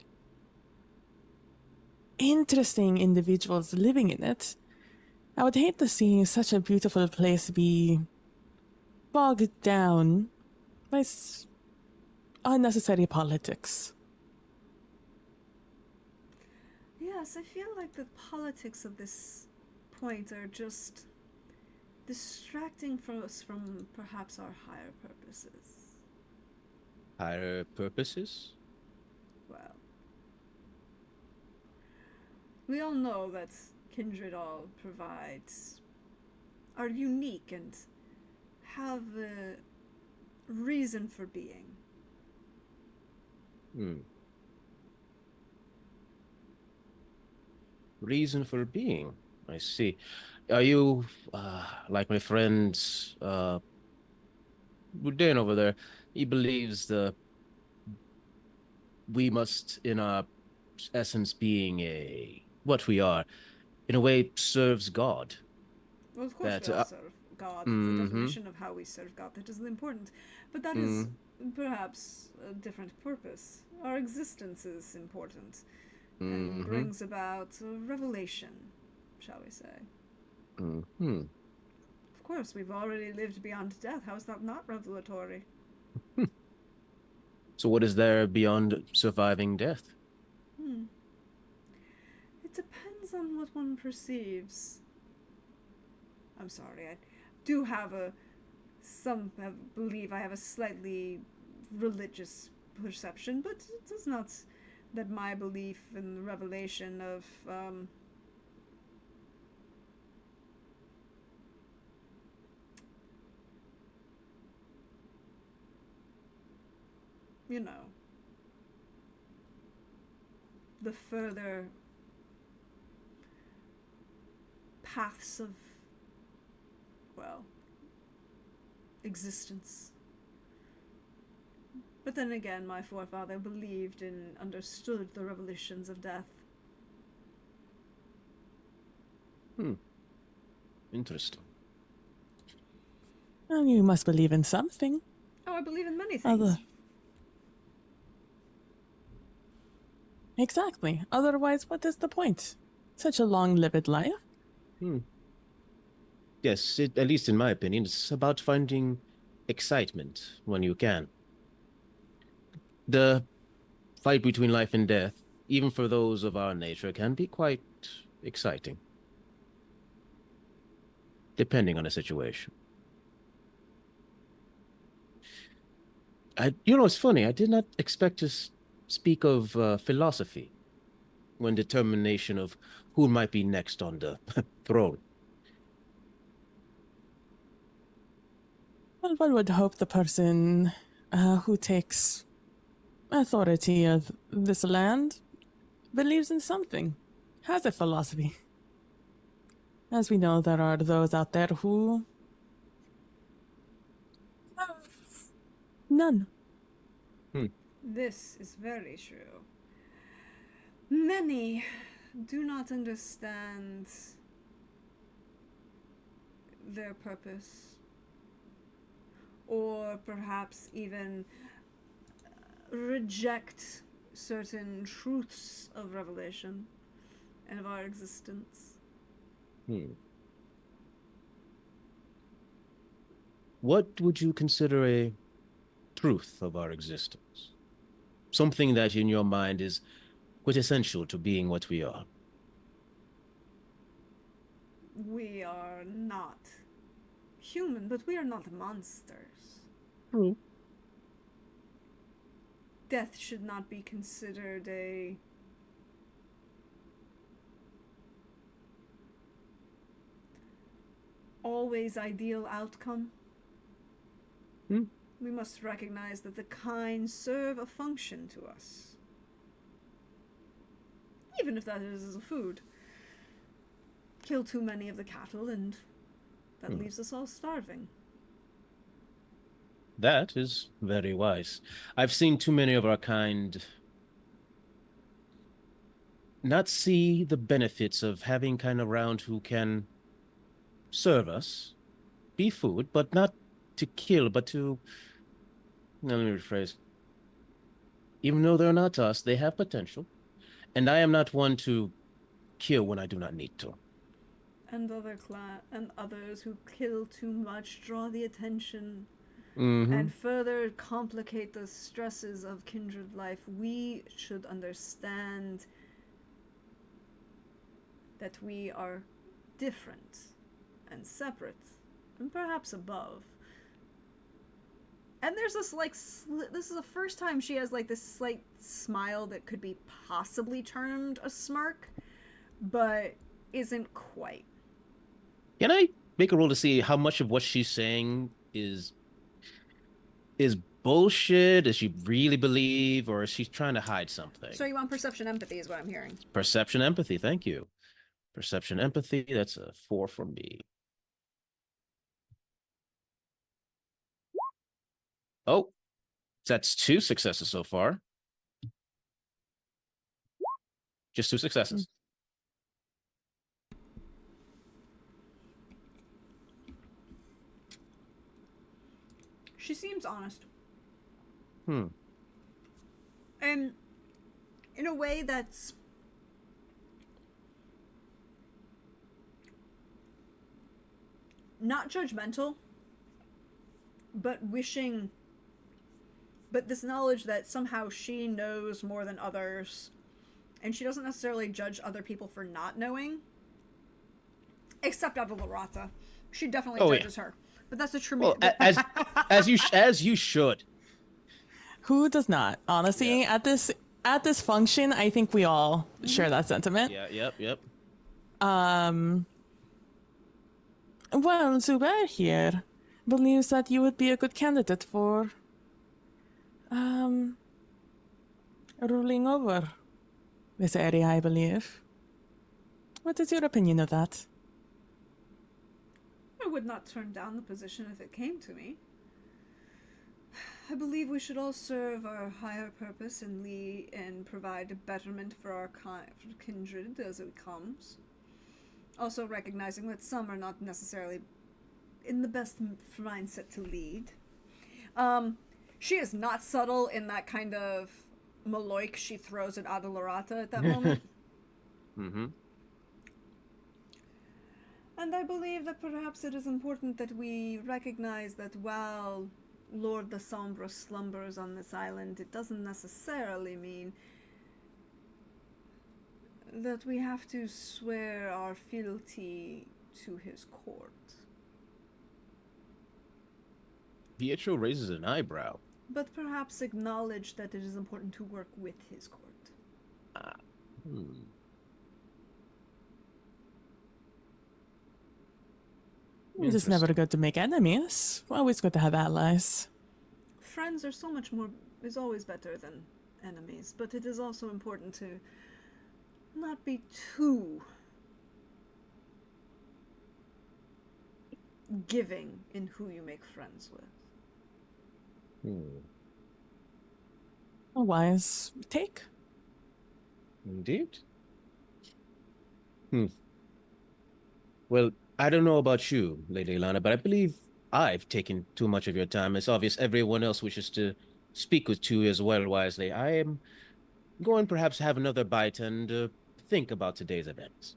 interesting individuals living in it. I would hate to see such a beautiful place be bogged down by unnecessary politics. Yes, I feel like the politics of this point are just distracting us from perhaps our higher purposes. Higher purposes? Well, we all know that Kindred all are unique and have a reason for being. Reason for being. I see. Are you, like my friend, Boudin over there? He believes we must, in our essence, being what we are, in a way, serves God. Well, of course we all serve God. The definition of how we serve God, that is important. But that is perhaps a different purpose. Our existence is important. And brings about a revelation, shall we say. Of course, we've already lived beyond death. How is that not revelatory? So what is there beyond surviving death? It depends on what one perceives. I'm sorry, I do have believe I have a slightly religious perception, but it does not that my belief in the revelation of the further paths of, well, existence. But then again, my forefather believed and understood the revelations of death. Interesting. Well, you must believe in something. Oh, I believe in many things. Exactly. Otherwise, what is the point? such a long-lived life. Yes, at least in my opinion, it's about finding excitement when you can. The fight between life and death, even for those of our nature, can be quite exciting, depending on the situation. It's funny. I did not expect to speak of philosophy when determination of who might be next on the throne. Well, one would hope the person who takes authority of this land believes in something, has a philosophy. As we know, there are those out there who have none. This is very true. Many do not understand their purpose, or perhaps even reject certain truths of revelation and of our existence. What would you consider a truth of our existence? Something that in your mind is quintessential to being what we are. We are not human, but we are not monsters. True. Death should not be considered a always ideal outcome. We must recognize that the kind serve a function to us. Even if that is as a food. Kill too many of the cattle and that leaves us all starving. That is very wise. I've seen too many of our kind not see the benefits of having kind around who can serve us, be food, but not to kill, but to... Now, let me rephrase. Even though they're not us, they have potential. And I am not one to kill when I do not need to. And others who kill too much draw the attention and further complicate the stresses of kindred life. We should understand that we are different and separate and perhaps above. And there's this this is the first time she has like this slight smile that could be possibly termed a smirk, but isn't quite. Can I make a roll to see how much of what she's saying is bullshit? Does she really believe, or is she trying to hide something? So you want perception empathy is what I'm hearing. Perception empathy, thank you. Perception empathy, that's a 4 from me. Oh, that's 2 successes so far. Just 2 successes. She seems honest. And in a way that's not judgmental, but this knowledge that somehow she knows more than others, and she doesn't necessarily judge other people for not knowing, except Adelarata. She definitely judges her, but that's a true. Well, as you should. Who does not? Honestly, at this function, I think we all share that sentiment. Yeah, yep. Well, Zubair here believes that you would be a good candidate for ruling over this area, I believe. What is your opinion of that? I would not turn down the position if it came to me. I believe we should all serve our higher purpose and provide a betterment for our kindred as it comes. Also recognizing that some are not necessarily in the best mindset to lead. She is not subtle in that kind of maloik she throws at Adelarata at that moment. And I believe that perhaps it is important that we recognize that while Lord the Sombra slumbers on this island, it doesn't necessarily mean that we have to swear our fealty to his court. Pietro raises an eyebrow. But perhaps acknowledge that it is important to work with his court. It's just never good to make enemies. Always good to have allies. Friends are so much more, is always better than enemies, but it is also important to not be too giving in who you make friends with. A wise take. Indeed. Well, I don't know about you, Lady Ilana, but I believe I've taken too much of your time. It's obvious everyone else wishes to speak with you as well wisely. I am going perhaps have another bite and think about today's events.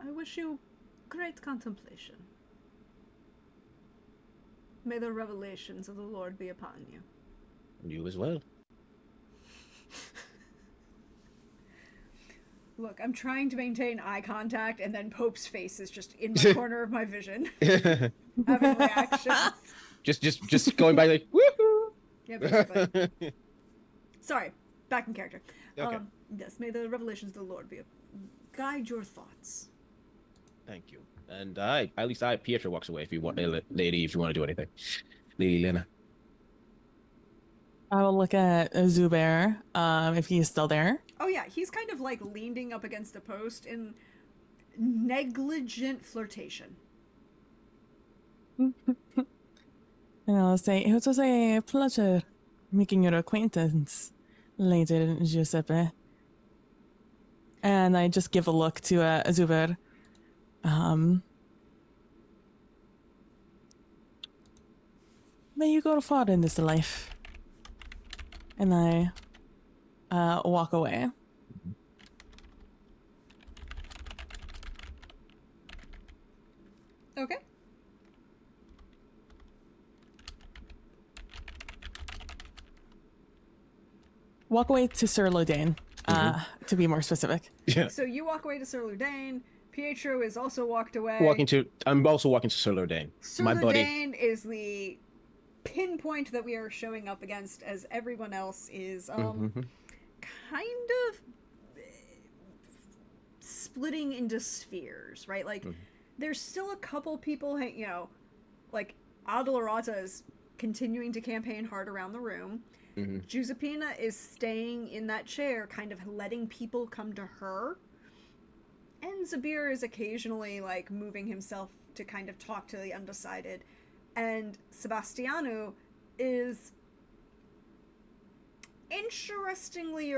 I wish you great contemplation. May the revelations of the Lord be upon you. You as well. Look, I'm trying to maintain eye contact, and then Pope's face is just in my corner of my vision, having reactions. Just going by like woohoo. Yeah, basically. Sorry, back in character. Okay. Yes, may the revelations of the Lord be guide your thoughts. Thank you. And Pietro walks away if you want, lady, if you want to do anything. Lady Lena. I will look at Zubair, if he's still there. Oh yeah, he's kind of like leaning up against a post in negligent flirtation. And I'll say, it was a pleasure making your acquaintance, Lady Giuseppe. And I just give a look to Zubair. May you go far in this life. And I walk away. Okay. Walk away to Sir Lodane, to be more specific. Yeah. So you walk away to Sir Lodane. Pietro is also walked away. I'm also walking to Sir Lodane. Sir My buddy. Lodane is the pinpoint that we are showing up against, as everyone else is kind of splitting into spheres, right? Like, there's still a couple people, like Adelarata is continuing to campaign hard around the room. Giuseppina is staying in that chair, kind of letting people come to her. And Zabir is occasionally, like, moving himself to kind of talk to the undecided. And Sebastiano is interestingly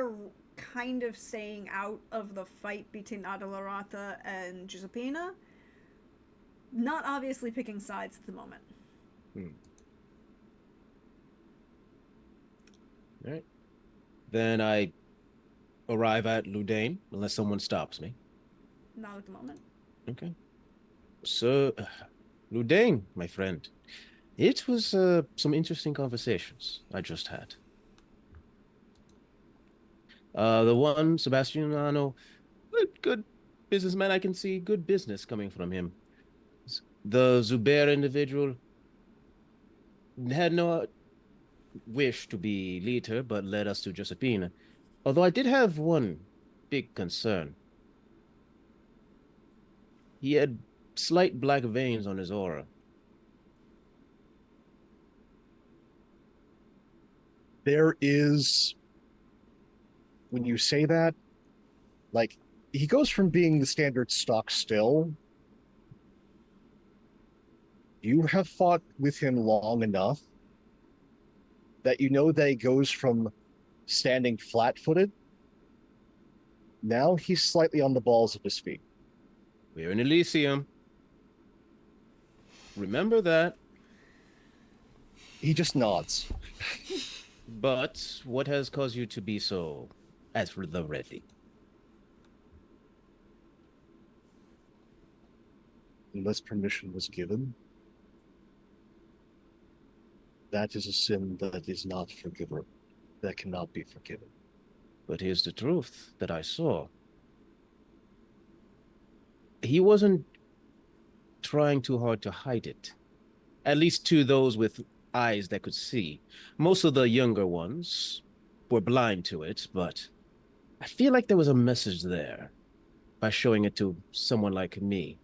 kind of staying out of the fight between Adelarata and Giuseppina. Not obviously picking sides at the moment. All right. Then I arrive at Lodane, unless someone stops me. Not at the moment. Okay. So, Lodane, my friend, it was some interesting conversations I just had. The one, Sebastiano, good businessman, I can see good business coming from him. The Zubair individual had no wish to be leader, but led us to Giuseppina. Although I did have one big concern. He had slight black veins on his aura. There is, when you say that, like, he goes from being the standard stock still. You have fought with him long enough that you know that he goes from standing flat-footed. Now he's slightly on the balls of his feet. We're in Elysium. Remember that. He just nods. But what has caused you to be so as for the ready? unless permission was given, that is a sin that is not forgivable, that cannot be forgiven. But here's the truth that I saw. He wasn't trying too hard to hide it, at least to those with eyes that could see. Most of the younger ones were blind to it, but I feel like there was a message there by showing it to someone like me.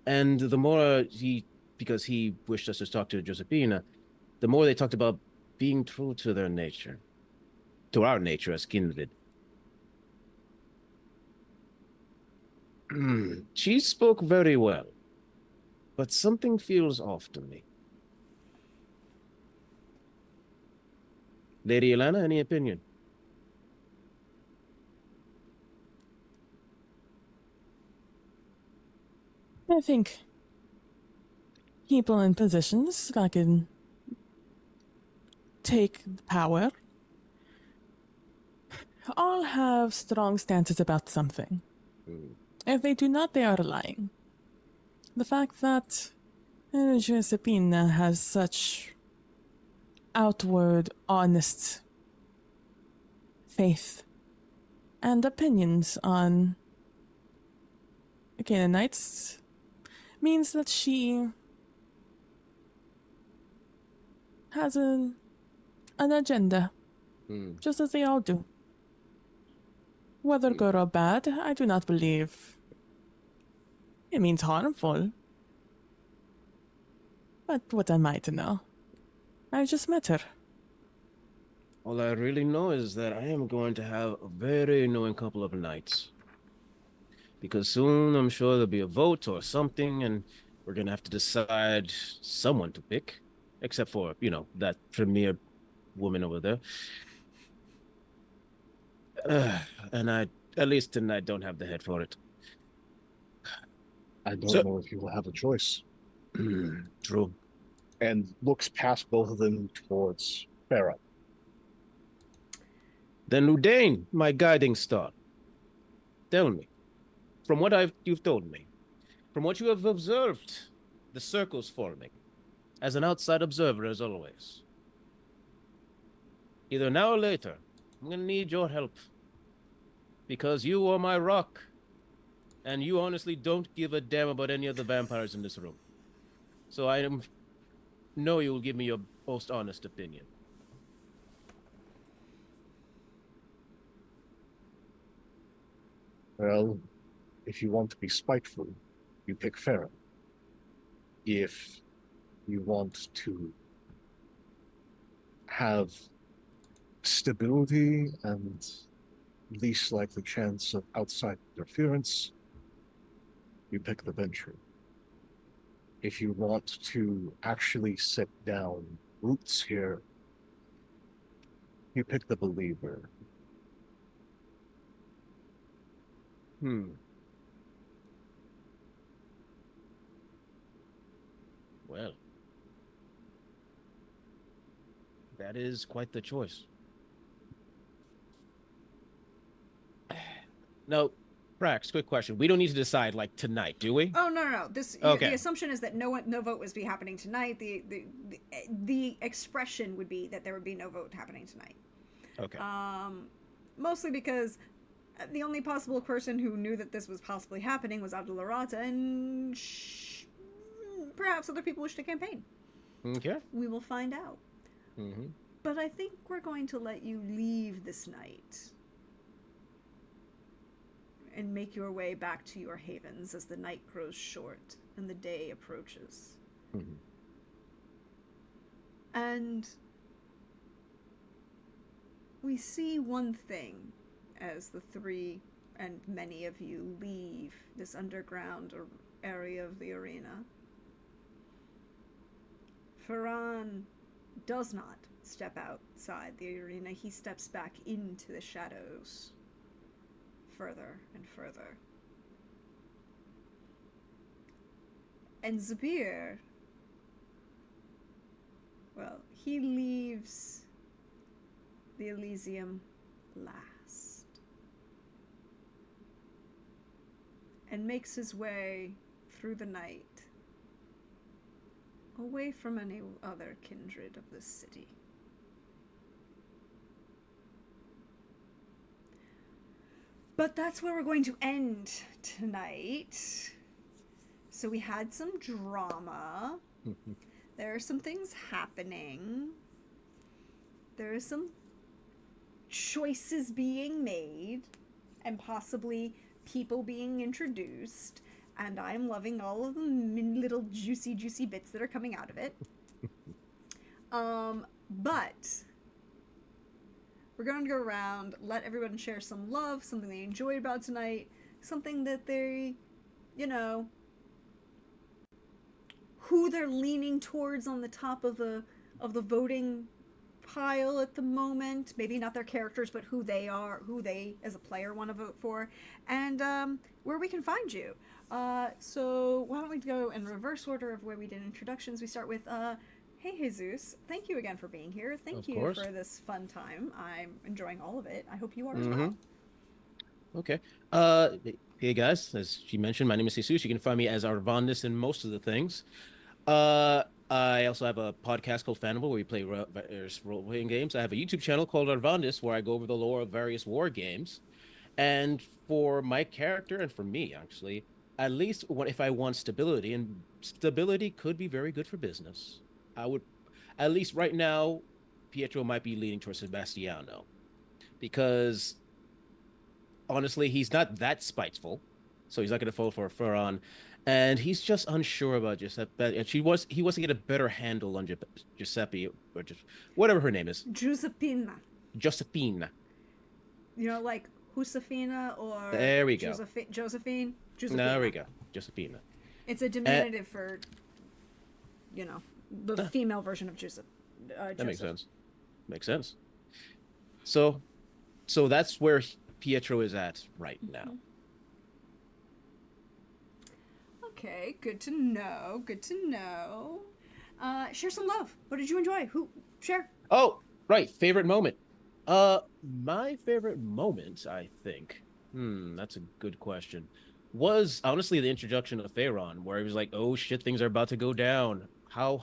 And the more because he wished us to talk to Josephina, the more they talked about being true to their nature, to our nature as kindred. She spoke very well, but something feels off to me. Lady Ilana, any opinion? I think people in positions that can take power all have strong stances about something. If they do not, they are lying. The fact that Giuseppina has such outward, honest faith and opinions on Canaanites means that she has an agenda, just as they all do. Whether good or bad, I do not believe it means harmful. But what am I to know? I just met her. All I really know is that I am going to have a very annoying couple of nights. Because soon I'm sure there'll be a vote or something, and we're going to have to decide someone to pick. Except for, that premier woman over there. And at least tonight, don't have the head for it. I don't know if you will have a choice. True. And looks past both of them towards Farah. Then Ludain, my guiding star. Tell me, from what you've told me, from what you have observed, the circles forming, as an outside observer as always. Either now or later, I'm gonna need your help. Because you are my rock. And you honestly don't give a damn about any of the vampires in this room. So I know you will give me your most honest opinion. Well, if you want to be spiteful, you pick Farah. If you want to have stability and least likely chance of outside interference, you pick the venture. If you want to actually set down roots here, you pick the believer. Well, that is quite the choice. Now, Prax, quick question. We don't need to decide tonight, do we? Oh no. Okay. The assumption is that no vote was be happening tonight. The expression would be that there would be no vote happening tonight. Okay. Mostly because the only possible person who knew that this was possibly happening was Abdularata, and perhaps other people wish to campaign. Okay. We will find out. Mm-hmm. But I think we're going to let you leave this night and make your way back to your havens as the night grows short and the day approaches. Mm-hmm. And we see one thing as the three and many of you leave this underground area of the arena. Ferran does not step outside the arena. He steps back into the shadows further and further. And Zabir, well, he leaves the Elysium last. and makes his way through the night, away from any other kindred of this city. But that's where we're going to end tonight. So we had some drama. There are some things happening. There are some choices being made, and possibly people being introduced. And I'm loving all of the little juicy bits that are coming out of it. But we're going to go around, let everyone share some love, something they enjoyed about tonight, something that they, you know, who they're leaning towards on the top of the voting pile at the moment. Maybe not their characters, but who they are, who they as a player want to vote for, and where we can find you. So why don't we go in reverse order of where we did introductions. We start with hey Jesus, thank you again for being here. Thank you for this fun time. I'm enjoying all of it. I hope you are as well. Okay. Hey guys, as she mentioned, my name is Jesus. You can find me as Arvandis in most of the things. I also have a podcast called Fanimal where we play various role-playing games. I have a YouTube channel called Arvandis where I go over the lore of various war games. And for my character, and for me actually, at least if I want stability, and stability could be very good for business, I would, at least right now, Pietro might be leaning towards Sebastiano. Because honestly, he's not that spiteful, so he's not going to fall for Ferran. And he's just unsure about Giuseppe. And he wants to get a better handle on Giuseppe, or just whatever her name is. Giuseppina. Josephine. You know, like Josefina or there we go. Josephine. There we go. Josephina. It's a diminutive for, you know, the female version of Joseph. That makes sense. Makes sense. So that's where Pietro is at right now. Okay, good to know. Good to know. Share some love. What did you enjoy? Share? Oh, right. Favorite moment. My favorite moment, I think. That's a good question. Was honestly the introduction of Ferran, where he was like, "Oh shit, things are about to go down. How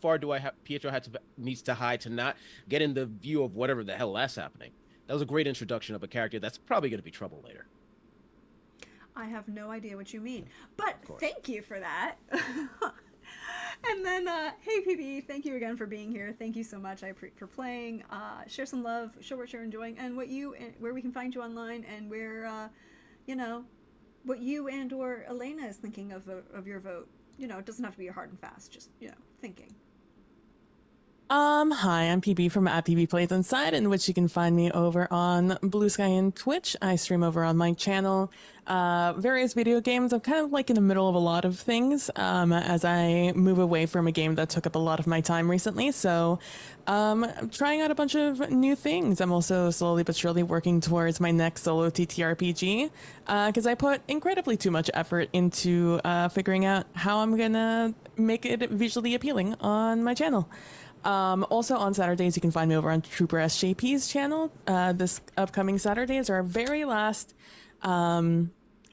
far do Pietro needs to hide to not get in the view of whatever the hell that's happening?" That was a great introduction of a character that's probably going to be trouble later. I have no idea what you mean, but thank you for that. And then, hey PB, thank you again for being here. Thank you so much for playing. Share some love, show what you're enjoying, and where we can find you online, and where, you know, what you and or Elena is thinking of your vote. You know, it doesn't have to be hard and fast. Just, you know, thinking. Hi, I'm PB from @PB Plays Inside, in which you can find me over on Blue Sky and Twitch. I stream over on my channel various video games. I'm kind of like in the middle of a lot of things as I move away from a game that took up a lot of my time recently. So I'm trying out a bunch of new things. I'm also slowly but surely working towards my next solo TTRPG because I put incredibly too much effort into figuring out how I'm gonna make it visually appealing on my channel. Also on Saturdays, you can find me over on Trooper SJP's channel. This upcoming Saturday is our very last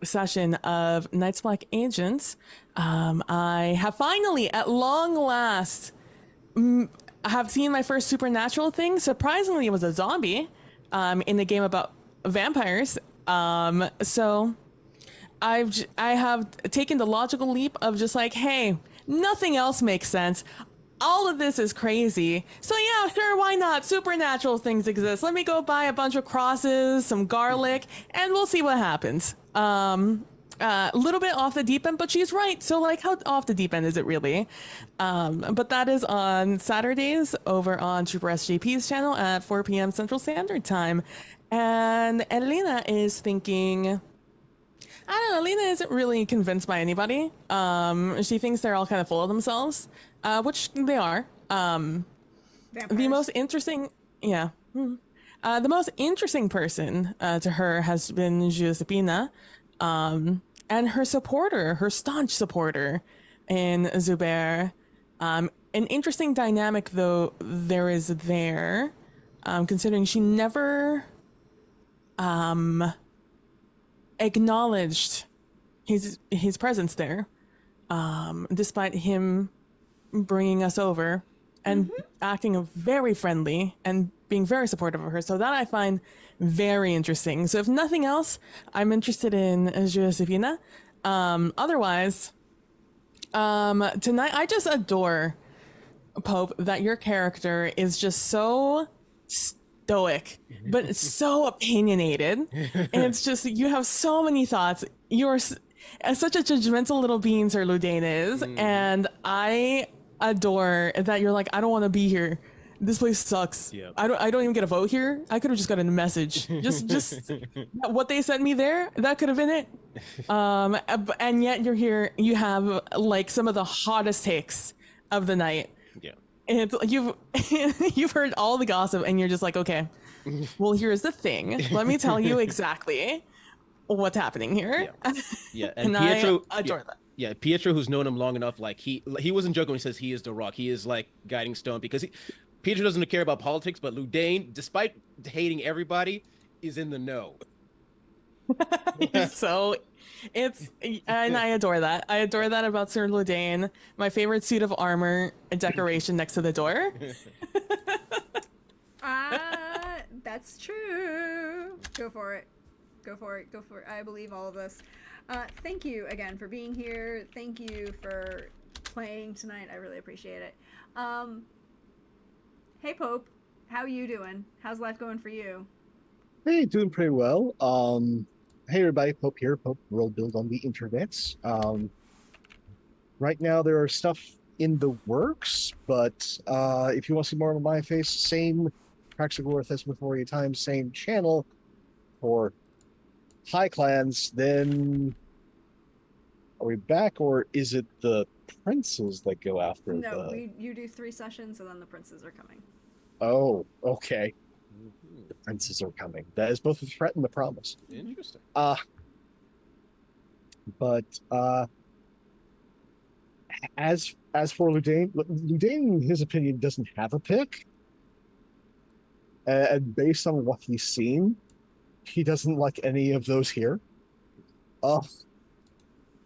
session of Night's Black Agents. I have finally, at long last, have seen my first supernatural thing. Surprisingly, it was a zombie in the game about vampires. So I have taken the logical leap of just like, hey, nothing else makes sense. All of this is crazy. So yeah, sure, why not? Supernatural things exist. Let me go buy a bunch of crosses, some garlic, and we'll see what happens. A little bit off the deep end, but she's right. So like, how off the deep end is it really? But that is on Saturdays over on Trooper SJP's channel at 4 p.m. Central Standard Time. And Elena is thinking, I don't know, Elena isn't really convinced by anybody. She thinks they're all kind of full of themselves, which they are. The most interesting, yeah. The most interesting person to her has been Giuseppina, and her supporter, her staunch supporter in Zubair. An interesting dynamic, though, there is there, considering she never acknowledged his presence there, despite him bringing us over and acting very friendly and being very supportive of her. So that I find very interesting. So if nothing else, I'm interested in Josefina. Otherwise, tonight I just adore, Pope, that your character is just so stoic, but it's so opinionated. And it's just, you have so many thoughts. You're such a judgmental little bean, Sir Ludain is. And I adore that you're like, I don't want to be here. This place sucks. Yep. I don't even get a vote here. I could have just gotten a message. Just what they sent me there, that could have been it. And yet you're here. You have like some of the hottest takes of the night. Yeah. And it's, you've heard all the gossip, and you're just like, okay, well, here's the thing. Let me tell you exactly what's happening here. Yeah. And Pietro, I adore that. Yeah, Pietro, who's known him long enough, like he wasn't joking when he says he is the Rock. He is like guiding stone, because Pietro doesn't care about politics, but Ludain, despite hating everybody, is in the know. So and I adore that. I adore that about Sir Ludain. My favorite suit of armor, a decoration next to the door. That's true. Go for it. Go for it. Go for it. I believe all of this. Thank you again for being here. Thank you for playing tonight. I really appreciate it. Hey, Pope. How are you doing? How's life going for you? Hey, doing pretty well. Hey everybody, Pope here, Pope World Build on the internets. Right now there are stuff in the works, but if you want to see more of my face, same Practical Thesmophoria Times, same channel for high clans, then are we back, or is it the princes that go after No, you do 3 sessions and then the princes are coming. Oh, okay. The princes are coming. That is both a threat and a promise. Interesting. But as for Ludain, in his opinion, doesn't have a pick. And based on what he's seen, he doesn't like any of those here.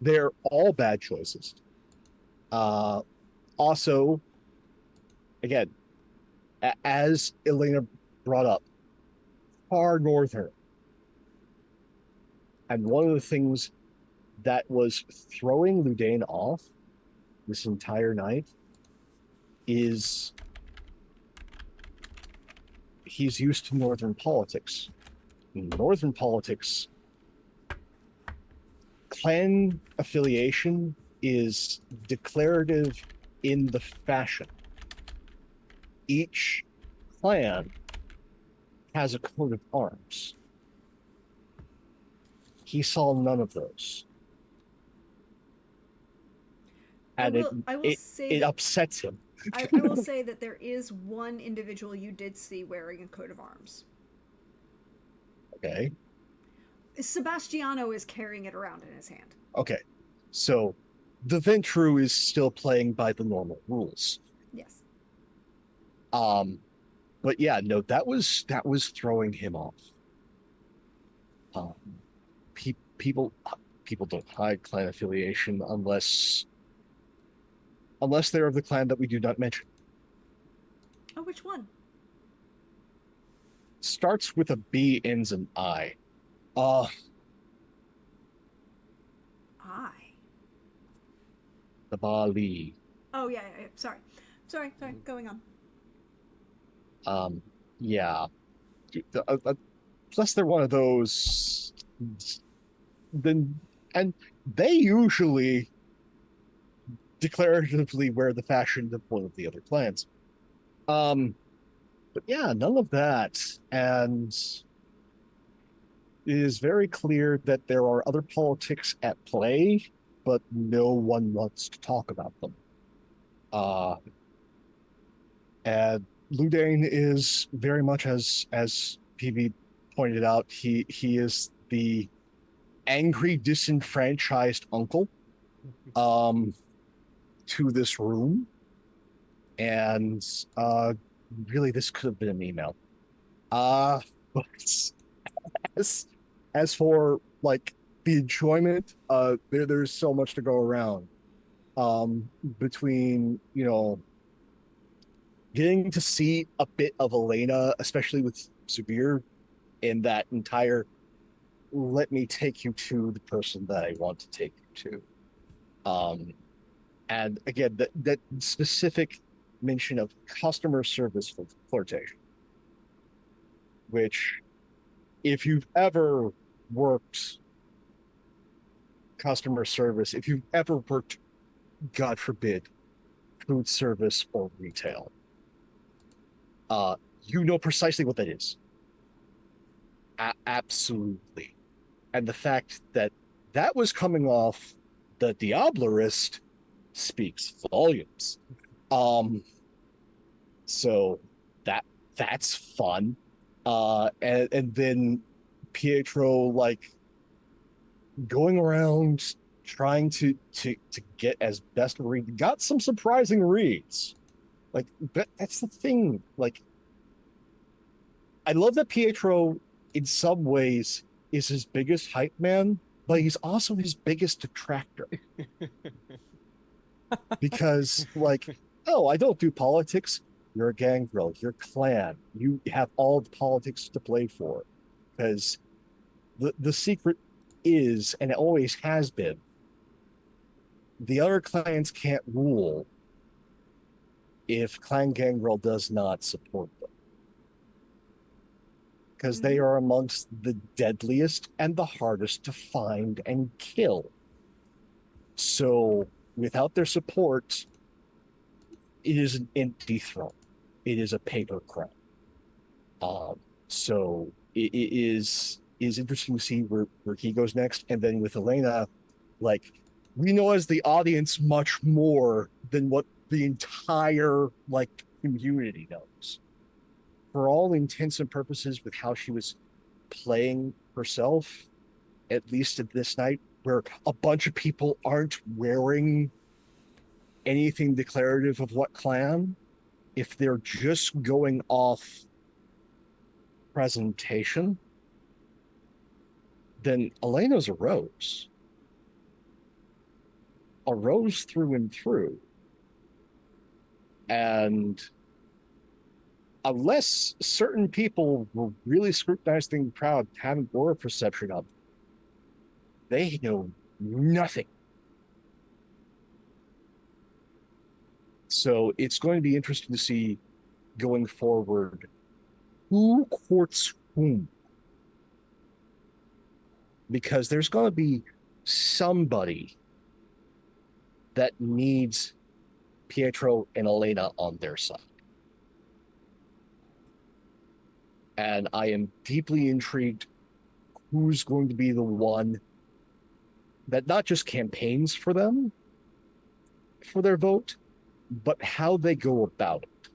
They're all bad choices. Also, again, as Elena brought up, far northern. And one of the things that was throwing Ludain off this entire night is he's used to northern politics. In northern politics, clan affiliation is declarative in the fashion. Each clan has a coat of arms. He saw none of those. And it upsets him. I will say that there is one individual you did see wearing a coat of arms. Okay. Sebastiano is carrying it around in his hand. Okay. So the Ventru is still playing by the normal rules. Yes. But yeah, no, that was throwing him off. People don't hide clan affiliation unless they're of the clan that we do not mention. Oh, which one? Starts with a B, ends in I. I. The Bali. Oh yeah. Sorry. Going on. Yeah. Plus they're one of those. Then, and they usually declaratively wear the fashion of one of the other clans. But yeah, none of that. And it is very clear that there are other politics at play, but no one wants to talk about them. And Ludain is very much as PV pointed out, he is the angry, disenfranchised uncle to this room. And really this could have been an email. But as for like the enjoyment, there's so much to go around. Between, getting to see a bit of Elena, especially with Subir, in that entire let me take you to the person that I want to take you to. And again, that specific mention of customer service flirtation, which if you've ever worked customer service, if you've ever worked, God forbid, food service or retail, you know precisely what that is. Absolutely. And the fact that that was coming off the Diablerist speaks volumes. So that's fun. And then Pietro like going around trying to get as best a read, got some surprising reads. Like that's the thing. Like I love that Pietro in some ways is his biggest hype man, but he's also his biggest detractor. Because like, oh, I don't do politics. You're a gangrel, you're clan. You have all the politics to play for. Because the secret is, and it always has been, the other clans can't rule if Clan Gangrel does not support them. Because they are amongst the deadliest and the hardest to find and kill. So without their support, it is an empty throne. It is a paper crown. So it is interesting to see where he goes next. And then with Elena, like, we know as the audience much more than what the entire like community knows. For all intents and purposes, with how she was playing herself, at least at this night, where a bunch of people aren't wearing anything declarative of what clan, if they're just going off presentation, then Elena's a rose through and through. And unless certain people were really scrutinizing the crowd, having aura perception of, they know nothing. So it's going to be interesting to see going forward who courts whom. Because there's going to be somebody that needs Pietro and Elena on their side. And I am deeply intrigued who's going to be the one that not just campaigns for them, for their vote, but how they go about it.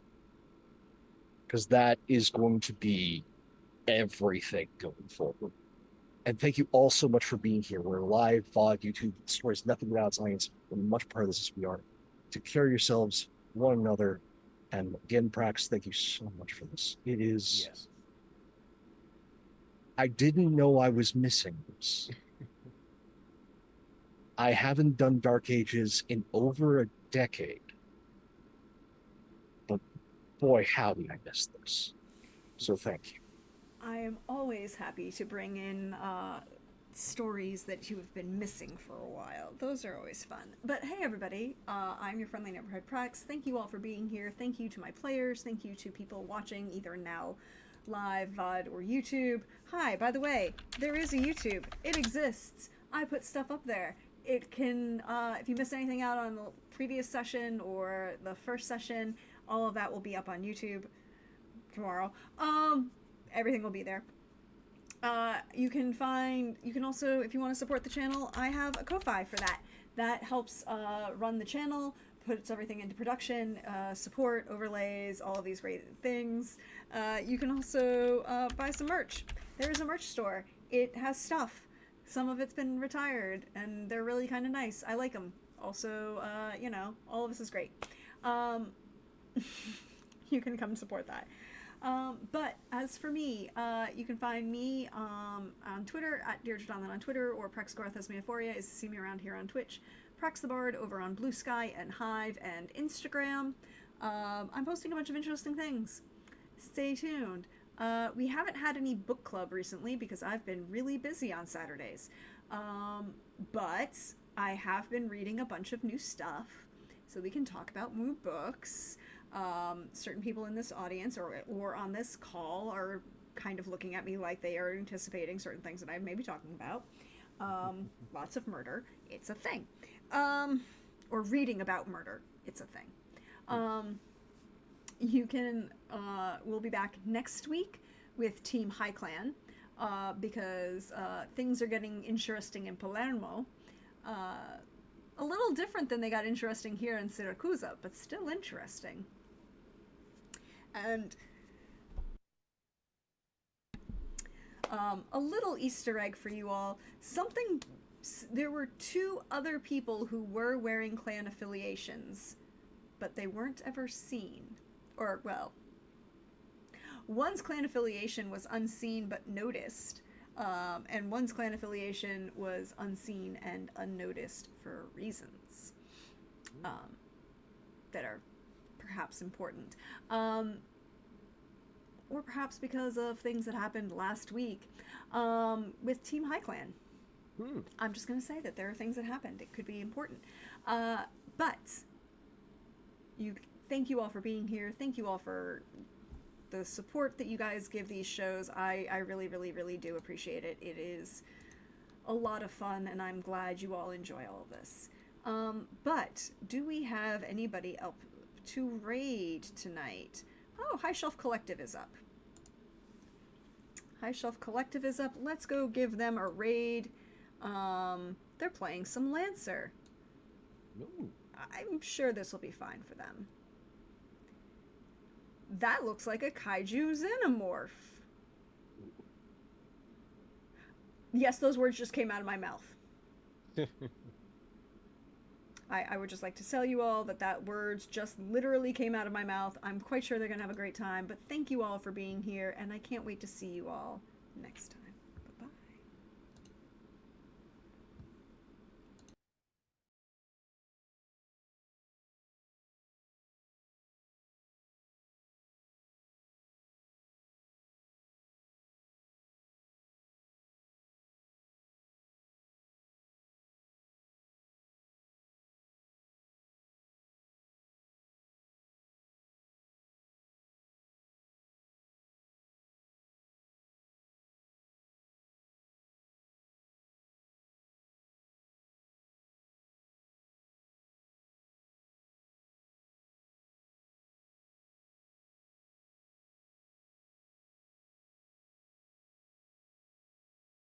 Because that is going to be everything going forward. And thank you all so much for being here. We're live, VOD, YouTube, stories, nothing without science. We're much part of this as we are. Take care of yourselves, one another. And again, Prax, thank you so much for this. It is... Yes. I didn't know I was missing this. I haven't done Dark Ages in over a decade. But boy, howdy, I miss this. So thank you. I am always happy to bring in stories that you have been missing for a while. Those are always fun. But hey, everybody, I'm your friendly neighborhood Prax. Thank you all for being here. Thank you to my players. Thank you to people watching either now live, VOD, or YouTube. Hi, by the way, there is a YouTube. It exists. I put stuff up there. It can, if you missed anything out on the previous session or the first session, all of that will be up on YouTube tomorrow. Everything will be there. You can also, if you want to support the channel, I have a Ko-Fi for that. That helps run the channel, puts everything into production, support, overlays, all of these great things. You can also buy some merch. There's a merch store. It has stuff. Some of it's been retired, and they're really kind of nice. I like them. Also, all of this is great. You can come support that. But as for me, you can find me on Twitter at Deirdre Donlan on Twitter, or Prexgorthesmeaphoria is to see me around here on Twitch. Prex the Bard over on Blue Sky and Hive and Instagram. I'm posting a bunch of interesting things. Stay tuned. We haven't had any book club recently because I've been really busy on Saturdays. But I have been reading a bunch of new stuff, so we can talk about new books. Certain people in this audience or on this call are kind of looking at me like they are anticipating certain things that I may be talking about. Lots of murder. It's a thing. Or reading about murder. It's a thing. You can, we'll be back next week with Team High Clan, because things are getting interesting in Palermo. A little different than they got interesting here in Syracuse, but still interesting. And a little Easter egg for you all. There were 2 other people who were wearing clan affiliations, but they weren't ever seen. Or, well, one's clan affiliation was unseen but noticed, and one's clan affiliation was unseen and unnoticed for reasons that are perhaps important. Or perhaps because of things that happened last week with Team High Clan. I'm just going to say that there are things that happened. It could be important. But thank you all for being here. Thank you all for the support that you guys give these shows. I really, really, really do appreciate it. It is a lot of fun, and I'm glad you all enjoy all of this. But do we have anybody up to raid tonight? Oh, High Shelf Collective is up. High Shelf Collective is up. Let's go give them a raid. They're playing some Lancer. Ooh. I'm sure this will be fine for them. That looks like a kaiju xenomorph. Yes, those words just came out of my mouth. I would just like to tell you all that words just literally came out of my mouth. I'm quite sure they're going to have a great time, but thank you all for being here, and I can't wait to see you all next time.